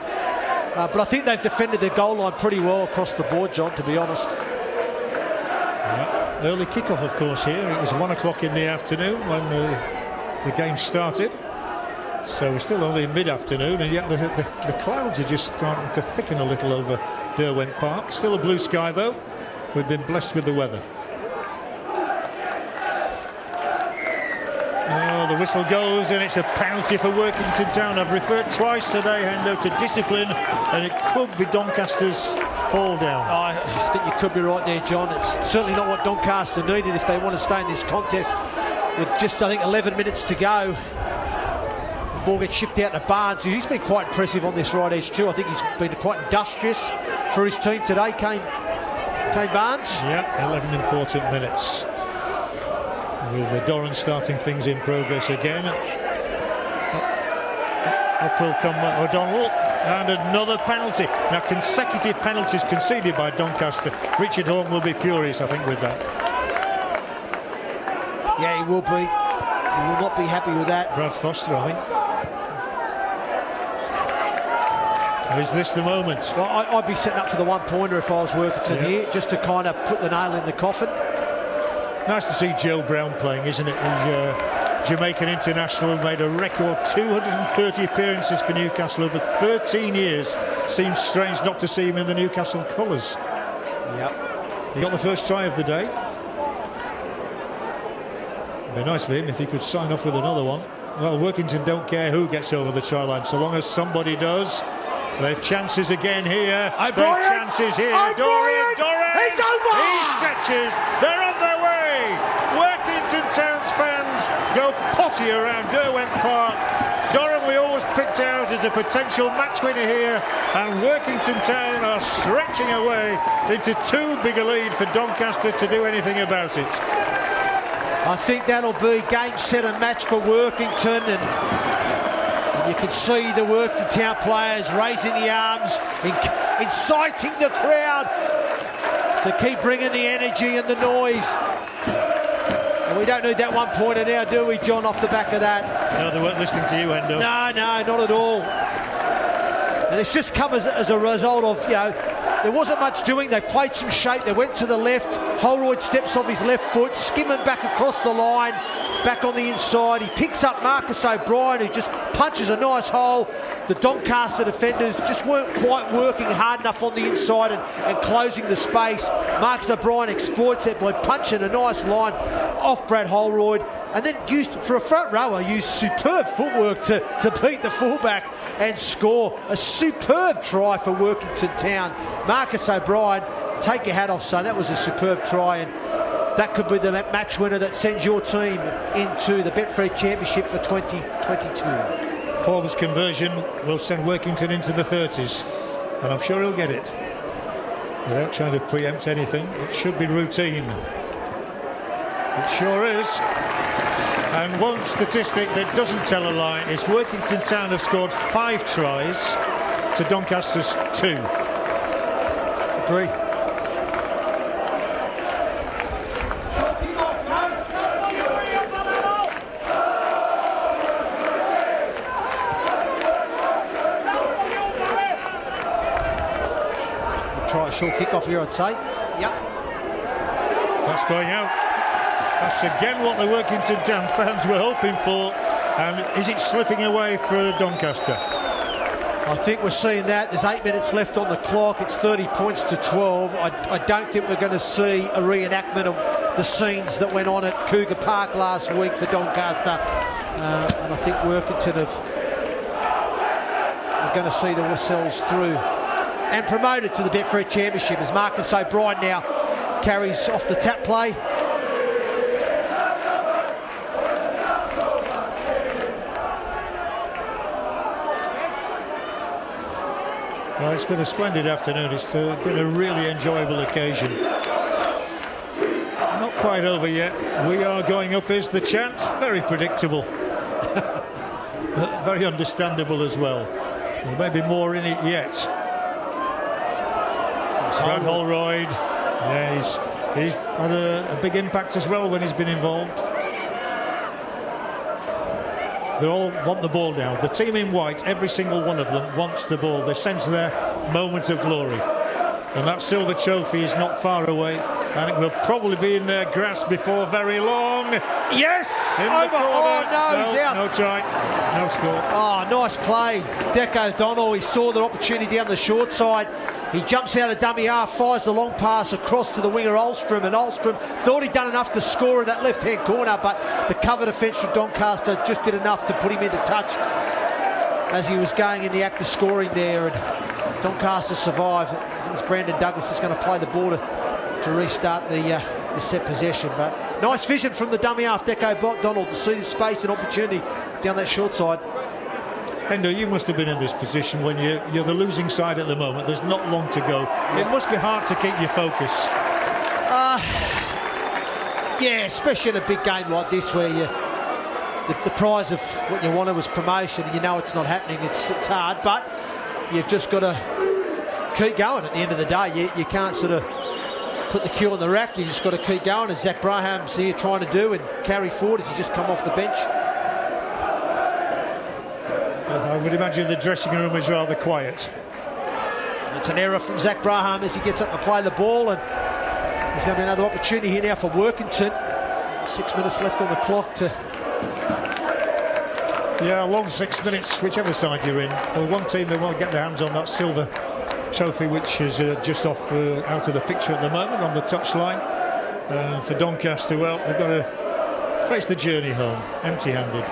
but I think they've defended their goal line pretty well across the board, John, to be honest. Yeah, early kickoff, of course, here. It was 1 o'clock in the afternoon when the game started. So we're still only in mid-afternoon, and yet the clouds are just starting to thicken a little over Derwent Park. Still a blue sky, though. We've been blessed with the weather. Oh, the whistle goes, and it's a penalty for Workington Town. I've referred twice today, Hendo, to discipline, and it could be Doncaster's fall down. I think you could be right there, John. It's certainly not what Doncaster needed if they want to stay in this contest. With just, I think, 11 minutes to go. The ball gets shipped out to Barnes. He's been quite impressive on this right edge too. I think he's been quite industrious for his team today, Kane Barnes. Yeah, 11 important minutes. With Doran starting things in progress again. Up will come O'Donnell, and another penalty. Now, consecutive penalties conceded by Doncaster. Richard Horn will be furious, I think, with that. Yeah, he will be. He will not be happy with that. Brad Foster, I think. Is this the moment? Well, I'd be setting up for the one-pointer if I was Workington here, just to kind of put the nail in the coffin. Nice to see Joe Brown playing, isn't it? The Jamaican international who made a record 230 appearances for Newcastle over 13 years. Seems strange not to see him in the Newcastle colours. Yep. He got the first try of the day. It'd be nice for him if he could sign off with another one. Well, Workington don't care who gets over the try line, so long as somebody does. They've chances again here. They've chances here. Dorian! He's over! He stretches. They're on their way. Workington Town's fans go potty around Derwent Park. Doran we always picked out as a potential match winner here, and Workington Town are stretching away into too big a lead for Doncaster to do anything about it. I think that'll be game, set and match for Workington, and you can see the Workington Town players raising the arms, inciting the crowd to keep bringing the energy and the noise. And we don't need that one-pointer now, do we, John, off the back of that? No, they weren't listening to you, Endo. No, not at all. And it's just come as a result of, there wasn't much doing. They played some shape. They went to the left. Holroyd steps off his left foot, skimming back across the line, back on the inside. He picks up Marcus O'Brien, who just punches a nice hole. The Doncaster defenders just weren't quite working hard enough on the inside and closing the space. Marcus O'Brien exploits that by punching a nice line off Brad Holroyd, and then used for a front rower, used superb footwork to beat the fullback and score a superb try for Workington Town. Marcus O'Brien, take your hat off, son. That was a superb try, and that could be the match winner that sends your team into the Betfred Championship for 2022. Forwards conversion will send Workington into the 30s, and I'm sure he'll get it. Without trying to preempt anything, it should be routine. It sure is. And one statistic that doesn't tell a lie is Workington Town have scored 5 tries to Doncaster's 2. Agree. Try a short kick off here, I'd say. Yep. That's going out. That's again what the Workington Town fans were hoping for. And is it slipping away for Doncaster? I think we're seeing that. There's 8 minutes left on the clock. It's 30 points to 12. I don't think we're going to see a reenactment of the scenes that went on at Cougar Park last week for Doncaster. And I think Workington are going to see themselves through and promoted to the Betfred Championship as Marcus O'Brien now carries off the tap play. Well, it's been a splendid afternoon. It's been a really enjoyable occasion. Not quite over yet. We are going up is the chant. Very predictable. But very understandable as well. There may be more in it yet. Brad Holroyd, yeah, he's had a big impact as well when he's been involved. They all want the ball now. The team in white, every single one of them wants the ball. They sense their moment of glory. And that silver trophy is not far away. And it will probably be in their grasp before very long. Yes! In Over. the corner. Oh, no, he's out. No try. No score. Oh, nice play. Deco O'Donnell, he saw the opportunity down the short side. He jumps out of dummy half, fires the long pass across to the winger Ulstrom, and Ulstrom thought he'd done enough to score in that left-hand corner, but the cover defence from Doncaster just did enough to put him into touch as he was going in the act of scoring there, and Doncaster survived. It's Brandon Douglas that's going to play the ball to restart the set possession, but nice vision from the dummy half, Deco O'Donnell, to see the space and opportunity down that short side. Hendo, you must have been in this position when you're the losing side at the moment. There's not long to go. It must be hard to keep your focus. Yeah, especially in a big game like this where the prize of what you wanted was promotion, and you know it's not happening. It's hard, but you've just got to keep going at the end of the day. You can't sort of put the cue on the rack. You just got to keep going, as Zach Braham's here trying to do, and carry forward as he just come off the bench. I would imagine the dressing room is rather quiet. And it's an error from Zach Braham as he gets up to play the ball, and there's going to be another opportunity here now for Workington. 6 minutes left on the clock to... Yeah, a long 6 minutes, whichever side you're in. For one team, they want to get their hands on that silver trophy, which is just off out of the picture at the moment on the touchline. For Doncaster, well, they've got to face the journey home empty-handed.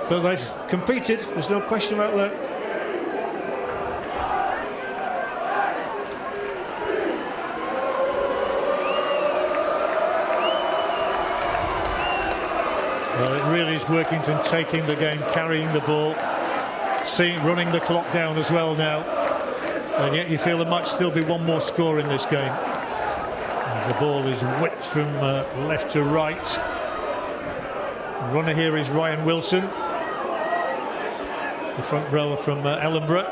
But they've competed, there's no question about that. Well, it really is Workington taking the game, carrying the ball, running the clock down as well now. And yet you feel there might still be one more score in this game. As the ball is whipped from left to right. The runner here is Ryan Wilson, the front rower from Ellenborough.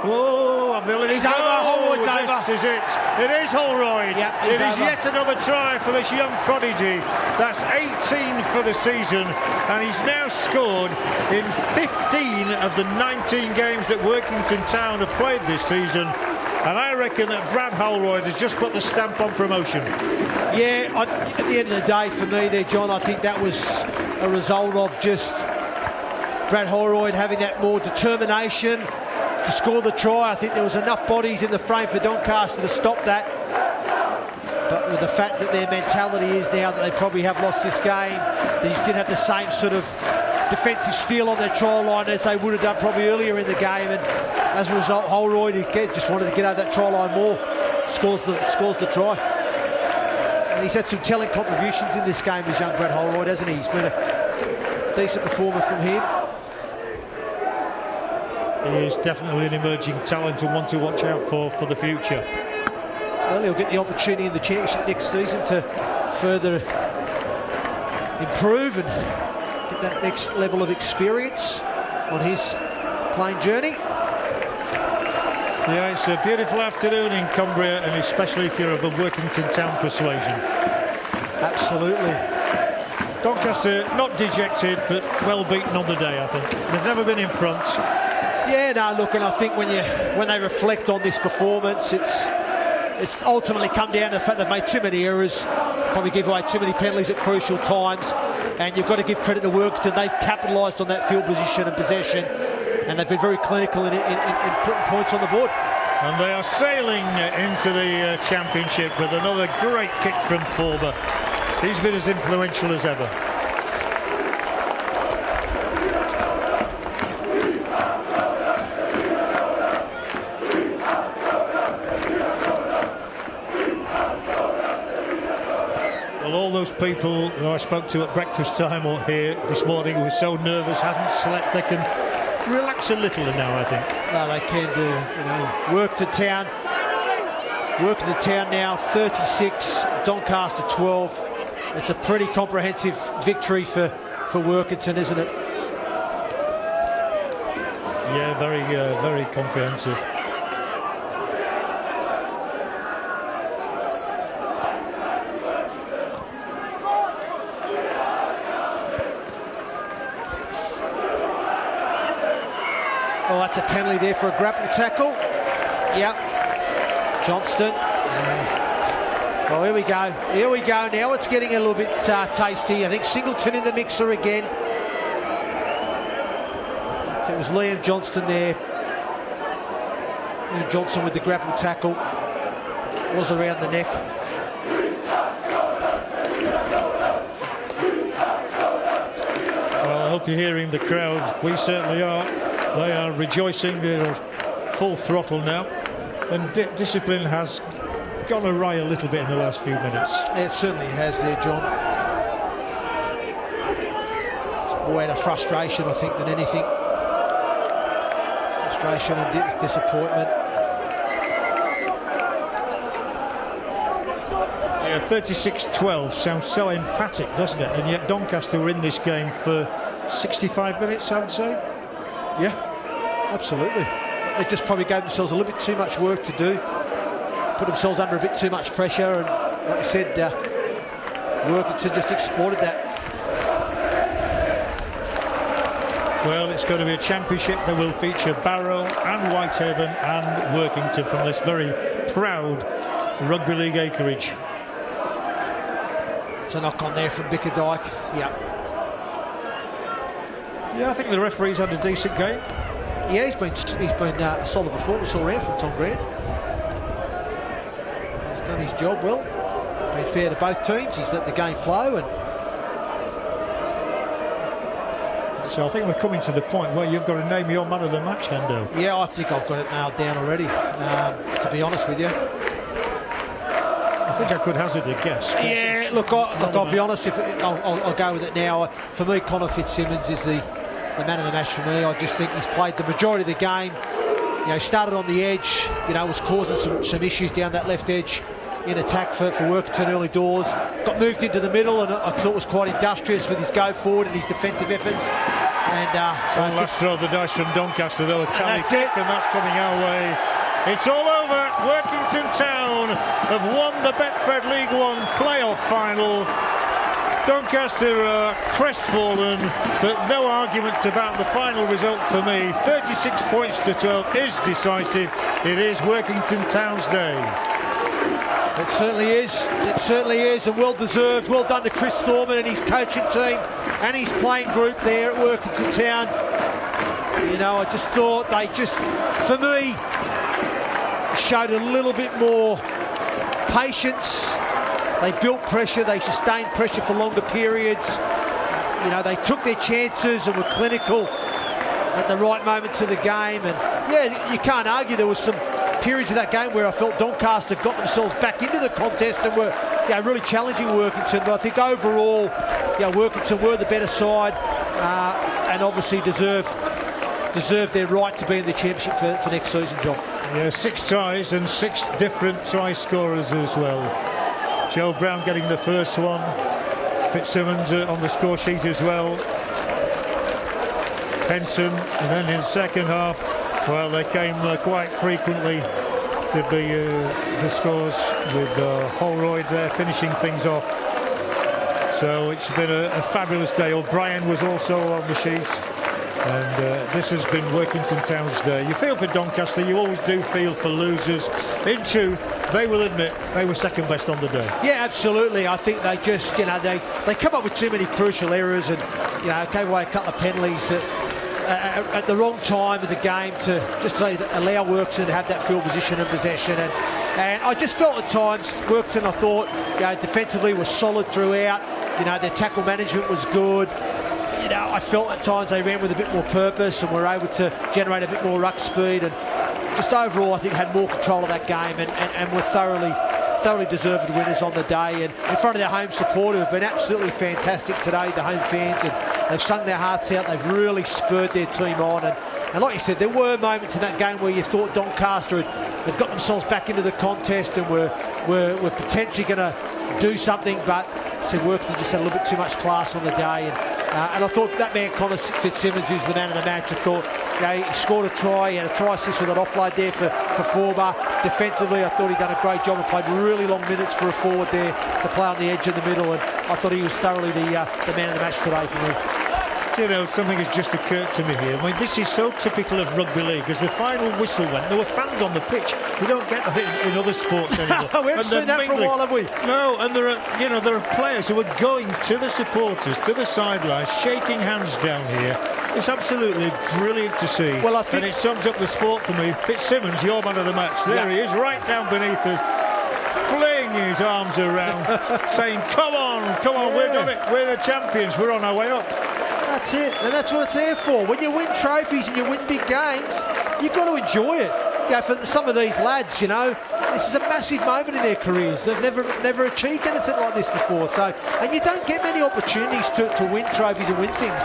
Oh, I feel it is over. Holroyd's over. This is it. It is Holroyd. Yep, it is over. yet another try for this young prodigy. That's 18 for the season, and he's now scored in 15 of the 19 games that Workington Town have played this season. And I reckon that Brad Holroyd has just put the stamp on promotion. Yeah, at the end of the day, for me there, John, I think that was a result of just Brad Holroyd having that more determination to score the try. I think there was enough bodies in the frame for Doncaster to stop that. But with the fact that their mentality is now that they probably have lost this game, they just didn't have the same sort of defensive steel on their try line as they would have done probably earlier in the game. And as a result, Holroyd again just wanted to get over that try line more. Scores the try. And he's had some telling contributions in this game, this young Brad Holroyd, hasn't he? He's been a decent performer from him. He is definitely an emerging talent and one to watch out for the future. Well, he'll get the opportunity in the Championship next season to further improve and get that next level of experience on his playing journey. Yeah, it's a beautiful afternoon in Cumbria, and especially if you're of a Workington Town persuasion. Absolutely. Doncaster not dejected, but well beaten on the day, I think. They've never been in front. Yeah, no, look, and I think when they reflect on this performance, it's ultimately come down to the fact they've made too many errors, probably give away too many penalties at crucial times, and you've got to give credit to Workington. They've capitalised on that field position and possession, and they've been very clinical in putting points on the board. And they are sailing into the championship with another great kick from Forber. He's been as influential as ever. Well, all those people who I spoke to at breakfast time or here this morning who were so nervous, haven't slept, they can relax a little now, I think. No, they can do. You know, Workington Town now 36, Doncaster 12. It's a pretty comprehensive victory for Workington, isn't it? Yeah, very comprehensive. Oh, that's a penalty there for a grapple tackle. Yep. Johnston. Oh, here we go. Here we go. Now it's getting a little bit tasty. I think Singleton in the mixer again. So it was Liam Johnston there. Liam Johnson with the grapple tackle. Was around the neck. Well, I hope you're hearing the crowd. We certainly are. They are rejoicing. They're full throttle now. And discipline has gone awry a little bit in the last few minutes. It certainly has there, John. It's more out of frustration, I think, than anything. Frustration and disappointment. Yeah, 36-12 sounds so emphatic, doesn't it? And yet Doncaster were in this game for 65 minutes, I would say. Yeah, absolutely. They just probably gave themselves a little bit too much work to do. Put themselves under a bit too much pressure, and like I said, Workington just exploited that. Well, it's going to be a championship that will feature Barrow and Whitehaven and Workington from this very proud Rugby League acreage. It's a knock on there from Bickerdike. Yeah, I think the referee's had a decent game. Yeah, he's been a solid performance all round from Tom Grant. He's done his job well. Been fair to both teams. He's let the game flow, and so I think we're coming to the point where you've got to name your man of the match, Hendo. Yeah, I think I've got it nailed down already. To be honest with you, I think I could hazard a guess. Yeah, look, I'll be honest. I'll go with it now. For me, Connor Fitzsimmons is the man of the match for me. I just think he's played the majority of the game. You know, started on the edge. You know, was causing some issues down that left edge in attack for Workington early doors. Got moved into the middle, and I thought was quite industrious with his go forward and his defensive efforts. And so last throw of the dice from Doncaster, though, a tally that's kick, it. and that's coming our way. It's all over. Workington Town have won the Betfred League One playoff final. Doncaster are crestfallen, but no argument about the final result for me. 36 points to 12 is decisive. It is Workington Town's day. It certainly is. It certainly is, and well deserved. Well done to Chris Thorman and his coaching team and his playing group there at Workington Town. You know, I just thought they just, for me, showed a little bit more patience. They built pressure, they sustained pressure for longer periods. You know, they took their chances and were clinical at the right moments of the game. And yeah, you can't argue there was some periods of that game where I felt Doncaster got themselves back into the contest and were really challenging Workington. But I think overall, Workington were the better side and obviously deserve their right to be in the championship for next season, John. Yeah, 6 tries and 6 different try scorers as well. Joe Brown getting the first one. Fitzsimmons on the score sheet as well. Henson, and then in the second half, well, they came quite frequently with the scores, with Holroyd there finishing things off. So it's been a fabulous day. O'Brien was also on the sheet. And this has been Workington Town's day. You feel for Doncaster, you always do feel for losers. In truth, they will admit they were second best on the day. Yeah, absolutely. I think they just, they come up with too many crucial errors and, gave away a couple of penalties that, at the wrong time of the game to just allow Workington to have that field position and possession. And I just felt at times Workington, I thought, defensively was solid throughout. Their tackle management was good. I felt at times they ran with a bit more purpose and were able to generate a bit more ruck speed, and just overall I think had more control of that game and were thoroughly deserved winners on the day. And in front of their home support, who have been absolutely fantastic today, the home fans, and they've sung their hearts out. They've really spurred their team on. And like you said, there were moments in that game where you thought Doncaster had got themselves back into the contest and were potentially going to do something, but Workington just had a little bit too much class on the day. And I thought that man, Connor Fitzsimmons, who's the man of the match, I thought he scored a try. He had a try assist with an offload there for Forber. Defensively, I thought he'd done a great job and played really long minutes for a forward there to play on the edge in the middle. And I thought he was thoroughly the man of the match today for me. Something has just occurred to me here. I mean, this is so typical of rugby league. As the final whistle went, there were fans on the pitch. We don't get that in other sports anymore. We haven't seen that for a while, have we? No, and there are players who are going to the supporters, to the sidelines, shaking hands down here. It's absolutely brilliant to see. Well, and it sums up the sport for me. Fitzsimmons, your man of the match. There he is, right down beneath us, flinging his arms around, saying, come on, we've done it. We're the champions. We're on our way up. That's it, and that's what it's there for. When you win trophies and you win big games, you've got to enjoy it. For some of these lads, this is a massive moment in their careers. They've never achieved anything like this before. And you don't get many opportunities to win trophies and win things.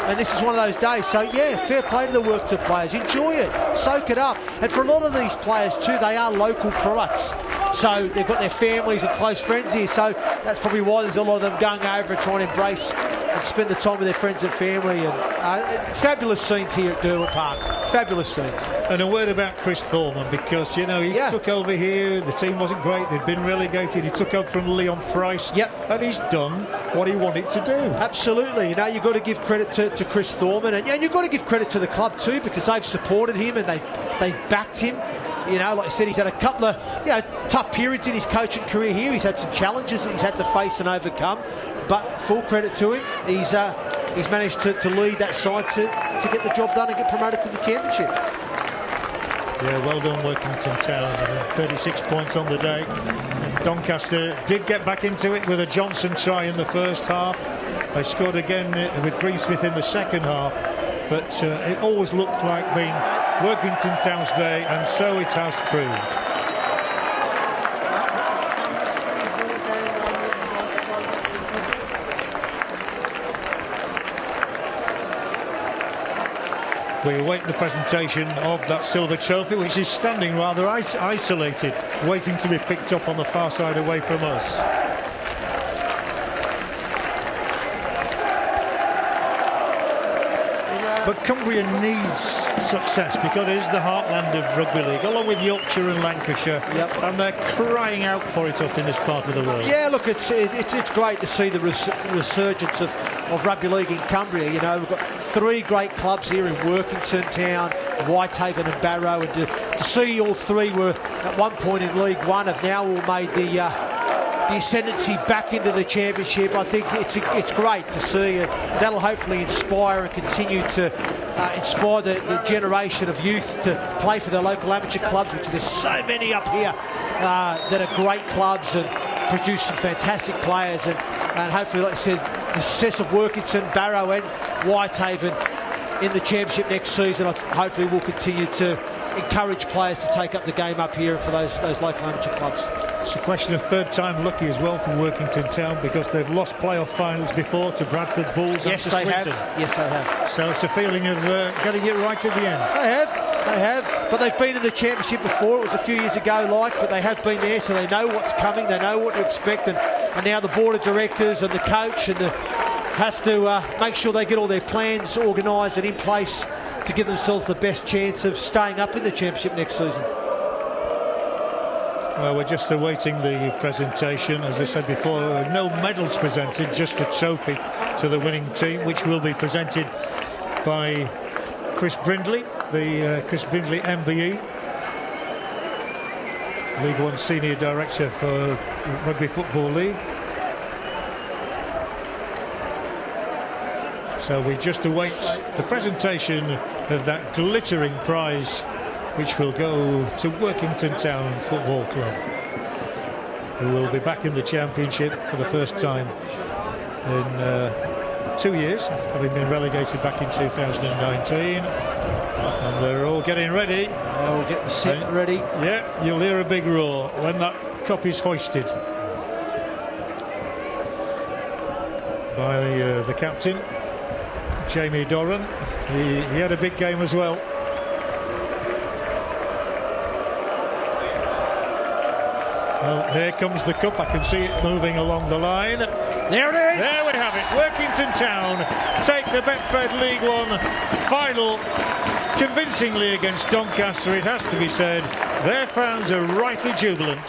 And this is one of those days. So yeah, fair play to the Workington players. Enjoy it, soak it up. And for a lot of these players too, they are local products. So they've got their families and close friends here. So that's probably why there's a lot of them going over and trying to embrace and spend the time with their friends and family. And fabulous scenes here at Derwent Park. Fabulous scenes. And a word about Chris Thorman, because he took over here. The team wasn't great. They'd been relegated. He took over from Leon Price. And he's done what he wanted to do. Absolutely. You've got to give credit to Chris Thorman, and you've got to give credit to the club too, because they've supported him and they've backed him. Like I said, he's had a couple of tough periods in his coaching career here. He's had some challenges that he's had to face and overcome, but full credit to him. He's managed to lead that side to get the job done and get promoted to the championship. Yeah, well done, Workington Town. 36 points on the day. Doncaster did get back into it with a Johnson try in the first half. They scored again with Greensmith in the second half, but it always looked like being Workington Town's day, and so it has proved. We await the presentation of that silver trophy, which is standing rather isolated, waiting to be picked up on the far side away from us. But Cumbria needs success because it is the heartland of rugby league, along with Yorkshire and Lancashire, and they're crying out for it up in this part of the world. Yeah, look, it's great to see the resurgence of rugby league in Cumbria. We've got 3 great clubs here in Workington Town, Whitehaven and Barrow, and to see all 3 were at one point in League One have now all made the ascendancy back into the championship. I think it's great to see, and that'll hopefully inspire and continue to inspire the generation of youth to play for their local amateur clubs, which there's so many up here that are great clubs and produce some fantastic players, and hopefully, like I said, the success of Workington, Barrow and Whitehaven in the championship next season hopefully will continue to encourage players to take up the game up here for those local amateur clubs. It's a question of third time lucky as well for Workington Town, because they've lost playoff finals before to Bradford Bulls. Yes, they have. Yes, they have. So it's a feeling of getting it right at the end. They have. But they've been in the championship before. It was a few years ago, but they have been there, so they know what's coming. They know what to expect, and now the board of directors and the coach and have to make sure they get all their plans organised and in place to give themselves the best chance of staying up in the championship next season. Well, we're just awaiting the presentation. As I said before, no medals presented, just a trophy to the winning team, which will be presented by Chris Brindley, the Chris Brindley MBE, League One Senior Director for Rugby Football League. So we just await the presentation of that glittering prize, which will go to Workington Town Football Club, who will be back in the Championship for the first time in 2 years, having been relegated back in 2019. And they're all getting ready. They're all getting set ready. Yeah, you'll hear a big roar when that cup is hoisted by the captain, Jamie Doran. He had a big game as well. Well, here comes the cup. I can see it moving along the line. There it is! There we have it. Workington Town take the Betfred League One final convincingly against Doncaster, it has to be said. Their fans are rightly jubilant.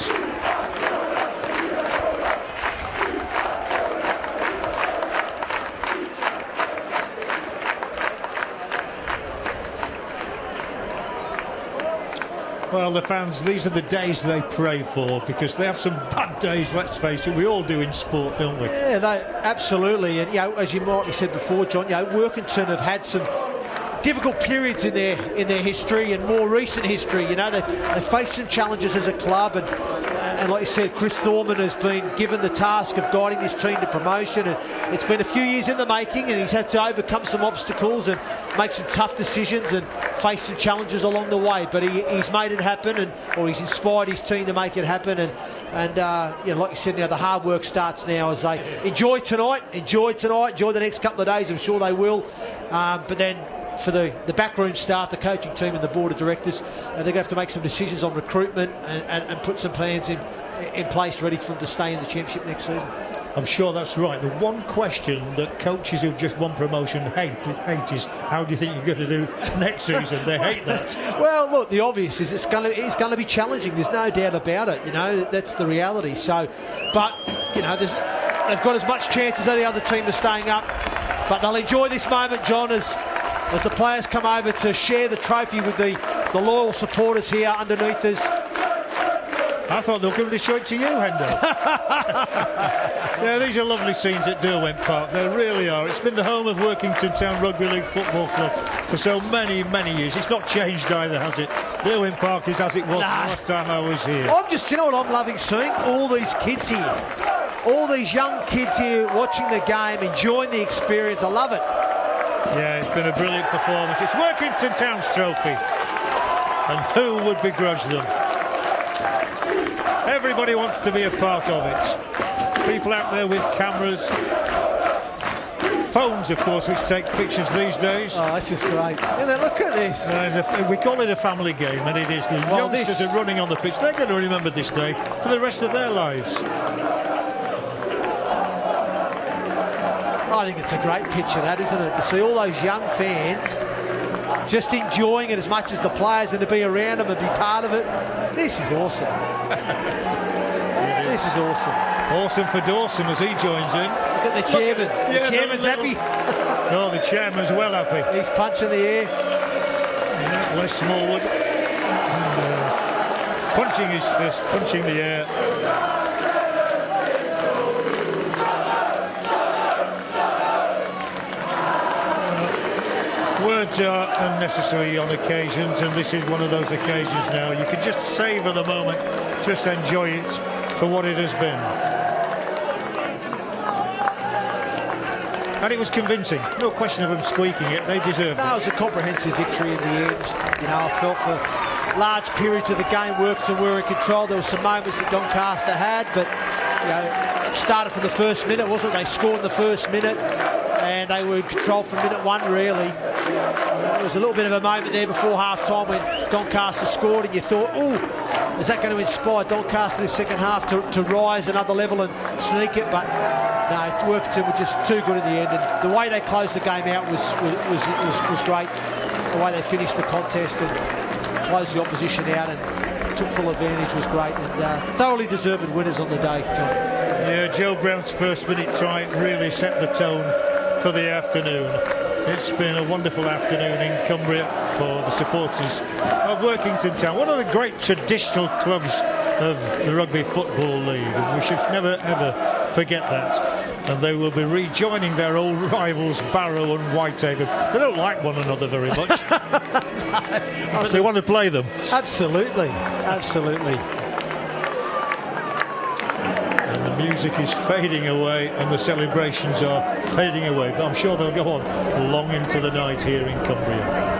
Well, the fans, these are the days they pray for, because they have some bad days, let's face it. We all do in sport, don't we? Yeah, no, absolutely. And, as you rightly said before, John, Workington have had some difficult periods in their history and more recent history. They faced some challenges as a club, and like you said, Chris Thorman has been given the task of guiding this team to promotion, and it's been a few years in the making, and he's had to overcome some obstacles and make some tough decisions and face some challenges along the way, but he's made it happen, or he's inspired his team to make it happen, and like you said, the hard work starts now as they enjoy tonight, enjoy the next couple of days. I'm sure they will, but then for the backroom staff, the coaching team and the board of directors, they're going to have to make some decisions on recruitment and put some plans in place ready for them to stay in the Championship next season. I'm sure that's right. The one question that coaches who've just won promotion hate is, how do you think you're going to do next season? They hate that. Well, look, the obvious is it's going to be challenging. There's no doubt about it. That's the reality. So, but they've got as much chance as any other team of staying up. But they'll enjoy this moment, John, as the players come over to share the trophy with the loyal supporters here underneath us. I thought they were going to show it to you, Hendo. Yeah, these are lovely scenes at Derwent Park. They really are. It's been the home of Workington Town Rugby League Football Club for so many, many years. It's not changed either, has it? Derwent Park is as it was the last time I was here. You know what I'm loving seeing? All these kids here. All these young kids here watching the game, enjoying the experience. I love it. Yeah, it's been a brilliant performance. It's Workington Town's trophy. And who would begrudge them? Everybody wants to be a part of it. People out there with cameras, phones, of course, which take pictures these days. Oh, this is great. Look at this. We call it a family game, and it is. The youngsters are running on the pitch. They're going to remember this day for the rest of their lives. I think it's a great picture, that, isn't it? To see all those young fans just enjoying it as much as the players, and to be around them and be part of it. This is awesome. This is awesome. Awesome for Dawson as he joins in. Look at the chairman. The chairman's happy. Oh, the chairman's well happy. He's punching the air. Yeah, Les Smallwood. Punching his fist, punching the air. Words are unnecessary on occasions, and this is one of those occasions now. You can just savour the moment, just enjoy it for what it has been. And it was convincing, no question of them squeaking it, they deserved it. No, it was a comprehensive victory in the end. I felt for large periods of the game, Workington were in control. There were some moments that Doncaster had, but it started from the first minute, wasn't it? They scored in the first minute, and they were in control from minute one, really. There was a little bit of a moment there before half-time when Doncaster scored, and you thought, is that going to inspire Doncaster in the second half to rise another level and sneak it? But no, Workington were just too good in the end, and the way they closed the game out was great. The way they finished the contest and closed the opposition out and took full advantage was great, and thoroughly deserved winners on the day, John. Yeah, Joe Brown's first minute try really set the tone for the afternoon. It's been a wonderful afternoon in Cumbria for the supporters of Workington Town, one of the great traditional clubs of the Rugby Football League, and we should never ever forget that. and they will be rejoining their old rivals Barrow and Whitehaven. They don't like one another very much. But they want to play them. Absolutely, absolutely. And the music is fading away and the celebrations are fading away, but I'm sure they'll go on long into the night here in Cumbria.